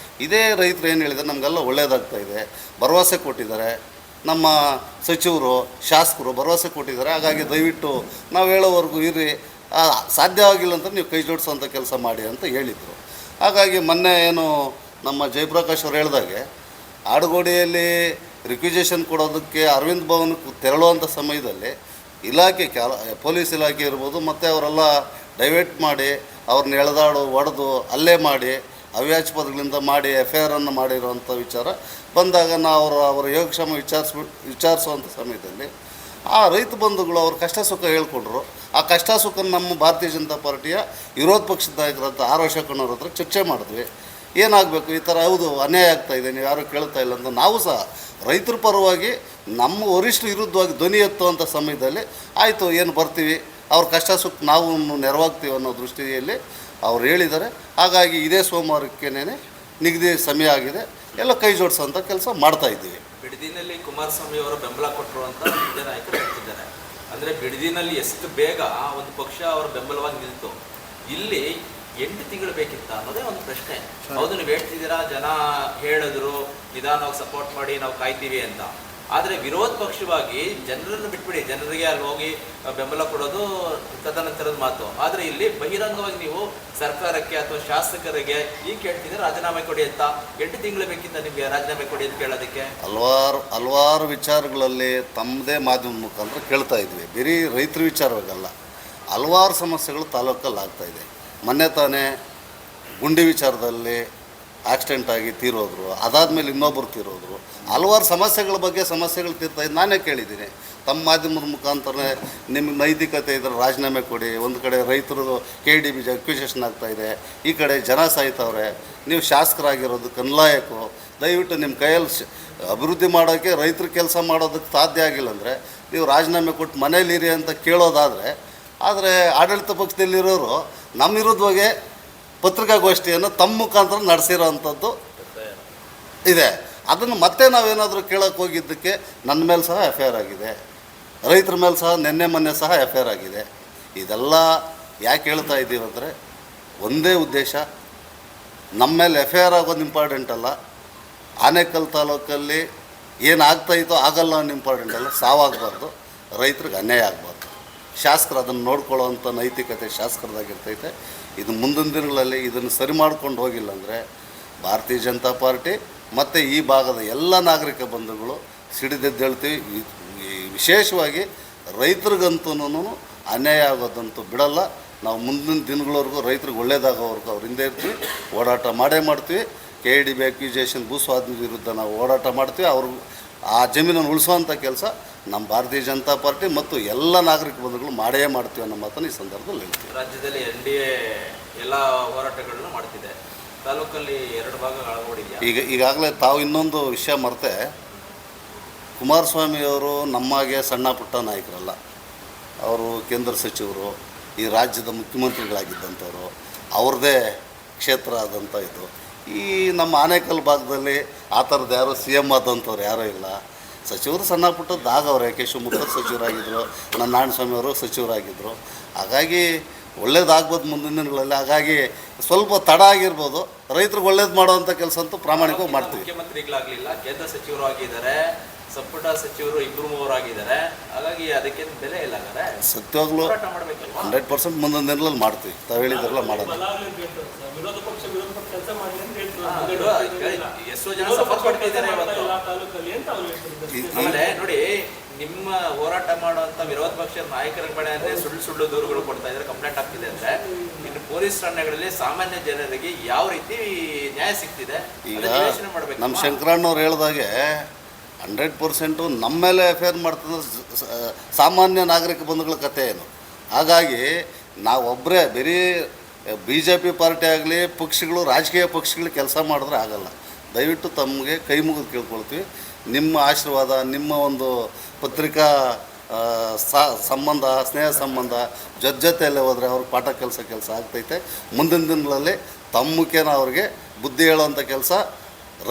ಇದೇ ರೈತರು ಏನು ಹೇಳಿದ್ದಾರೆ, ನಮಗೆಲ್ಲ ಒಳ್ಳೆಯದಾಗ್ತಾಯಿದೆ, ಭರವಸೆ ಕೊಟ್ಟಿದ್ದಾರೆ, ನಮ್ಮ ಸಚಿವರು ಶಾಸಕರು ಭರವಸೆ ಕೊಟ್ಟಿದ್ದಾರೆ. ಹಾಗಾಗಿ ದಯವಿಟ್ಟು ನಾವು ಹೇಳೋವರೆಗೂ ಇರ್ರಿ, ಸಾಧ್ಯವಾಗಿಲ್ಲ ಅಂತ ನೀವು ಕೈ ಜೋಡಿಸೋಂಥ ಕೆಲಸ ಮಾಡಿ ಅಂತ ಹೇಳಿದರು. ಹಾಗಾಗಿ ಮೊನ್ನೆ ಏನು ನಮ್ಮ ಜಯಪ್ರಕಾಶ್ ಅವರು ಹೇಳಿದಾಗೆ ಆಡುಗೋಡಿಯಲ್ಲಿ ರಿಕ್ವಿಜೇಷನ್ ಕೊಡೋದಕ್ಕೆ ಅರವಿಂದ್ ಭವನಕ್ಕೆ ತೆರಳುವಂಥ ಸಮಯದಲ್ಲಿ ಇಲಾಖೆ ಪೊಲೀಸ್ ಇಲಾಖೆ ಇರ್ಬೋದು, ಮತ್ತು ಅವರೆಲ್ಲ ಡೈವರ್ಟ್ ಮಾಡಿ ಅವ್ರನ್ನ ಎಳೆದಾಡು ಹೊಡೆದು ಹಲ್ಲೆ ಮಾಡಿ ಅವ್ಯಾಚಪದಗಳಿಂದ ಮಾಡಿ FIR ಮಾಡಿರುವಂಥ ವಿಚಾರ ಬಂದಾಗ ನಾವು ಅವರ ಯೋಗಕ್ಷೇಮ ವಿಚಾರಿಸುವಂಥ ಸಮಯದಲ್ಲಿ ಆ ರೈತ ಬಂಧುಗಳು ಅವ್ರ ಕಷ್ಟ ಸುಖ ಹೇಳ್ಕೊಂಡ್ರು. ಆ ಕಷ್ಟ ಸುಖ ನಮ್ಮ ಭಾರತೀಯ ಜನತಾ ಪಾರ್ಟಿಯ ವಿರೋಧ ಪಕ್ಷದ ನಾಯಕರಂತ ಆರ್ ಅಶೋಕಣ್ಣವ್ರ ಹತ್ರ ಚರ್ಚೆ ಮಾಡಿದ್ವಿ. ಏನಾಗಬೇಕು, ಈ ಥರ ಹೌದು ಅನ್ಯಾಯ ಆಗ್ತಾಯಿದೆ, ನೀವು ಯಾರೂ ಕೇಳ್ತಾ ಇಲ್ಲ ಅಂತ ನಾವು ಸಹ ರೈತರ ಪರವಾಗಿ ನಮ್ಮ ವರಿಷ್ಠರ ವಿರುದ್ಧವಾಗಿ ಧ್ವನಿ ಎತ್ತುವಂಥ ಸಮಯದಲ್ಲಿ ಆಯಿತು ಏನು ಬರ್ತೀವಿ, ಅವ್ರ ಕಷ್ಟ ಸುಖ ನಾವು ನೆರವಾಗ್ತೀವಿ ಅನ್ನೋ ದೃಷ್ಟಿಯಲ್ಲಿ ಅವ್ರು ಹೇಳಿದ್ದಾರೆ. ಹಾಗಾಗಿ ಇದೇ ಸೋಮವಾರಕ್ಕೇನೆ ನಿಗದಿ ಸಮಯ ಆಗಿದೆ, ಎಲ್ಲ ಕೈ ಜೋಡಿಸೋಂಥ ಕೆಲಸ ಮಾಡ್ತಾಯಿದ್ದೀವಿ. ಬಿಡದಿನಲ್ಲಿ ಕುಮಾರಸ್ವಾಮಿ ಅವರು ಬೆಂಬಲ ಕೊಟ್ಟರು ಅಂತ ಹಿರಿಯ ನಾಯಕರು ಹೇಳ್ತಿದ್ದಾರೆ. ಅಂದರೆ ಬಿಡದಿನಲ್ಲಿ ಎಷ್ಟು ಬೇಗ ಒಂದು ಪಕ್ಷ ಅವರ ಬೆಂಬಲವಾಗಿ ನಿಲ್ತು, ಇಲ್ಲಿ 8 ತಿಂಗಳು ಬೇಕಿತ್ತ ಅನ್ನೋದೇ ಒಂದು ಪ್ರಶ್ನೆ. ಹೌದು, ನೀವು ಹೇಳ್ತಿದ್ದೀರಾ, ಜನ ಹೇಳಿದ್ರು ನಿಧಾನವಾಗಿ ಸಪೋರ್ಟ್ ಮಾಡಿ ನಾವು ಕಾಯ್ತೀವಿ ಅಂತ. ಆದರೆ ವಿರೋಧ ಪಕ್ಷವಾಗಿ ಜನರನ್ನು ಬಿಟ್ಬಿಡಿ, ಜನರಿಗೆ ಅಲ್ಲಿ ಹೋಗಿ ಬೆಂಬಲ ಕೊಡೋದು ತದನಂತರದ ಮಾತು. ಆದರೆ ಇಲ್ಲಿ ಬಹಿರಂಗವಾಗಿ ನೀವು ಸರ್ಕಾರಕ್ಕೆ ಅಥವಾ ಶಾಸಕರಿಗೆ ಈಗ ಕೇಳ್ತಿದ್ರೆ ರಾಜೀನಾಮೆ ಕೊಡಿ ಅಂತ. 8 ತಿಂಗಳು ಬೇಕಿತ್ತ ನಿಮಗೆ ರಾಜೀನಾಮೆ ಕೊಡಿ ಅಂತ ಕೇಳೋದಕ್ಕೆ? ಹಲವಾರು ವಿಚಾರಗಳಲ್ಲಿ ತಮ್ಮದೇ ಮಾಧ್ಯಮ ಮುಖಾಂತರ ಕೇಳ್ತಾ ಇದ್ವಿ. ಬರೀ ರೈತರ ವಿಚಾರವಾಗಲ್ಲ, ಹಲವಾರು ಸಮಸ್ಯೆಗಳು ತಾಲೂಕಲ್ಲಿ ಆಗ್ತಾಯಿದೆ. ಮೊನ್ನೆ ತಾನೇ ಗುಂಡಿ ವಿಚಾರದಲ್ಲಿ ಆಕ್ಸಿಡೆಂಟ್ ಆಗಿ ತೀರೋದ್ರು, ಅದಾದಮೇಲೆ ಇನ್ನೊಬ್ಬರು ತೀರೋದ್ರು, ಹಲವಾರು ಸಮಸ್ಯೆಗಳ ಬಗ್ಗೆ ಸಮಸ್ಯೆಗಳು ತೀರ್ತಾ ಇದ್ದು ನಾನೇ ಕೇಳಿದ್ದೀನಿ. ತಮ್ಮ ಮಾಧ್ಯಮದ ಮುಖಾಂತರನೇ ನಿಮಗೆ ನೈತಿಕತೆ ಇದ್ದರೆ ರಾಜೀನಾಮೆ ಕೊಡಿ. ಒಂದು ಕಡೆ ರೈತರು KDB ಅಕ್ವಿಜೇಷನ್ ಆಗ್ತಾಯಿದೆ, ಈ ಕಡೆ ಜನ ಸಾಯ್ತವ್ರೆ, ನೀವು ಶಾಸಕರಾಗಿರೋದು ಕನ್ಲಾಯಕು, ದಯವಿಟ್ಟು ನಿಮ್ಮ ಕೈಯಲ್ಲಿ ಅಭಿವೃದ್ಧಿ ಮಾಡೋಕ್ಕೆ ರೈತರ ಕೆಲಸ ಮಾಡೋದಕ್ಕೆ ಸಾಧ್ಯ ಆಗಿಲ್ಲ ಅಂದರೆ ನೀವು ರಾಜೀನಾಮೆ ಕೊಟ್ಟು ಮನೇಲಿರಿ ಅಂತ ಕೇಳೋದಾದರೆ, ಆದರೆ ಆಡಳಿತ ಪಕ್ಷದಲ್ಲಿರೋರು ನಮ್ಮ ವಿರುದ್ಧವಾಗಿ ಪತ್ರಿಕಾಗೋಷ್ಠಿಯನ್ನು ತಮ್ಮ ಮುಖಾಂತರ ನಡೆಸಿರೋ ಅಂಥದ್ದು ಇದೆ. ಅದನ್ನು ಮತ್ತೆ ನಾವೇನಾದರೂ ಕೇಳೋಕ್ಕೆ ಹೋಗಿದ್ದಕ್ಕೆ ನನ್ನ ಮೇಲೆ ಸಹ FIR ಆಗಿದೆ, ರೈತರ ಮೇಲೆ ಸಹ ಮೊನ್ನೆ ಸಹ FIR ಆಗಿದೆ. ಇದೆಲ್ಲ ಯಾಕೆ ಹೇಳ್ತಾ ಇದ್ದೀವಿ ಅಂದರೆ ಒಂದೇ ಉದ್ದೇಶ, ನಮ್ಮ ಮೇಲೆ FIR ಆಗೋದು ಇಂಪಾರ್ಟೆಂಟ್ ಅಲ್ಲ, ಆನೇಕಲ್ ತಾಲೂಕಲ್ಲಿ ಏನಾಗ್ತಾಯಿತ್ತೋ ಆಗಲ್ಲ ಅನ್ನೋ ಇಂಪಾರ್ಟೆಂಟ್ ಅಲ್ಲ, ಸಾವಾಗಬಾರ್ದು, ರೈತರಿಗೆ ಅನ್ಯಾಯ ಆಗಬಾರ್ದು. ಶಾಸಕರು ಅದನ್ನು ನೋಡ್ಕೊಳ್ಳೋವಂಥ ನೈತಿಕತೆ ಶಾಸಕರದಾಗಿರ್ತೈತೆ. ಇದು ಮುಂದಿನ ದಿನಗಳಲ್ಲಿ ಇದನ್ನು ಸರಿ ಮಾಡ್ಕೊಂಡು ಹೋಗಿಲ್ಲ ಅಂದರೆ ಭಾರತೀಯ ಜನತಾ ಪಾರ್ಟಿ ಮತ್ತು ಈ ಭಾಗದ ಎಲ್ಲ ನಾಗರಿಕ ಬಂಧುಗಳು ಸಿಡಿದೆದ್ದೇಳ್ತೀವಿ. ವಿಶೇಷವಾಗಿ ರೈತರಿಗಂತೂ ಅನ್ಯಾಯ ಆಗೋದಂತೂ ಬಿಡಲ್ಲ. ನಾವು ಮುಂದಿನ ದಿನಗಳವರೆಗೂ ರೈತರಿಗೆ ಒಳ್ಳೇದಾಗೋವರೆಗೂ ಅವ್ರ ಹಿಂದೆ ಇರ್ತೀವಿ, ಓಡಾಟ ಮಾಡೇ ಮಾಡ್ತೀವಿ. KDB ಅಕ್ವಿಜೇಷನ್ ಭೂಸ್ವಾಧೀನ ವಿರುದ್ಧ ನಾವು ಓಡಾಟ ಮಾಡ್ತೀವಿ. ಅವ್ರಿಗೆ ಆ ಜಮೀನನ್ನು ಉಳಿಸೋವಂಥ ಕೆಲಸ ನಮ್ಮ ಭಾರತೀಯ ಜನತಾ ಪಾರ್ಟಿ ಮತ್ತು ಎಲ್ಲ ನಾಗರಿಕ ಬಂಧುಗಳು ಮಾಡೇ ಮಾಡ್ತೀವಿ ಅನ್ನೋ ಮಾತನ್ನು ಈ ಸಂದರ್ಭದಲ್ಲಿ ಹೇಳ್ತೀವಿ. ರಾಜ್ಯದಲ್ಲಿ NDA ಎಲ್ಲ ಹೋರಾಟಗಳನ್ನು ಮಾಡ್ತಿದೆ, ತಾಲೂಕಲ್ಲಿ 2 ಭಾಗ ಅಳವಡಿದೆಯಾ? ಈಗಾಗಲೇ ತಾವು ಇನ್ನೊಂದು ವಿಷಯ ಮರೆತೆ, ಕುಮಾರಸ್ವಾಮಿಯವರು ನಮ್ಮಾಗೆ ಸಣ್ಣ ಪುಟ್ಟ ನಾಯಕರಲ್ಲ. ಅವರು ಕೇಂದ್ರ ಸಚಿವರು, ಈ ರಾಜ್ಯದ ಮುಖ್ಯಮಂತ್ರಿಗಳಾಗಿದ್ದಂಥವ್ರು, ಅವ್ರದ್ದೇ ಕ್ಷೇತ್ರ ಆದಂಥ ಇದು. ಈ ನಮ್ಮ ಆನೇಕಲ್ ಭಾಗದಲ್ಲಿ ಆ ಥರದ್ದು ಯಾರೋ CM ಆದಂಥವ್ರು ಯಾರೂ ಇಲ್ಲ. ಸಚಿವರು ಸಣ್ಣ ಪುಟ್ಟದ್ದು ಆಗವ್ರೆ. ಕೇಶವ ಮುಖರ್ ಸಚಿವರಾಗಿದ್ದರು, ನನ್ನ ನಾರಾಯಣಸ್ವಾಮಿಯವರು ಸಚಿವರಾಗಿದ್ದರು. ಹಾಗಾಗಿ ಒಳ್ಳೇದಾಗ್ಬೋದು ಮುಂದಿನ ದಿನಗಳಲ್ಲಿ. ಹಾಗಾಗಿ ಸ್ವಲ್ಪ ತಡ ಆಗಿರ್ಬೋದು, ರೈತರಿಗೆ ಒಳ್ಳೇದು ಮಾಡೋವಂಥ ಕೆಲಸ ಅಂತೂ ಪ್ರಾಮಾಣಿಕವಾಗಿ ಮಾಡ್ತೀವಿ. ಮುಖ್ಯಮಂತ್ರಿಗಳಾಗಲಿಲ್ಲ, ಕೇಂದ್ರ ಸಚಿವರು ಆಗಿದ್ದಾರೆ, ಸಂಪುಟ ಸಚಿವರು 2-3 ಆಗಿದ್ದಾರೆ. ಹಾಗಾಗಿ ಅದಕ್ಕೆ ಬೆಲೆ ಇಲ್ಲ. ಸತ್ಯವಾಗ್ಲೂ 100% ಮುಂದಿನ ದಿನಗಳಲ್ಲಿ ಮಾಡ್ತೀವಿ. ತಾವು ಹೇಳಿದ್ರಲ್ಲ ಮಾಡೋದು. ಎಷ್ಟೋ ಜನ ಸಫರ್ ಪಡ್ತಿದ್ದಾರೆ ಇವತ್ತು. ಆಮೇಲೆ ನೋಡಿ, ನಿಮ್ಮ ಹೋರಾಟ ಮಾಡುವಂತ ವಿರೋಧ ಪಕ್ಷದ ನಾಯಕರ ಕಡೆ ಅಂದ್ರೆ ಸುಳ್ಳು ದೂರುಗಳು ಕೊಡ್ತಾ ಇದ್ದಾರೆ, ಕಂಪ್ಲೇಂಟ್ ಆಗ್ತಿದೆ ಅಂದ್ರೆ ಇನ್ನು ಪೊಲೀಸ್ ಠಾಣೆಗಳಲ್ಲಿ ಸಾಮಾನ್ಯ ಜನರಿಗೆ ಯಾವ ರೀತಿ ನ್ಯಾಯ ಸಿಗ್ತಿದೆ? ಈಗ ನಮ್ಮ ಶಂಕರಣ್ಣವ್ರು ಹೇಳಿದಾಗೆ 100% ನಮ್ಮ ಮೇಲೆ FIR ಮಾಡ್ತಿದ್ರೆ ಸಾಮಾನ್ಯ ನಾಗರಿಕ ಬಂಧುಗಳ ಕಥೆ ಏನು? ಹಾಗಾಗಿ ನಾವೊಬ್ಬರೇ ಬರೀ BJP ಪಾರ್ಟಿ ಆಗಲಿ, ಪಕ್ಷಗಳು, ರಾಜಕೀಯ ಪಕ್ಷಗಳು ಕೆಲಸ ಮಾಡಿದ್ರೆ ಆಗಲ್ಲ. ದಯವಿಟ್ಟು ತಮಗೆ ಕೈ ಮುಗಿದು ಕೇಳ್ಕೊಳ್ತೀವಿ. ನಿಮ್ಮ ಆಶೀರ್ವಾದ, ನಿಮ್ಮ ಒಂದು ಪತ್ರಿಕಾ ಸಂಬಂಧ, ಸ್ನೇಹ ಸಂಬಂಧ ಜೊತೆಯಲ್ಲೇ ಹೋದರೆ ಅವ್ರಿಗೆ ಪಾಠ ಕೆಲಸ ಆಗ್ತೈತೆ. ಮುಂದಿನ ದಿನಗಳಲ್ಲಿ ತಮ್ಮ ಮುಖೇನ ಅವ್ರಿಗೆ ಬುದ್ಧಿ ಹೇಳೋವಂಥ ಕೆಲಸ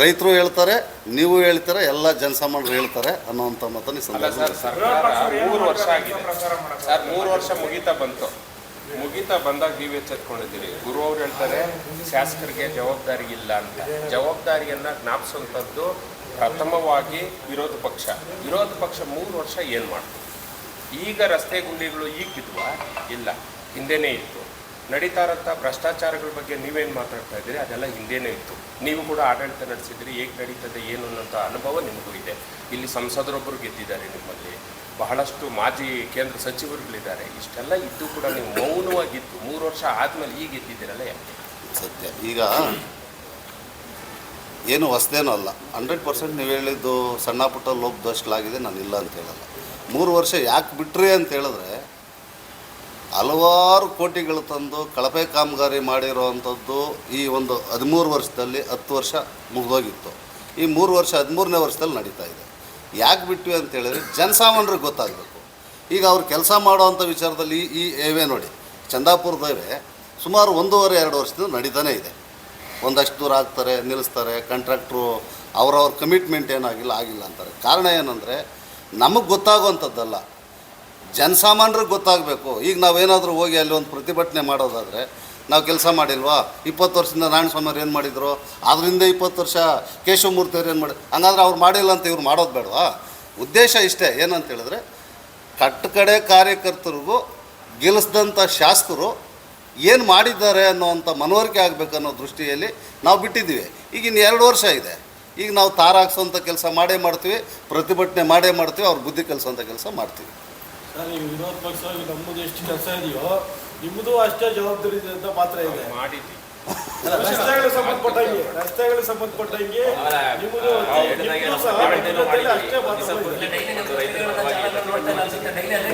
ರೈತರು ಹೇಳ್ತಾರೆ, ನೀವು ಹೇಳ್ತಾರೆ, ಎಲ್ಲ ಜನಸಾಮಾನ್ಯರು ಹೇಳ್ತಾರೆ ಅನ್ನೋವಂಥ ಮಾತನ್ನು ಈ ಸಂದರ್ಭದಲ್ಲಿ. ಸರ್ಕಾರ 3 ವರ್ಷ ಆಗಿದೆ ಸರ್, 3 ವರ್ಷ ಮುಗೀತಾ ಬಂದಾಗ ನೀವು ಎಚ್ಚೆತ್ಕೊಂಡಿದ್ದೀರಿ. ಗುರು ಅವ್ರು ಹೇಳ್ತಾರೆ ಶಾಸಕರಿಗೆ ಜವಾಬ್ದಾರಿ ಇಲ್ಲ ಅಂತ. ಜವಾಬ್ದಾರಿಯನ್ನು ಜ್ಞಾಪಿಸುವಂಥದ್ದು ಪ್ರಥಮವಾಗಿ ವಿರೋಧ ಪಕ್ಷ 3 ವರ್ಷ ಏನು ಮಾಡ್ತು? ಈಗ ರಸ್ತೆ ಗುಂಡಿಗಳು ಈಗ ಬಿದ್ವಾ? ಇಲ್ಲ, ಹಿಂದೆನೇ ಇತ್ತು. ನಡೀತಾ ಇರೋಂಥ ಭ್ರಷ್ಟಾಚಾರಗಳ ಬಗ್ಗೆ ನೀವೇನು ಮಾತಾಡ್ತಾ ಇದ್ದೀರಿ, ಅದೆಲ್ಲ ಹಿಂದೆನೇ ಇತ್ತು. ನೀವು ಕೂಡ ಆಡಳಿತ ನಡೆಸಿದ್ರಿ, ಹೇಗೆ ನಡೀತದೆ ಏನು ಅನ್ನೋಂಥ ಅನುಭವ ನಿಮಗೂ ಇದೆ. ಇಲ್ಲಿ ಸಂಸದರೊಬ್ಬರು ಗೆದ್ದಿದ್ದಾರೆ, ನಿಮ್ಮಲ್ಲಿ ಬಹಳಷ್ಟು ಮಾಜಿ ಕೇಂದ್ರ ಸಚಿವರುಗಳಿದ್ದಾರೆ. ಇಷ್ಟೆಲ್ಲ ಇದ್ದು ಕೂಡ ನೀವು ಮೌನವಾಗಿದ್ದು 3 ವರ್ಷ ಆದಮೇಲೆ ಈಗ ಗೆದ್ದಿದ್ದೀರಲ್ಲ, ಯಾಕೆ? ಸತ್ಯ. ಈಗ ಏನು ಹೊಸದೇನೂ ಅಲ್ಲ. 100% ನೀವು ಹೇಳಿದ್ದು ಸಣ್ಣ ಪುಟ್ಟ ಲೋಪದೋಷಗಳಾಗಿದೆ, ನಾನು ಇಲ್ಲ ಅಂತ ಹೇಳಲ್ಲ. 3 ವರ್ಷ ಯಾಕೆ ಬಿಟ್ರಿ ಅಂತ ಹೇಳಿದ್ರೆ, ಹಲವಾರು ಕೋಟಿಗಳು ತಂದು ಕಳಪೆ ಕಾಮಗಾರಿ ಮಾಡಿರೋವಂಥದ್ದು ಈ ಒಂದು 13 ವರ್ಷದಲ್ಲಿ 10 ವರ್ಷ ಮುಗಿದೋಗಿತ್ತು. ಈ 3 ವರ್ಷ 13ನೇ ವರ್ಷದಲ್ಲಿ ನಡೀತಾ ಇದೆ. ಯಾಕೆ ಬಿಟ್ವಿ ಅಂತ ಹೇಳಿದ್ರೆ ಜನಸಾಮಾನ್ಯರಿಗೆ ಗೊತ್ತಾಗಬೇಕು. ಈಗ ಅವ್ರು ಕೆಲಸ ಮಾಡೋವಂಥ ವಿಚಾರದಲ್ಲಿ ಈ ಏವೇ ನೋಡಿ, ಚಂದಾಪುರದವೇ ಸುಮಾರು 1.5-2 ವರ್ಷದಿಂದ ನಡೀತಾನೆ ಇದೆ. ಒಂದಷ್ಟು ದೂರ ಆಗ್ತಾರೆ, ನಿಲ್ಲಿಸ್ತಾರೆ, ಕಾಂಟ್ರಾಕ್ಟ್ರು ಅವ್ರವ್ರ ಕಮಿಟ್ಮೆಂಟ್ ಆಗಿಲ್ಲ ಅಂತಾರೆ. ಕಾರಣ ಏನಂದರೆ ನಮಗೆ ಗೊತ್ತಾಗುವಂಥದ್ದಲ್ಲ, ಜನಸಾಮಾನ್ಯರಿಗೆ ಗೊತ್ತಾಗಬೇಕು. ಈಗ ನಾವೇನಾದರೂ ಹೋಗಿ ಅಲ್ಲಿ ಒಂದು ಪ್ರತಿಭಟನೆ ಮಾಡೋದಾದರೆ ನಾವು ಕೆಲಸ ಮಾಡಿಲ್ವಾ? 20 ವರ್ಷದಿಂದ ನಾರಾಯಣಸ್ವಾಮಿಯವ್ರು ಏನು ಮಾಡಿದ್ರು, ಅದರಿಂದ 20 ವರ್ಷ ಕೇಶವಮೂರ್ತಿಯವ್ರು ಏನು ಮಾಡಿ, ಹಂಗಾದ್ರೆ ಅವ್ರು ಮಾಡಿಲ್ಲ ಅಂತ ಇವ್ರು ಮಾಡೋದು ಬೇಡವಾ? ಉದ್ದೇಶ ಇಷ್ಟೇ. ಏನಂತ ಹೇಳಿದ್ರೆ ಕಟ್ಟಕಡೆ ಕಾರ್ಯಕರ್ತರಿಗೂ ಗೆಲ್ಲಿಸಿದಂಥ ಶಾಸಕರು ಏನು ಮಾಡಿದ್ದಾರೆ ಅನ್ನೋವಂಥ ಮನವರಿಕೆ ಆಗಬೇಕನ್ನೋ ದೃಷ್ಟಿಯಲ್ಲಿ ನಾವು ಬಿಟ್ಟಿದ್ದೀವಿ. ಈಗ ಇನ್ನು 2 ವರ್ಷ ಇದೆ. ಈಗ ನಾವು ತಾರಾಕ್ಸೋಂಥ ಕೆಲಸ ಮಾಡೇ ಮಾಡ್ತೀವಿ, ಪ್ರತಿಭಟನೆ ಮಾಡೇ ಮಾಡ್ತೀವಿ, ಅವ್ರ ಬುದ್ಧಿ ಕಲಿಸೋಂಥ ಕೆಲಸ ಮಾಡ್ತೀವಿ. ನೀವು ವಿರೋಧ ಪಕ್ಷವಾಗಿ ನಮ್ಮದು ಎಷ್ಟು ಕೆಲಸ ಇದೆಯೋ ನಿಮ್ಮದು ಅಷ್ಟೇ ಜವಾಬ್ದಾರಿ ಇದೆ ಅಂತ ಮಾತ್ರ ಇದೆ. ರಸ್ತೆಗಳಿಗೆ ಸಂಬಂಧಪಟ್ಟಂಗೆ ನಿಮ್ಮದು ಸಹ ಅಷ್ಟೇ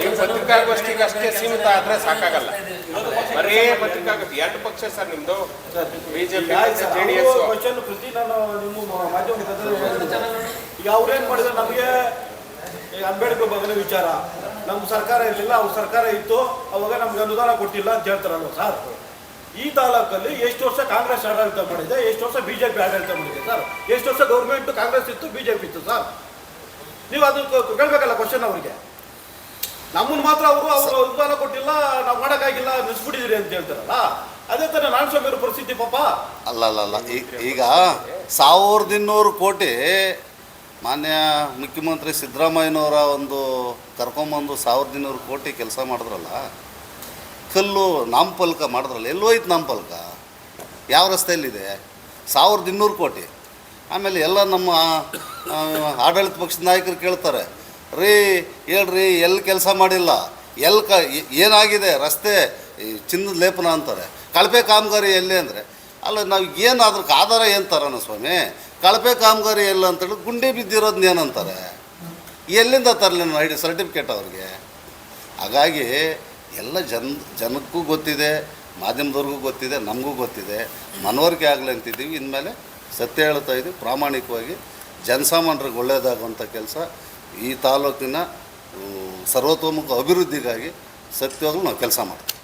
ನೀವು ಪತ್ರಿಕಾಗೋಷ್ಠಿಗೆ ಅಷ್ಟೇ ಸೀಮಿತ ಆದರೆ ಸಾಕಾಗಲ್ಲ. ಬರೀ ಪತ್ರಿಕಾಗೋಷ್ಠಿ 2 ಪಕ್ಷ ಸರ್ ನಿಮ್ಮದು, ಬಿಜೆಪಿ JDS. ಕ್ವಶನ್ ಪ್ರತಿ ನಾನು ನಿಮ್ಮ ಮಾಧ್ಯಮ ಈಗ ಅವ್ರೇನು ಮಾಡಿದ್ರೆ ನಮಗೆ ಅಂಬೇಡ್ಕರ್ ಬಗ್ಗೆ ವಿಚಾರ, ನಮ್ಮ ಸರ್ಕಾರ ಇರಲಿಲ್ಲ, ಅವ್ರ ಸರ್ಕಾರ ಇತ್ತು, ಅವಾಗ ನಮ್ಗೆ ಅನುದಾನ ಕೊಟ್ಟಿಲ್ಲ ಅಂತ ಹೇಳ್ತಾರಲ್ವ ಸರ್. ಈ ತಾಲೂಕಲ್ಲಿ ಎಷ್ಟು ವರ್ಷ ಕಾಂಗ್ರೆಸ್ ಆಡಳಿತ ಮಾಡಿದೆ, ಎಷ್ಟು ವರ್ಷ ಬಿಜೆಪಿ ಆಡಳಿತ ಮಾಡಿದೆ ಸರ್, ಎಷ್ಟು ವರ್ಷ ಗೌರ್ಮೆಂಟ್ ಕಾಂಗ್ರೆಸ್ ಇತ್ತು, ಬಿಜೆಪಿ ಇತ್ತು ಸರ್. ನೀವು ಅದು ಕೇಳಬೇಕಲ್ಲ ಕ್ವಶನ್ ಅವ್ರಿಗೆ. ನಮ್ಮನ್ನು ಮಾತ್ರ ಅವರು ಅನುದಾನ ಕೊಟ್ಟಿಲ್ಲ, ನಾವು ಮಾಡೋಕ್ಕಾಗಿಲ್ಲ, ನಿಲ್ಲಿಸ್ಬಿಟ್ಟಿದ್ದೀರಿ ಅಂತ ಹೇಳ್ತಾರಲ್ಲ, ಅದೇ ಥರ ನಾರಾಯಣಸ್ವಾಮಿ ಪರಿಸ್ಥಿತಿ ಪಾಪ. ಅಲ್ಲ ಈಗ 1200 ಕೋಟಿ ಮಾನ್ಯ ಮುಖ್ಯಮಂತ್ರಿ ಸಿದ್ದರಾಮಯ್ಯನವರ ಒಂದು ಕರ್ಕೊಂಬಂದು 1200 ಕೋಟಿ ಕೆಲಸ ಮಾಡಿದ್ರಲ್ಲ, ಕಲ್ಲು ನಾಮಫಲಕ ಮಾಡಿದ್ರಲ್ಲ, ಎಲ್ಲೋಯ್ತು ನಾಮಫಲಕ? ಯಾವ ರಸ್ತೆಯಲ್ಲಿದೆ? 1200 ಕೋಟಿ. ಆಮೇಲೆ ಎಲ್ಲ ನಮ್ಮ ಆಡಳಿತ ಪಕ್ಷದ ನಾಯಕರು ಕೇಳ್ತಾರೆ, ರೀ ಹೇಳ್ರಿ ಎಲ್ಲಿ ಕೆಲಸ ಮಾಡಿಲ್ಲ, ಏನಾಗಿದೆ ರಸ್ತೆ, ಚಿನ್ನದ ಲೇಪನ ಅಂತಾರೆ. ಕಳಪೆ ಕಾಮಗಾರಿ ಎಲ್ಲಿ ಅಂದರೆ, ಅಲ್ಲ ನಾವು ಏನು ಅದಕ್ಕೆ ಆಧಾರ ಏನು ತರೋಣ ಸ್ವಾಮಿ? ಕಳಪೆ ಕಾಮಗಾರಿ ಎಲ್ಲ ಅಂತೇಳಿ ಗುಂಡಿ ಬಿದ್ದಿರೋದನ್ನ ಏನಂತಾರೆ? ಎಲ್ಲಿಂದ ತರಲಿ ಐಡಿ ಸರ್ಟಿಫಿಕೇಟ್ ಅವ್ರಿಗೆ? ಹಾಗಾಗಿ ಎಲ್ಲ ಜನಕ್ಕೂ ಗೊತ್ತಿದೆ, ಮಾಧ್ಯಮದವ್ರಿಗೂ ಗೊತ್ತಿದೆ, ನಮಗೂ ಗೊತ್ತಿದೆ, ಮನವರಿಕೆ ಆಗಲಿ ಅಂತಿದ್ದೀವಿ. ಇನ್ಮೇಲೆ ಸತ್ಯ ಹೇಳ್ತಾ ಇದ್ದೀವಿ, ಪ್ರಾಮಾಣಿಕವಾಗಿ ಜನಸಾಮಾನ್ಯರಿಗೆ ಒಳ್ಳೆಯದಾಗುವಂಥ ಕೆಲಸ, ಈ ತಾಲೂಕಿನ ಸರ್ವತೋಮುಖ ಅಭಿವೃದ್ಧಿಗಾಗಿ ಸತ್ಯವಾಗಲೂ ನಾವು ಕೆಲಸ ಮಾಡ್ತೀವಿ.